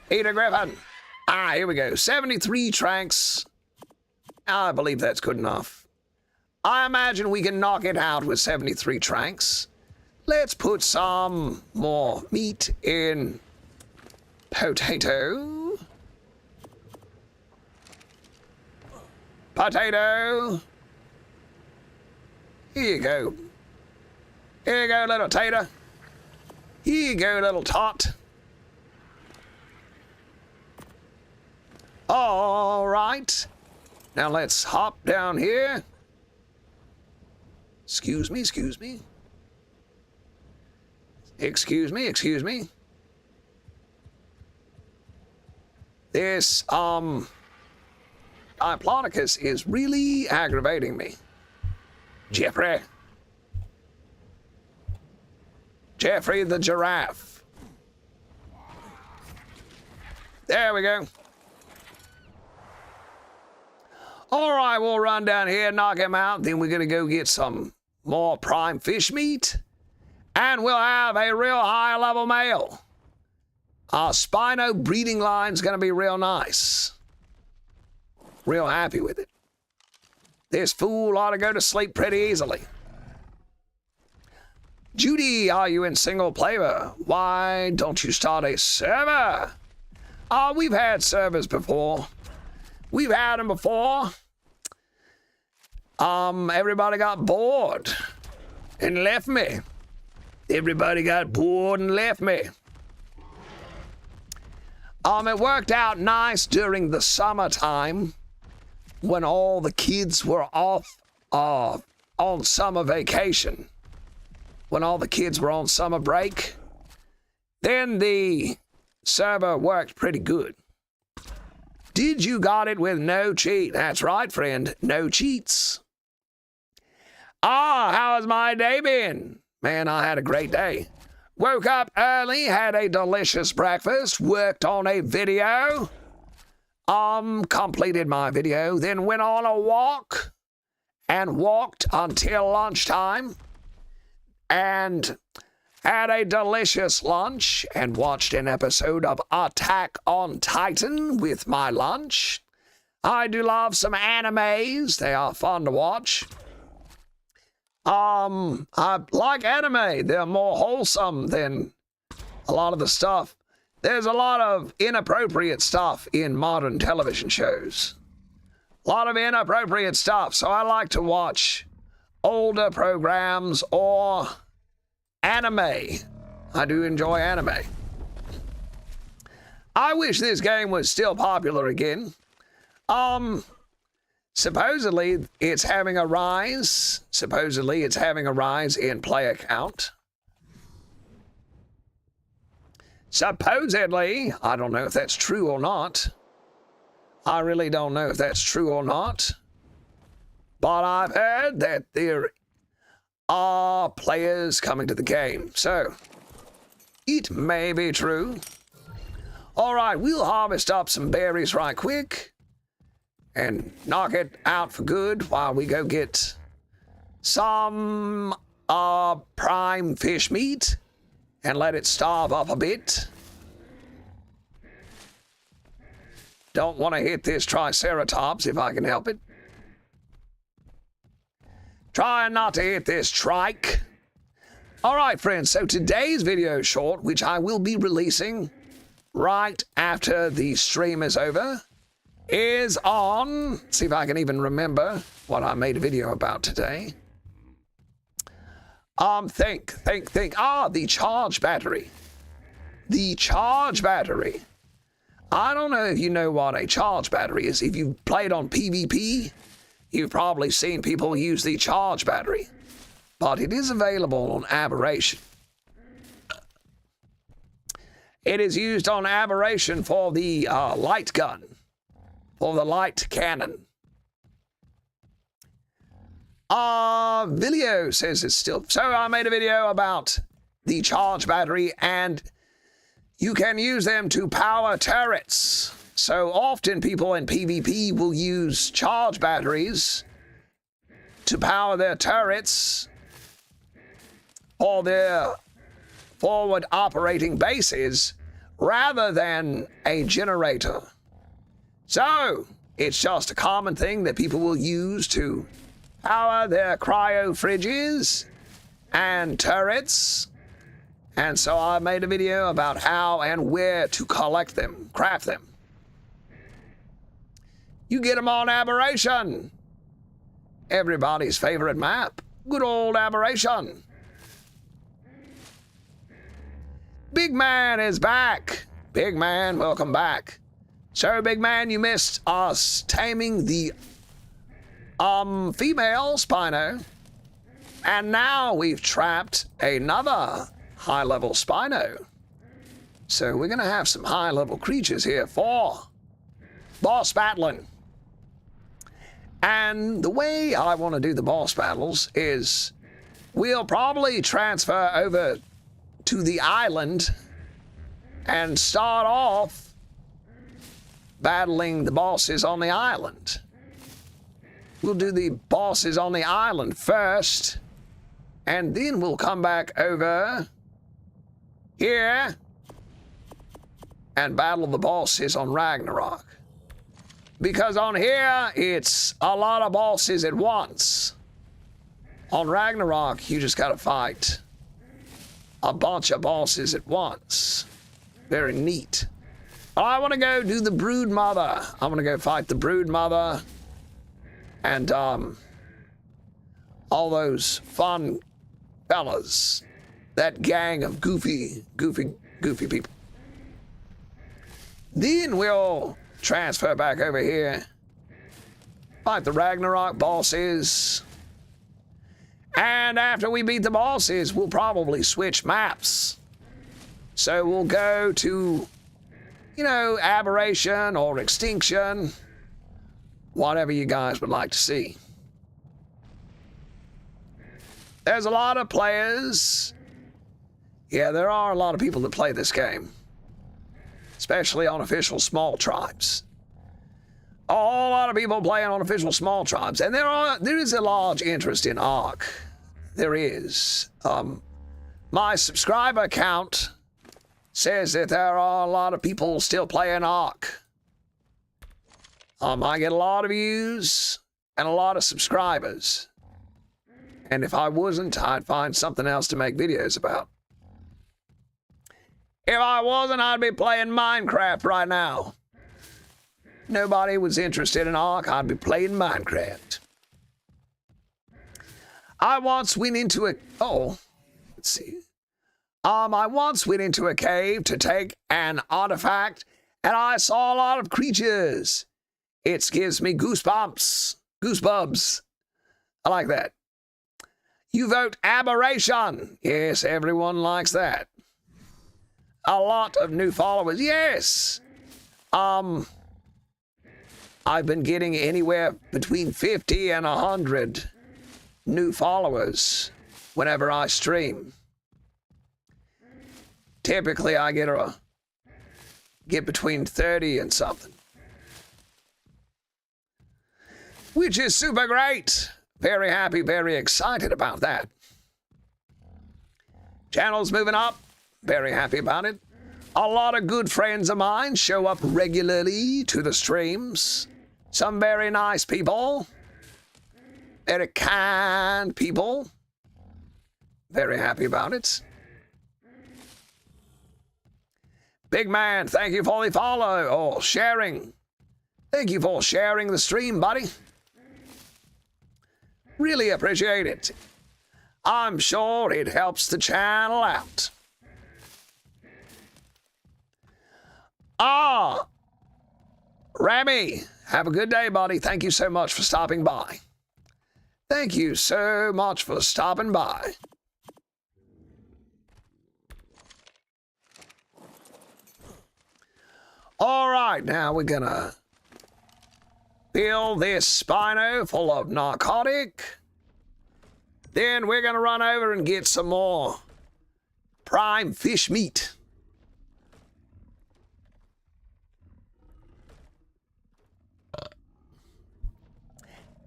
S1: Peter Griffin. Ah, here we go. 73 tranks. I believe that's good enough. I imagine we can knock it out with 73 tranks. Let's put some more meat in potato. Potato. Here you go. Here you go, little tater. Here you go, little tot. All right. Now let's hop down here. Excuse me, excuse me. Excuse me, excuse me. This, Diplodocus is really aggravating me. Jeffrey. Jeffrey the giraffe. There we go. All right, we'll run down here, knock him out. Then we're going to go get some more prime fish meat. And we'll have a real high-level male. Our Spino breeding line's going to be real nice. Real happy with it. This fool ought to go to sleep pretty easily. Judy, are you in single player? Why don't you start a server? Oh, we've had servers before. We've had them before. Everybody got bored and left me. Everybody got bored and left me. It worked out nice during the summertime when all the kids were off on summer vacation. When all the kids were on summer break, then the server worked pretty good. Did you got it with no cheat? That's right, friend. No cheats. How has my day been? Man, I had a great day. Woke up early, had a delicious breakfast, worked on a video, completed my video, then went on a walk and walked until lunchtime and had a delicious lunch and watched an episode of Attack on Titan with my lunch. I do love some animes. They are fun to watch. I like anime. They're more wholesome than a lot of the stuff. There's a lot of inappropriate stuff in modern television shows. A lot of inappropriate stuff. So I like to watch older programs or anime. I do enjoy anime. I wish this game was still popular again. Supposedly it's having a rise. Supposedly it's having a rise in player count. Supposedly, I don't know if that's true or not. I really don't know if that's true or not. But I've heard that there are players coming to the game. So, it may be true. All right, we'll harvest up some berries right quick and knock it out for good while we go get some prime fish meat and let it starve up a bit. Don't want to hit this Triceratops if I can help it. Trying not to hit this trike. All right, friends, so today's video short, which I will be releasing right after the stream is over, is on, see if I can even remember what I made a video about today. Think. The charge battery. The charge battery. I don't know if you know what a charge battery is. If you've played on PvP, you've probably seen people use the charge battery. But it is available on Aberration. It is used on Aberration for the light gun, for the light cannon. Video says it's still. So I made a video about the charge battery, and you can use them to power turrets. So often people in PvP will use charge batteries to power their turrets or their forward operating bases rather than a generator. So it's just a common thing that people will use to power their cryo fridges and turrets. And so I made a video about how and where to collect them, craft them. You get them on Aberration. Everybody's favorite map. Good old Aberration. Big Man is back. Big Man, welcome back. So, Big Man, you missed us taming the female Spino. And now we've trapped another high-level Spino. So we're going to have some high-level creatures here for boss battling. And the way I want to do the boss battles is we'll probably transfer over to the island and start off battling the bosses on the island. We'll do the bosses on the island first, and then we'll come back over here and battle the bosses on Ragnarok. Because on here, it's a lot of bosses at once. On Ragnarok, you just gotta fight a bunch of bosses at once. Very neat. I want to go do the Brood Mother. I'm going to go fight the Brood Mother and all those fun fellas. That gang of goofy people. Then we'll transfer back over here, fight the Ragnarok bosses. And after we beat the bosses, we'll probably switch maps. So we'll go to, Aberration or Extinction, whatever you guys would like to see. There's a lot of players. Yeah, there are a lot of people that play this game, especially on official small tribes. A whole lot of people playing on official small tribes, and there is a large interest in Ark. There is. My subscriber count says that there are a lot of people still playing Ark. I get a lot of views and a lot of subscribers. And if I wasn't, I'd find something else to make videos about. If I wasn't, I'd be playing Minecraft right now. Nobody was interested in Ark, I'd be playing Minecraft. I once went into a cave to take an artifact, and I saw a lot of creatures. It gives me goosebumps. I like that. You vote Aberration. Yes, everyone likes that. A lot of new followers. Yes. I've been getting anywhere between 50 and 100 new followers whenever I stream. Typically, I get get between 30 and something. Which is super great. Very happy, very excited about that. Channel's moving up. Very happy about it. A lot of good friends of mine show up regularly to the streams. Some very nice people. Very kind people. Very happy about it. Big man, thank you for the follow or sharing. Thank you for sharing the stream, buddy. Really appreciate it. I'm sure it helps the channel out. Remy, have a good day, buddy. Thank you so much for stopping by. Thank you so much for stopping by. All right, now we're gonna fill this Spino full of narcotic. Then we're gonna run over and get some more prime fish meat.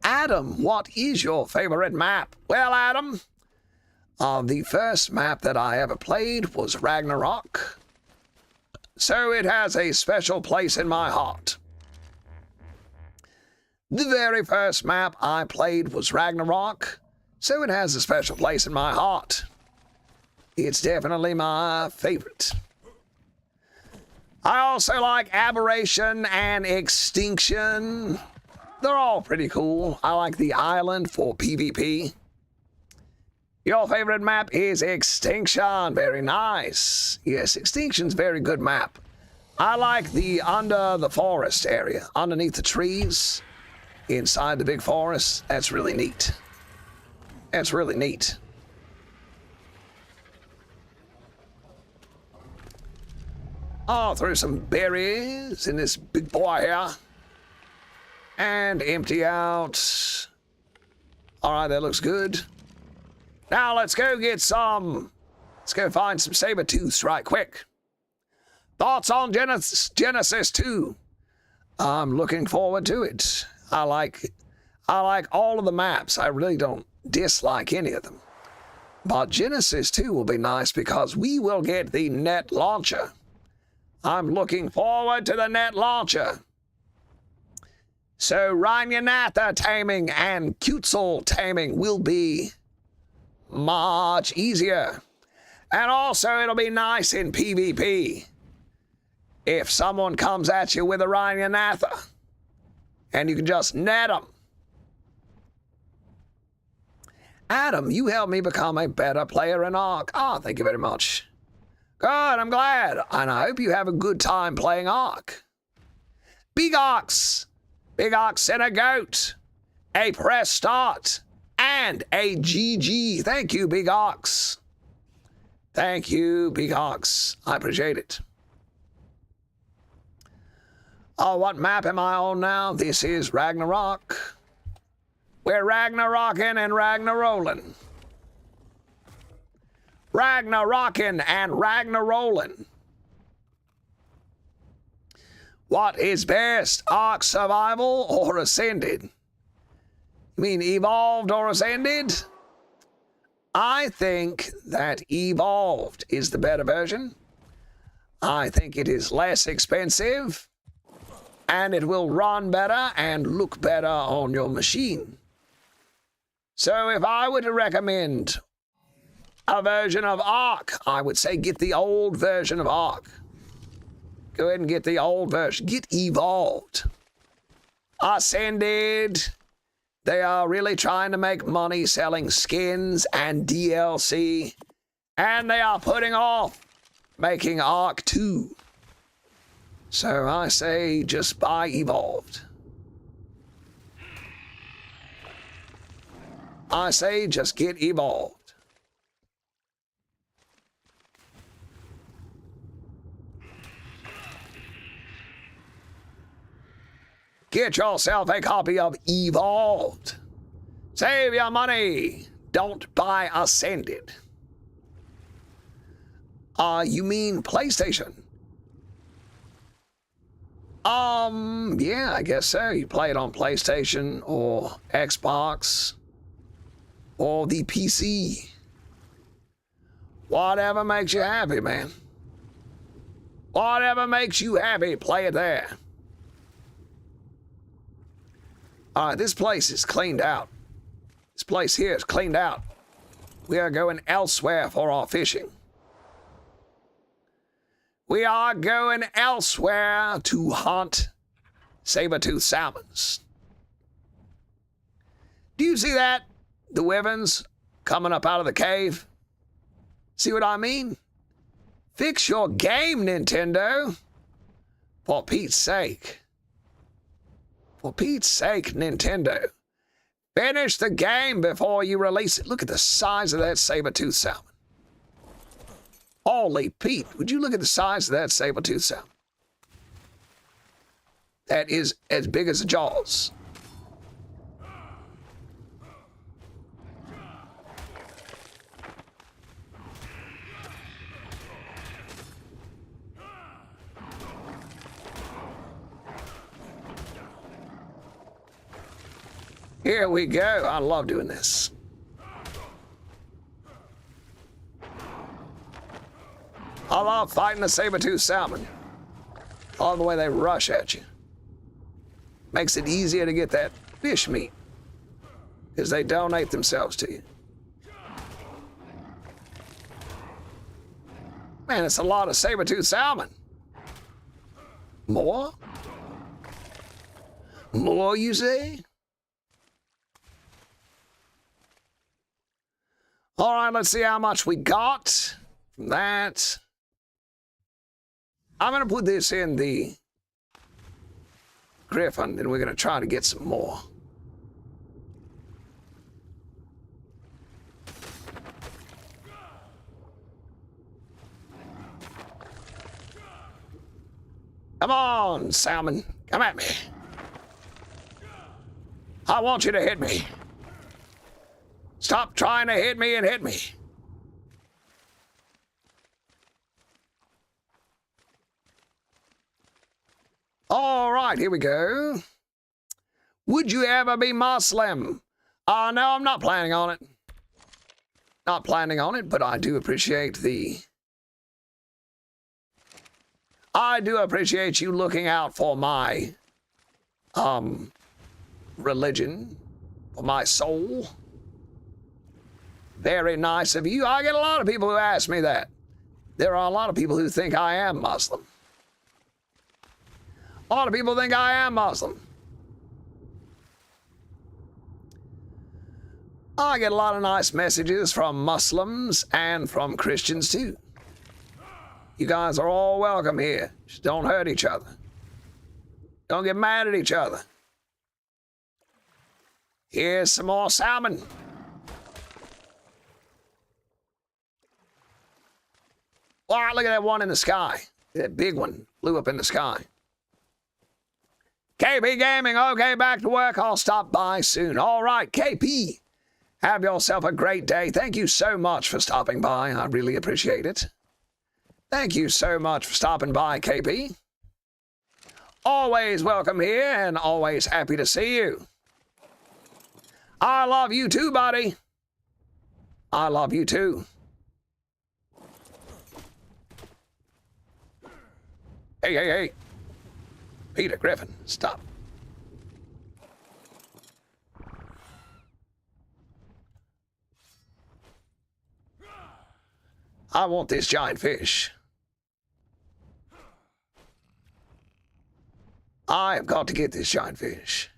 S1: Adam, what is your favorite map? Well, Adam, the first map that I ever played was Ragnarok. So it has a special place in my heart. The very first map I played was Ragnarok, so it has a special place in my heart. It's definitely my favorite. I also like Aberration and Extinction. They're all pretty cool. I like the island for PvP. Your favorite map is Extinction. Very nice. Yes, Extinction's very good map. I like the under the forest area, underneath the trees, inside the big forest. That's really neat. That's really neat. I'll throw some berries in this big boy here. And empty out. All right, that looks good. Now let's go get some. Let's go find some saber-tooths right quick. Thoughts on Genesis 2? I'm looking forward to it. I like all of the maps. I really don't dislike any of them. But Genesis 2 will be nice because we will get the net launcher. I'm looking forward to the net launcher. So Rhynyanatha taming and Quetzal taming will be much easier. And also it'll be nice in PvP. If someone comes at you with a Rhynyanatha and you can just net them. Adam, you helped me become a better player in Ark. Oh, thank you very much. Good, I'm glad. And I hope you have a good time playing Ark. Big Ox. Big Ox and a goat, a press start, and a GG. Thank you, Big Ox. Thank you, Big Ox. I appreciate it. Oh, what map am I on now? This is Ragnarok. We're Ragnarocking and Ragnarolling. Ragnarocking and Ragnarolling. What is best, Ark Survival or Ascended? You mean Evolved or Ascended? I think that Evolved is the better version. I think it is less expensive, and it will run better and look better on your machine. So if I were to recommend a version of Ark, I would say get the old version of Ark. Go ahead and get the old version. Get Evolved. Ascended. They are really trying to make money selling skins and DLC. And they are putting off making Ark 2. So I say just buy Evolved. I say just get Evolved. Get yourself a copy of Evolved. Save your money. Don't buy Ascended. You mean PlayStation? Yeah, I guess so. You play it on PlayStation or Xbox or the PC. Whatever makes you happy, man. Whatever makes you happy, play it there. All right, this place is cleaned out. This place here is cleaned out. We are going elsewhere for our fishing. We are going elsewhere to hunt saber-toothed salmons. Do you see that? The wyverns coming up out of the cave? See what I mean? Fix your game, Nintendo. For Pete's sake. For Pete's sake, Nintendo. Finish the game before you release it. Look at the size of that saber-toothed salmon. Holy Pete, would you look at the size of that saber-toothed salmon? That is as big as a Jaws. Here we go. I love doing this. I love fighting a saber-toothed salmon. All the way they rush at you. Makes it easier to get that fish meat. Because they donate themselves to you. Man, it's a lot of saber-toothed salmon. More? More, you say? All right, let's see how much we got from that. I'm going to put this in the Griffin, and we're going to try to get some more. Come on, salmon. Come at me. I want you to hit me. Stop trying to hit me and hit me. All right, here we go. Would you ever be Muslim? No, I'm not planning on it. Not planning on it, but I do appreciate you looking out for my, religion, for my soul. Very nice of you. I get a lot of people who ask me that. There are a lot of people who think I am Muslim. A lot of people think I am Muslim. I get a lot of nice messages from Muslims and from Christians too. You guys are all welcome here. Just don't hurt each other. Don't get mad at each other. Here's some more salmon. Wow, look at that one in the sky. That big one flew up in the sky. KP Gaming, okay, back to work. I'll stop by soon. All right, KP, have yourself a great day. Thank you so much for stopping by. I really appreciate it. Thank you so much for stopping by, KP. Always welcome here and always happy to see you. I love you too, buddy. I love you too. Hey, hey, hey. Peter Griffin, stop. I want this giant fish. I have got to get this giant fish.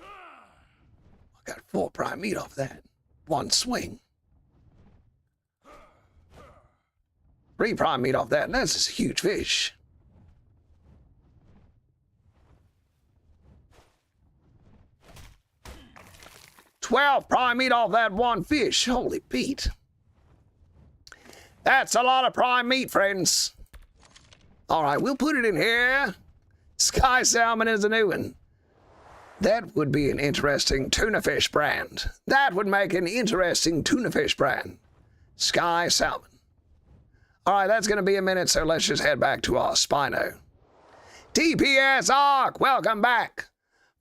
S1: I got 4 prime meat off that. 1 swing. 3 prime meat off that, and that's a huge fish. $12 prime meat off that 1 fish. Holy Pete. That's a lot of prime meat, friends. All right, we'll put it in here. Sky Salmon is a new one. That would be an interesting tuna fish brand. That would make an interesting tuna fish brand. Sky Salmon. All right, that's going to be a minute, so let's just head back to our Spino. TPS Ark, welcome back.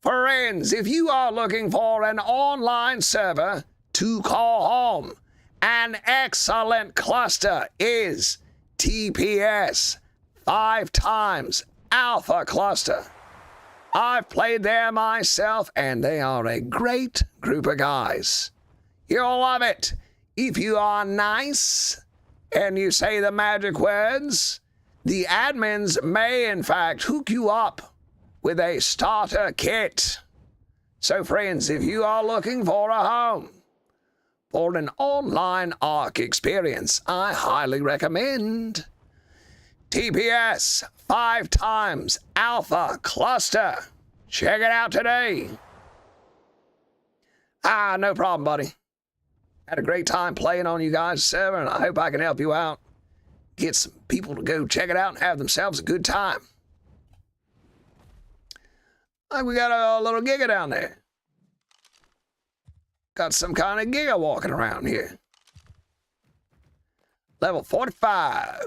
S1: Friends, if you are looking for an online server to call home, an excellent cluster is TPS 5x Alpha Cluster. I've played there myself, and they are a great group of guys. You'll love it. If you are nice and you say the magic words, the admins may in fact hook you up with a starter kit. So friends, if you are looking for a home for an online Ark experience, I highly recommend TPS 5x Alpha Cluster. Check it out today. No problem, buddy. Had a great time playing on you guys' server, and I hope I can help you out. Get some people to go check it out and have themselves a good time. We got a little Giga down there. Got some kind of Giga walking around here. Level 45.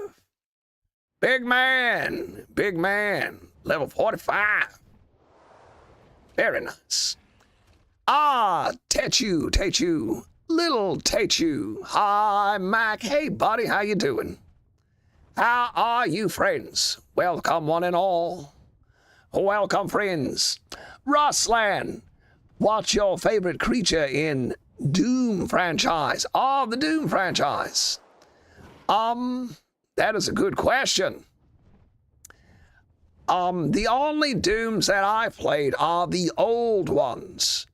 S1: Big man. Big man. Level 45. Very nice. Techu. Little Techu. Hi, Mac. Hey, buddy. How you doing? How are you, friends? Welcome, one and all. Welcome, friends. Ruslan, what's your favorite creature in Doom franchise? The Doom franchise. That is a good question. The only Dooms that I've played are the old ones.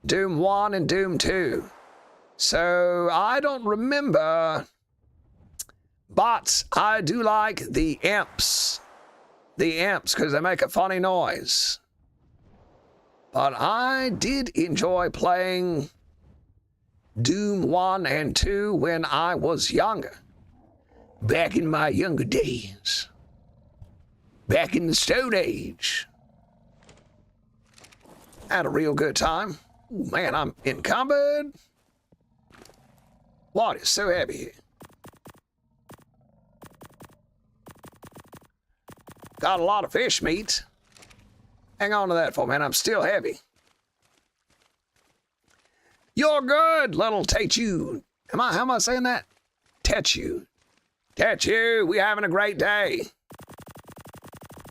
S1: Doom 1 and Doom 2. So I don't remember, but I do like the imps. The imps, because they make a funny noise. But I did enjoy playing Doom 1 and 2 when I was younger. Back in my younger days. Back in the Stone Age. Had a real good time. Ooh, man, I'm encumbered. Water is so heavy here. Got a lot of fish meat. Hang on to that for a minute. I'm still heavy. You're good, little Techu. How am I saying that? Techu. Techu, we having a great day.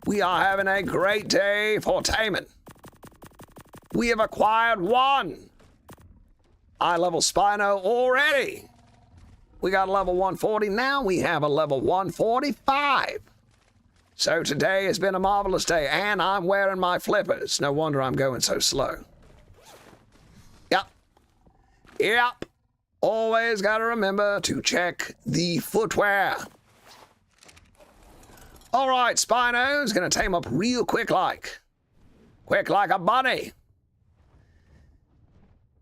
S1: We are having a great day for taming. We have acquired one high-level Spino already. We got a level 140. Now we have a level 145. So today has been a marvelous day, and I'm wearing my flippers. No wonder I'm going so slow. Yep. Always got to remember to check the footwear. All right, Spino's going to tame up real quick like a bunny.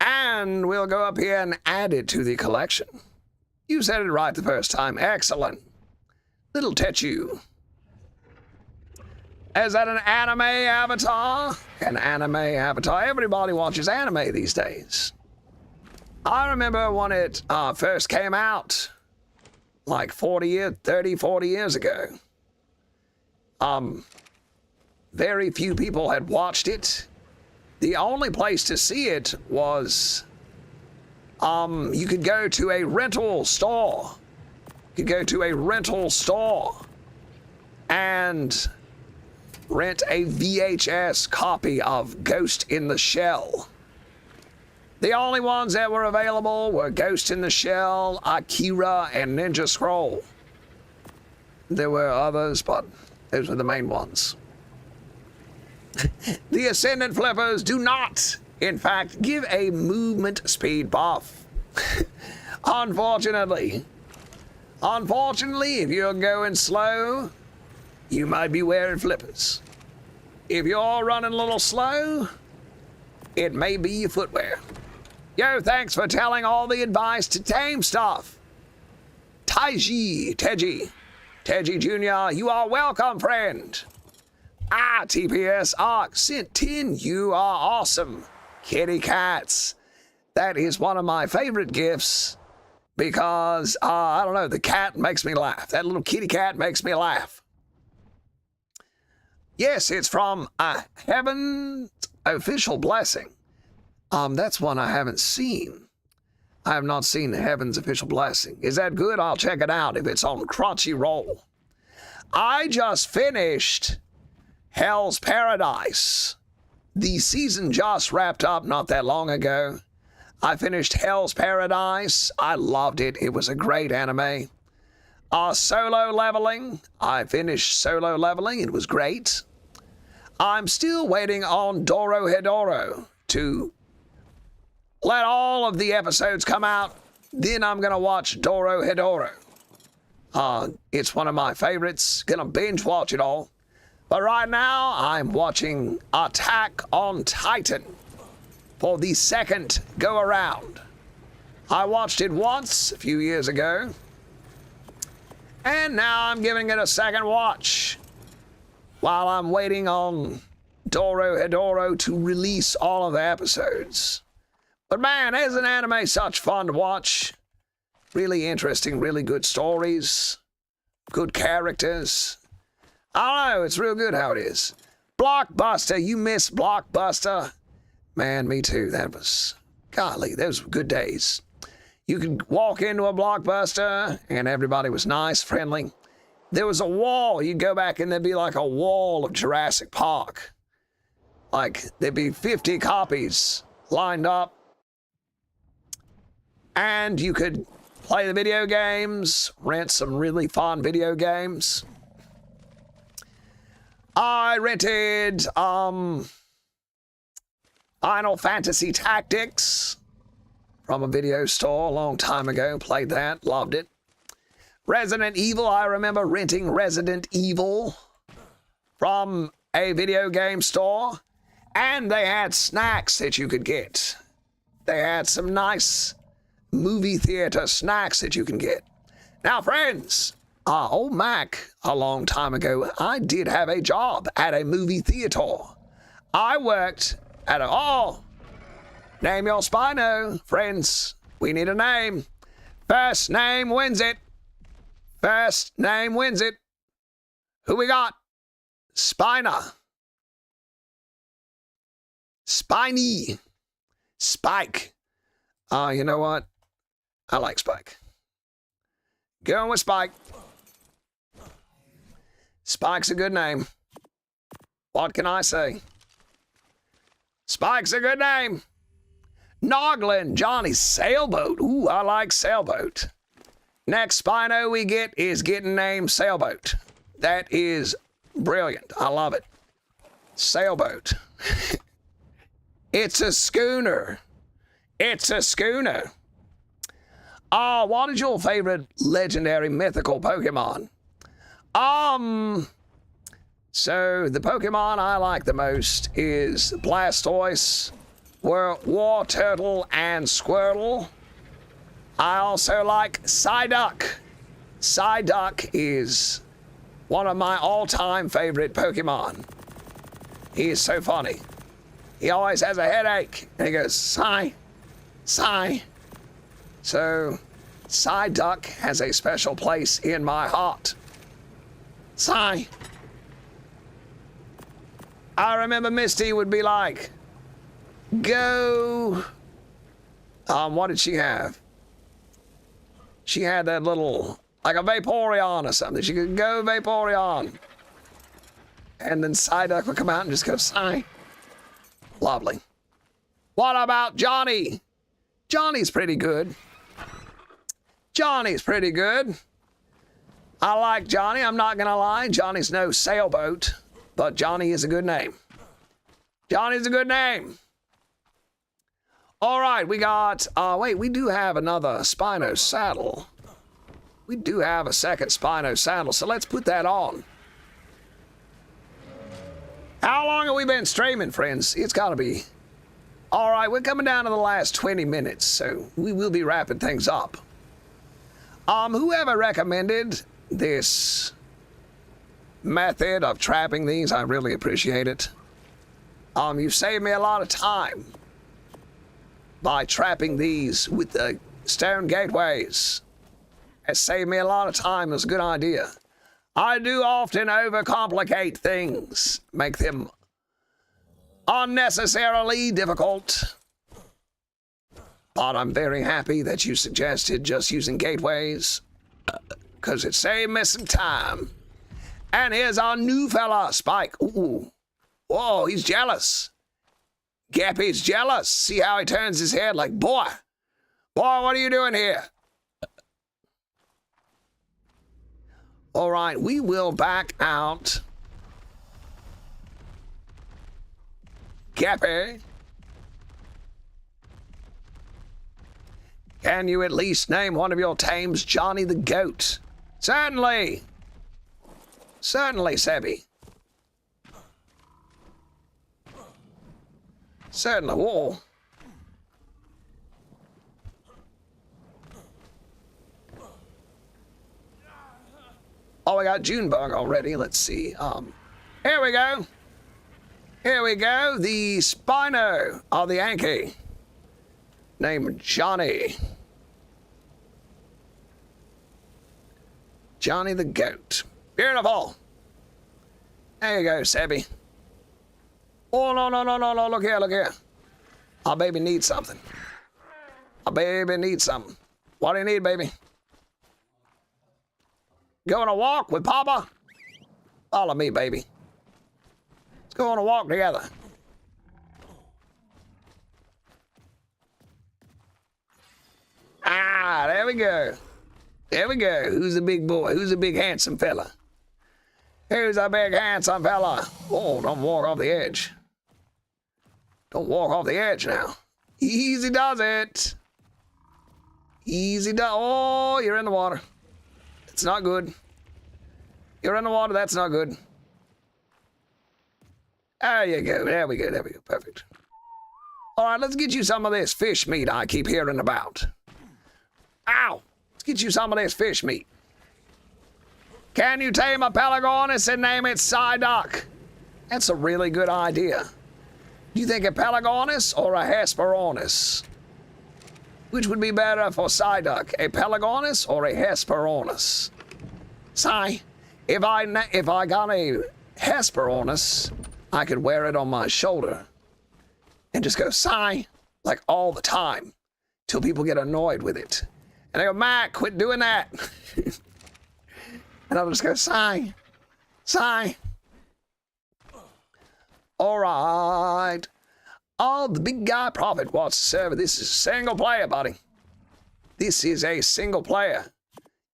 S1: And we'll go up here and add it to the collection. You said it right the first time. Excellent. Little Techu. Is that an anime avatar? An anime avatar. Everybody watches anime these days. I remember when it first came out, like 40 years ago. Very few people had watched it. The only place to see it was, you could go to a rental store. And rent a VHS copy of Ghost in the Shell. The only ones that were available were Ghost in the Shell, Akira, and Ninja Scroll. There were others, but those were the main ones. The Ascendant Flippers do not, in fact, give a movement speed buff. Unfortunately, if you're going slow, you might be wearing flippers. If you're running a little slow, it may be your footwear. Yo, thanks for telling all the advice to tame stuff. Teji Jr., you are welcome, friend. TPS Ark sent 10. You are awesome. Kitty cats. That is one of my favorite gifts. because, I don't know, the cat makes me laugh. That little kitty cat makes me laugh. Yes, it's from Heaven's Official Blessing. That's one I haven't seen. I have not seen Heaven's Official Blessing. Is that good? I'll check it out if it's on Crunchyroll. I just finished Hell's Paradise. The season just wrapped up not that long ago. I finished Hell's Paradise. I loved it. It was a great anime. Solo Leveling. I finished Solo Leveling. It was great. I'm still waiting on Dorohedoro to let all of the episodes come out. Then I'm going to watch Dorohedoro. It's one of my favorites. Gonna binge watch it all. But right now, I'm watching Attack on Titan for the second go around. I watched it once a few years ago, and now I'm giving it a second watch while I'm waiting on Dorohedoro to release all of the episodes. But man, isn't anime such fun to watch? Really interesting, really good stories, good characters. I don't know, it's real good how it is. Blockbuster, you miss Blockbuster? Man, me too. That was, golly, those were good days. You could walk into a Blockbuster and everybody was nice, friendly. There was a wall. You'd go back and there'd be like a wall of Jurassic Park. Like there'd be 50 copies lined up. And you could play the video games, rent some really fun video games. I rented Final Fantasy Tactics from a video store a long time ago. Played that, loved it. Resident Evil, I remember renting Resident Evil from a video game store. And they had snacks that you could get. They had some nice movie theater snacks that you can get. Now, friends, old Mac, a long time ago, I did have a job at a movie theater. I worked at name your Spino. Friends, we need a name. First name wins it. First name wins it. Who we got? Spina. Spiny. Spike. You know what? I like Spike. Going with Spike. Spike's a good name. What can I say? Spike's a good name. Noglin, Johnny's Sailboat. Ooh, I like Sailboat. Next Spino we get is getting named Sailboat. That is brilliant. I love it. Sailboat. It's a schooner. It's a schooner. What is your favorite legendary mythical Pokemon? So the Pokemon I like the most is Blastoise, War Turtle, and Squirtle. I also like Psyduck. Psyduck is one of my all-time favorite Pokemon. He is so funny. He always has a headache, and he goes, sigh, sigh. So, Psyduck has a special place in my heart. Sigh. I remember Misty would be like, go. What did she have? She had that little, like a Vaporeon or something. She could go Vaporeon. And then Psyduck would come out and just go, sigh. Lovely. What about Johnny? Johnny's pretty good. Johnny's pretty good. I like Johnny, I'm not gonna lie. Johnny's no sailboat, but Johnny is a good name. Johnny's a good name. All right, we got, wait, we do have another Spino saddle. We do have a second Spino saddle, so let's put that on. How long have we been streaming, friends? It's gotta be. All right, we're coming down to the last 20 minutes, so we will be wrapping things up. Whoever recommended this method of trapping these, I really appreciate it. You've saved me a lot of time by trapping these with the stone gateways. It saved me a lot of time. It was a good idea. I do often overcomplicate things, make them unnecessarily difficult. But I'm very happy that you suggested just using gateways, because it saved me some time. And here's our new fella, Spike. Ooh. Whoa, he's jealous. Gappy's jealous. See how he turns his head like, boy, what are you doing here? All right, we will back out. Gappy, can you at least name one of your tames Johnny the Goat? Certainly. Certainly, Sebby. Certainly. Whoa. Oh, I got Junebug already. Let's see. Here we go. Here we go. The Spino of the Yankee. Named Johnny. Johnny the Goat. Beautiful. There you go, Sebby. Oh, no. Look here. Our baby needs something. Our baby needs something. What do you need, baby? Go on a walk with Papa? Follow me, baby. Let's go on a walk together. Ah, there we go. There we go. Who's the big boy? Who's the big handsome fella? Who's a big handsome fella? Oh, don't walk off the edge. Don't walk off the edge now. Easy does it. Easy does. Oh, you're in the water. It's not good. You're in the water. That's not good. There you go. There we go. Perfect. All right, let's get you some of this fish meat I keep hearing about. Ow! Let's get you some of this fish meat. Can you tame a Pelagornis and name it Psyduck? That's a really good idea. Do you think a Pelagornis or a Hesperornis? Which would be better for Psyduck, a Pelagornis or a Hesperornis? Psy, if I got a Hesperornis, I could wear it on my shoulder and just go Psy like all the time till people get annoyed with it. And they go, Matt, quit doing that. And I'll just go Psy. All right. Oh, the big guy Prophet wants to serve. This is single player, buddy. This is a single player.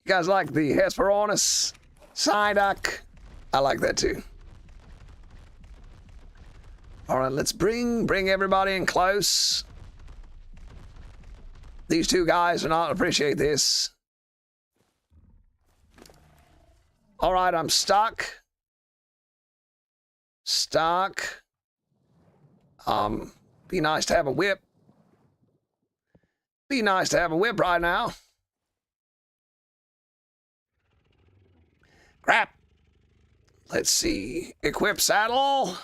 S1: You guys like the Hesperornis, Psyduck? I like that too. All right, let's bring everybody in close. These two guys do not appreciate this. All right, I'm stuck. Be nice to have a whip. Be nice to have a whip right now. Crap. Let's see. Equip saddle.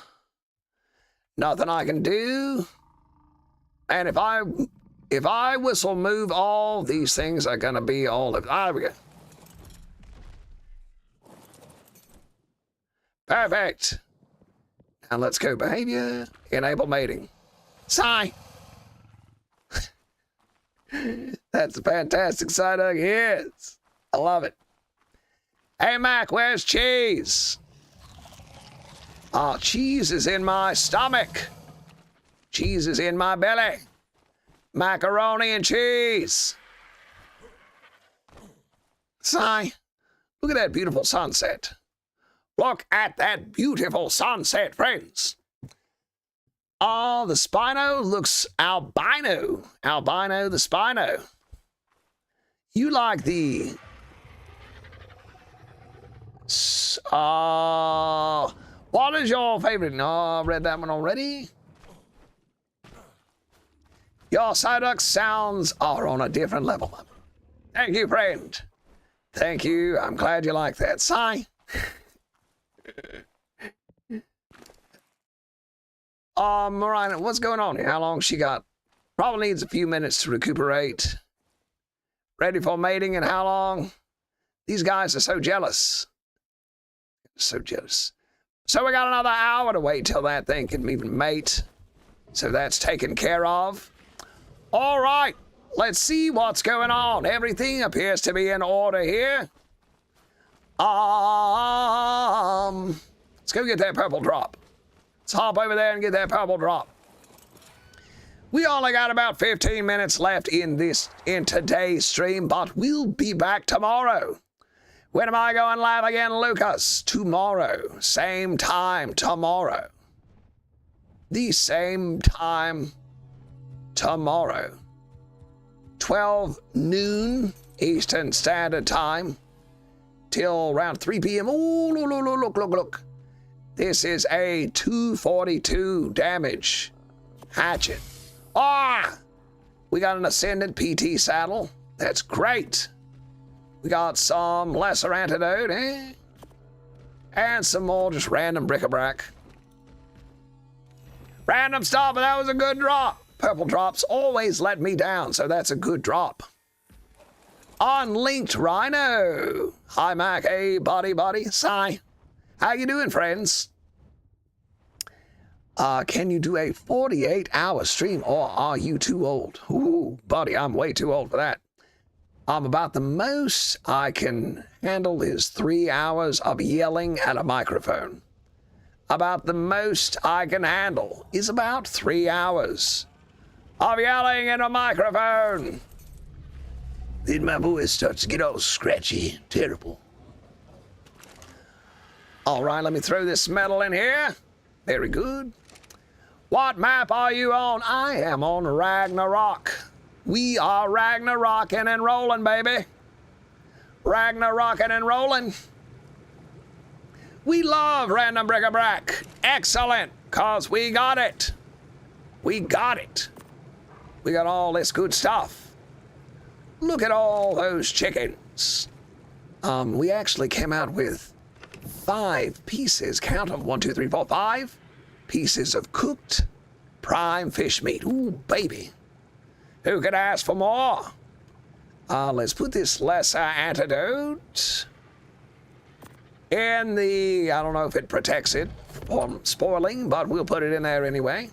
S1: Nothing I can do. And if I whistle move, all these things are gonna be all of. There we go. Perfect. Now let's go behavior. Enable mating. Sigh. That's a fantastic Psyduck. Yes. I love it. Hey, Mac, where's cheese? Cheese is in my stomach. Cheese is in my belly. Macaroni and cheese. Sigh. Look at that beautiful sunset. Look at that beautiful sunset, friends. Oh, the Spino looks albino. Albino the Spino. You like the... what is your favorite? No, I read that one already. Your Psyduck sounds are on a different level. Thank you, friend. Thank you. I'm glad you like that. Sigh. Marina, what's going on here? How long she got? Probably needs a few minutes to recuperate. Ready for mating in how long? These guys are so jealous. So jealous. So we got another hour to wait till that thing can even mate. So that's taken care of. All right, let's see what's going on. Everything appears to be in order here. Let's go get that purple drop. Let's hop over there and get that purple drop. We only got about 15 minutes left in today's stream, but we'll be back tomorrow. When am I going live again, Lucas? Tomorrow. Same time tomorrow. The same time tomorrow. 12 noon Eastern Standard Time till around 3 p.m. Oh, look. This is a 242 damage hatchet. We got an Ascendant PT saddle. That's great. We got some lesser antidote, and some more just random bric-a-brac. Random stuff, but that was a good drop. Purple drops always let me down, so that's a good drop. Unlinked Rhino. Hi, Mac. Hey, buddy. Sigh. How you doing, friends? Can you do a 48-hour stream, or are you too old? Ooh, buddy, I'm way too old for that. About the most I can handle is 3 hours of yelling at a microphone. About the most I can handle is about 3 hours of yelling at a microphone. Then my voice starts to get all scratchy. Terrible. All right, let me throw this metal in here. Very good. What map are you on? I am on Ragnarok. We are Ragnarocking and rolling, baby. Ragnarocking and rolling. We love random bric-a-brac. Excellent, cause we got it. We got it. We got all this good stuff. Look at all those chickens. We actually came out with 5 pieces. Count them. 1, 2, 3, 4, 5 pieces of cooked prime fish meat. Ooh, baby. Who could ask for more? Let's put this lesser antidote in the, I don't know if it protects it from spoiling, but we'll put it in there anyway.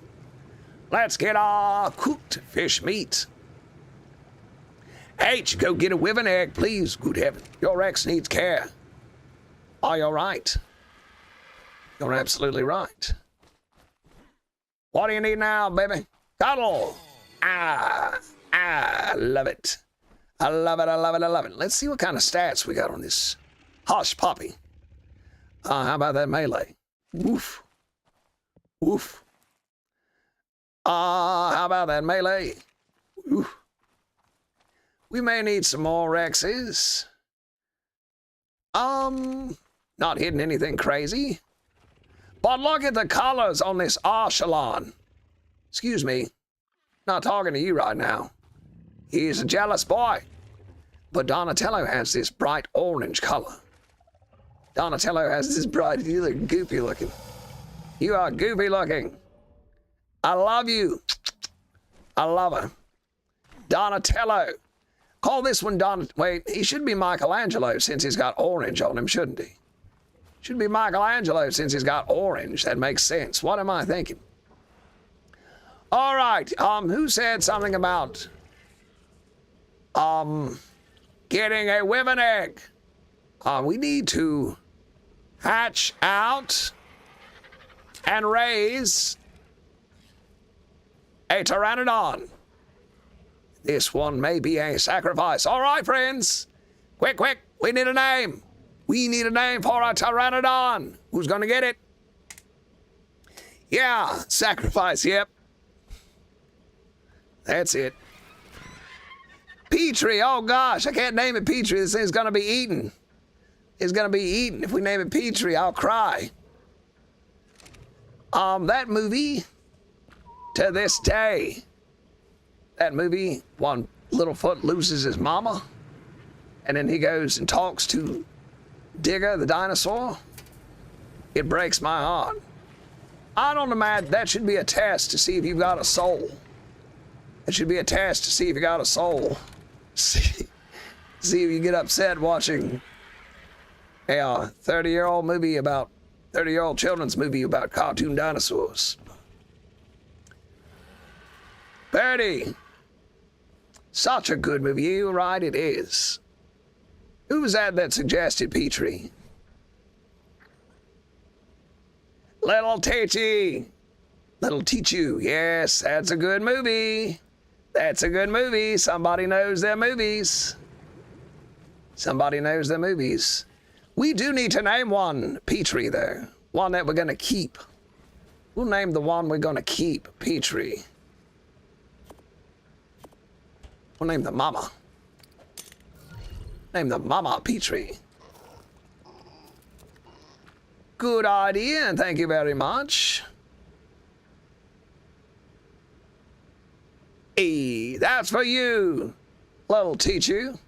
S1: Let's get our cooked fish meat. H, go get a wyvern egg, please. Good heaven, your ex needs care. Are you right? You're absolutely right. What do you need now, baby? Cuddle. I love it. I love it. Let's see what kind of stats we got on this hush puppy. How about that melee? Woof. How about that melee? Oof. We may need some more Rexes. Not hitting anything crazy. But look at the colors on this Archelon. Excuse me. Not talking to you right now. He's a jealous boy. But Donatello has this bright orange color. Donatello has this bright, you look goofy looking. You are goofy looking. I love you. I love her. Donatello. Call this one wait, he should be Michelangelo since he's got orange on him, shouldn't he? Should be Michelangelo since he's got orange. That makes sense. What am I thinking? All right, who said something about getting a wyvern egg? We need to hatch out and raise a Pteranodon. This one may be a sacrifice. All right, friends. Quick, we need a name. We need a name for a Pteranodon. Who's gonna get it? Yeah, sacrifice, yep. That's it. Petrie, oh gosh, I can't name it Petrie. This thing's gonna be eaten. It's gonna be eaten. If we name it Petrie, I'll cry. That movie, to this day, that movie, one Littlefoot loses his mama, and then he goes and talks to Digger, the dinosaur. It breaks my heart. I don't imagine that should be a test to see if you've got a soul. It should be a test to see if you got a soul. See if you get upset watching a 30-year-old movie about 30-year-old children's movie about cartoon dinosaurs. Birdie. Such a good movie. You're right, it is. Who was that suggested Petrie? Little Teachy. Little Teachu. Yes, that's a good movie. That's a good movie. Somebody knows their movies. Somebody knows their movies. We do need to name one Petrie, though. One that we're going to keep. We'll name the one we're going to keep Petrie. We'll name the mama. Name the mama Petrie. Good idea, and thank you very much. Hey, that's for you, little Teachu.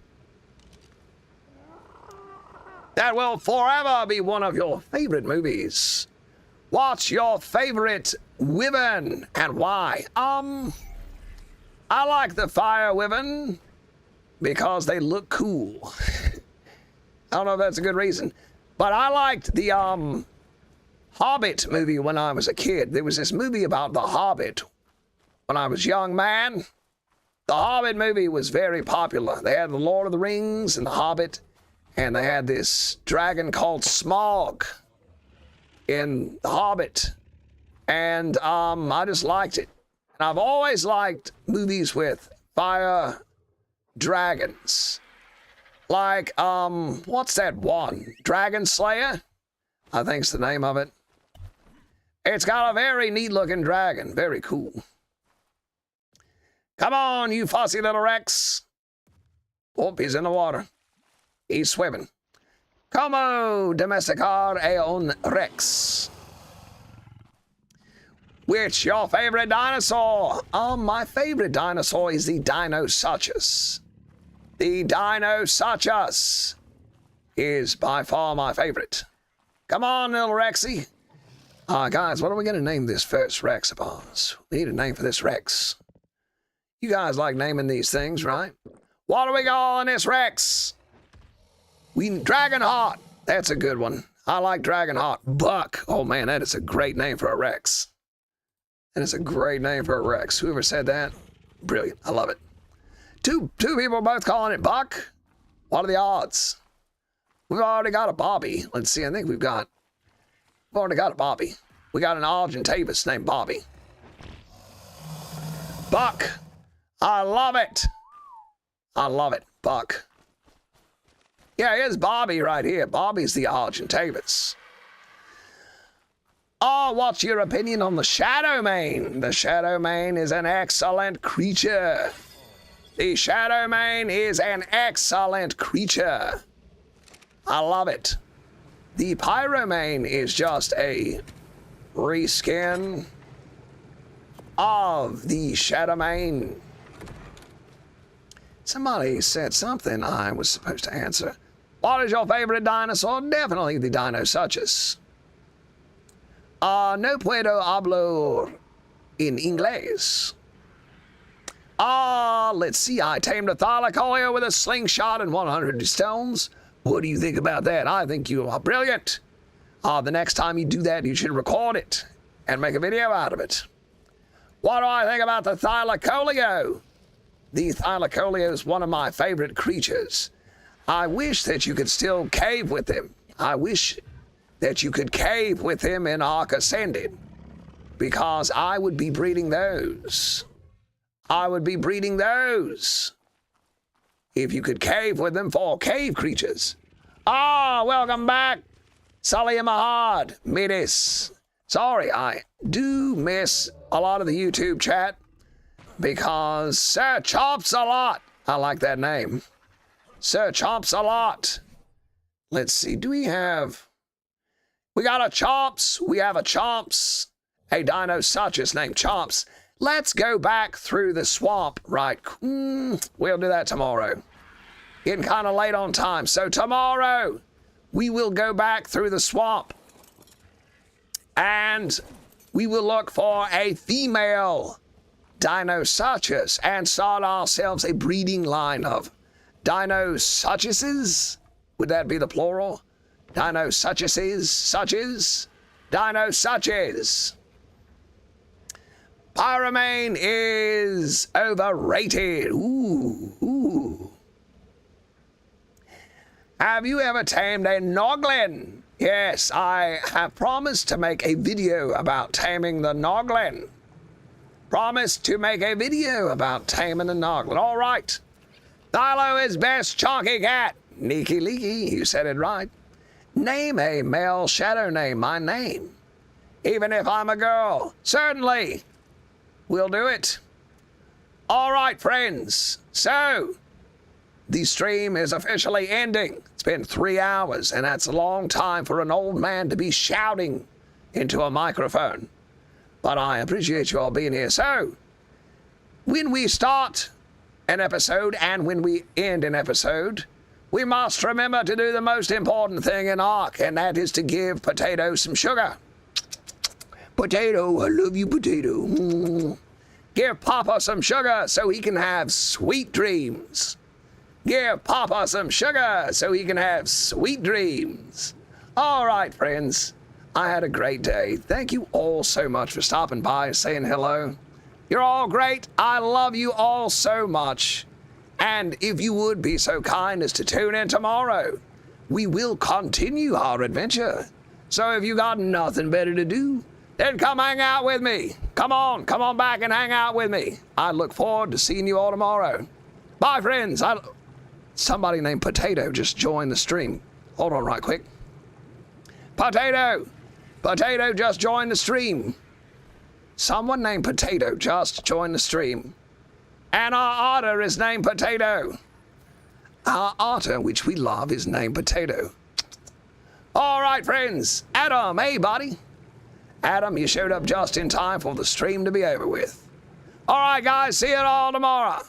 S1: That will forever be one of your favorite movies. What's your favorite wyvern and why? I like the fire wyvern because they look cool. I don't know if that's a good reason, but I liked the Hobbit movie when I was a kid. There was this movie about the Hobbit when I was a young man. The Hobbit movie was very popular. They had the Lord of the Rings and the Hobbit, and they had this dragon called Smaug in the Hobbit, and I just liked it. And I've always liked movies with fire dragons. Like, what's that one? Dragon Slayer? I think's the name of it. It's got a very neat-looking dragon. Very cool. Come on, you fussy little Rex. Oh, he's in the water. He's swimming. Como domesticar a un Rex. Which your favorite dinosaur? My favorite dinosaur is the Dinosuchus. The Dinosuchus is by far my favorite. Come on, little Rexy. Guys, what are we going to name this first Rex of ours? We need a name for this Rex. You guys like naming these things, right? What do we calling this Rex? Dragonheart. That's a good one. I like Dragonheart. Buck. Oh, man, that is a great name for a Rex. That is a great name for a Rex. Whoever said that, brilliant. I love it. Two people both calling it Buck. What are the odds? We've already got a Bobby. Let's see. I think we've already got a Bobby. We got an Argentavis named Bobby. Buck. I love it. I love it. Buck. Yeah, here's Bobby right here. Bobby's the Argentavis. Oh, what's your opinion on the Shadowmane? The Shadowmane is an excellent creature. The Shadowmane is an excellent creature. I love it. The Pyromane is just a reskin of the Shadowmane. Somebody said something I was supposed to answer. What is your favorite dinosaur? Definitely the Dinosuchus. No puedo hablar in inglés. Let's see. I tamed a thylacoleo with a slingshot and 100 stones. What do you think about that? I think you are brilliant. The next time you do that, you should record it and make a video out of it. What do I think about the thylacoleo? The thylacoleo is one of my favorite creatures. I wish that you could still cave with him. I wish that you could cave with him in Ark Ascended, because I would be breeding those. I would be breeding those. If you could cave with them for cave creatures. Welcome back, Sully Mahad, Midis. Sorry, I do miss a lot of the YouTube chat because Sir Chomps a lot. I like that name. Sir Chomps a lot. Let's see, do we have... We got a Chomps. We have a Chomps. A Dinosuchus named Chomps. Let's go back through the swamp, right? We'll do that tomorrow. Getting kind of late on time. So tomorrow, we will go back through the swamp. And we will look for a female Dinosuchus and start ourselves a breeding line of Dinosuchuses? Would that be the plural? Dinosuchuses? Suches? Dinosuches. Pyramane is overrated. Ooh. Have you ever tamed a Noglin? Yes, I have promised to make a video about taming the Noglin. Promised to make a video about taming the Noglin. All right. Thilo is best chonky cat. Neeky leaky, you said it right. Name a male shadow name my name. Even if I'm a girl. Certainly. We'll do it. All right, friends. So, the stream is officially ending. It's been 3 hours, and that's a long time for an old man to be shouting into a microphone. But I appreciate you all being here. So, when we start an episode and when we end an episode, we must remember to do the most important thing in ARK, and that is to give Potato some sugar. Potato, I love you, Potato. Give Papa some sugar so he can have sweet dreams. Give Papa some sugar so he can have sweet dreams. All right, friends. I had a great day. Thank you all so much for stopping by and saying hello. You're all great. I love you all so much. And if you would be so kind as to tune in tomorrow, we will continue our adventure. So if you got nothing better to do, then come hang out with me. Come on back and hang out with me. I look forward to seeing you all tomorrow. Bye, friends. Somebody named Potato just joined the stream. Hold on right quick. Potato just joined the stream. Someone named Potato just joined the stream. And our otter is named Potato. Our otter, which we love, is named Potato. All right, friends. Adam, hey, buddy. Adam, you showed up just in time for the stream to be over with. All right, guys. See you all tomorrow.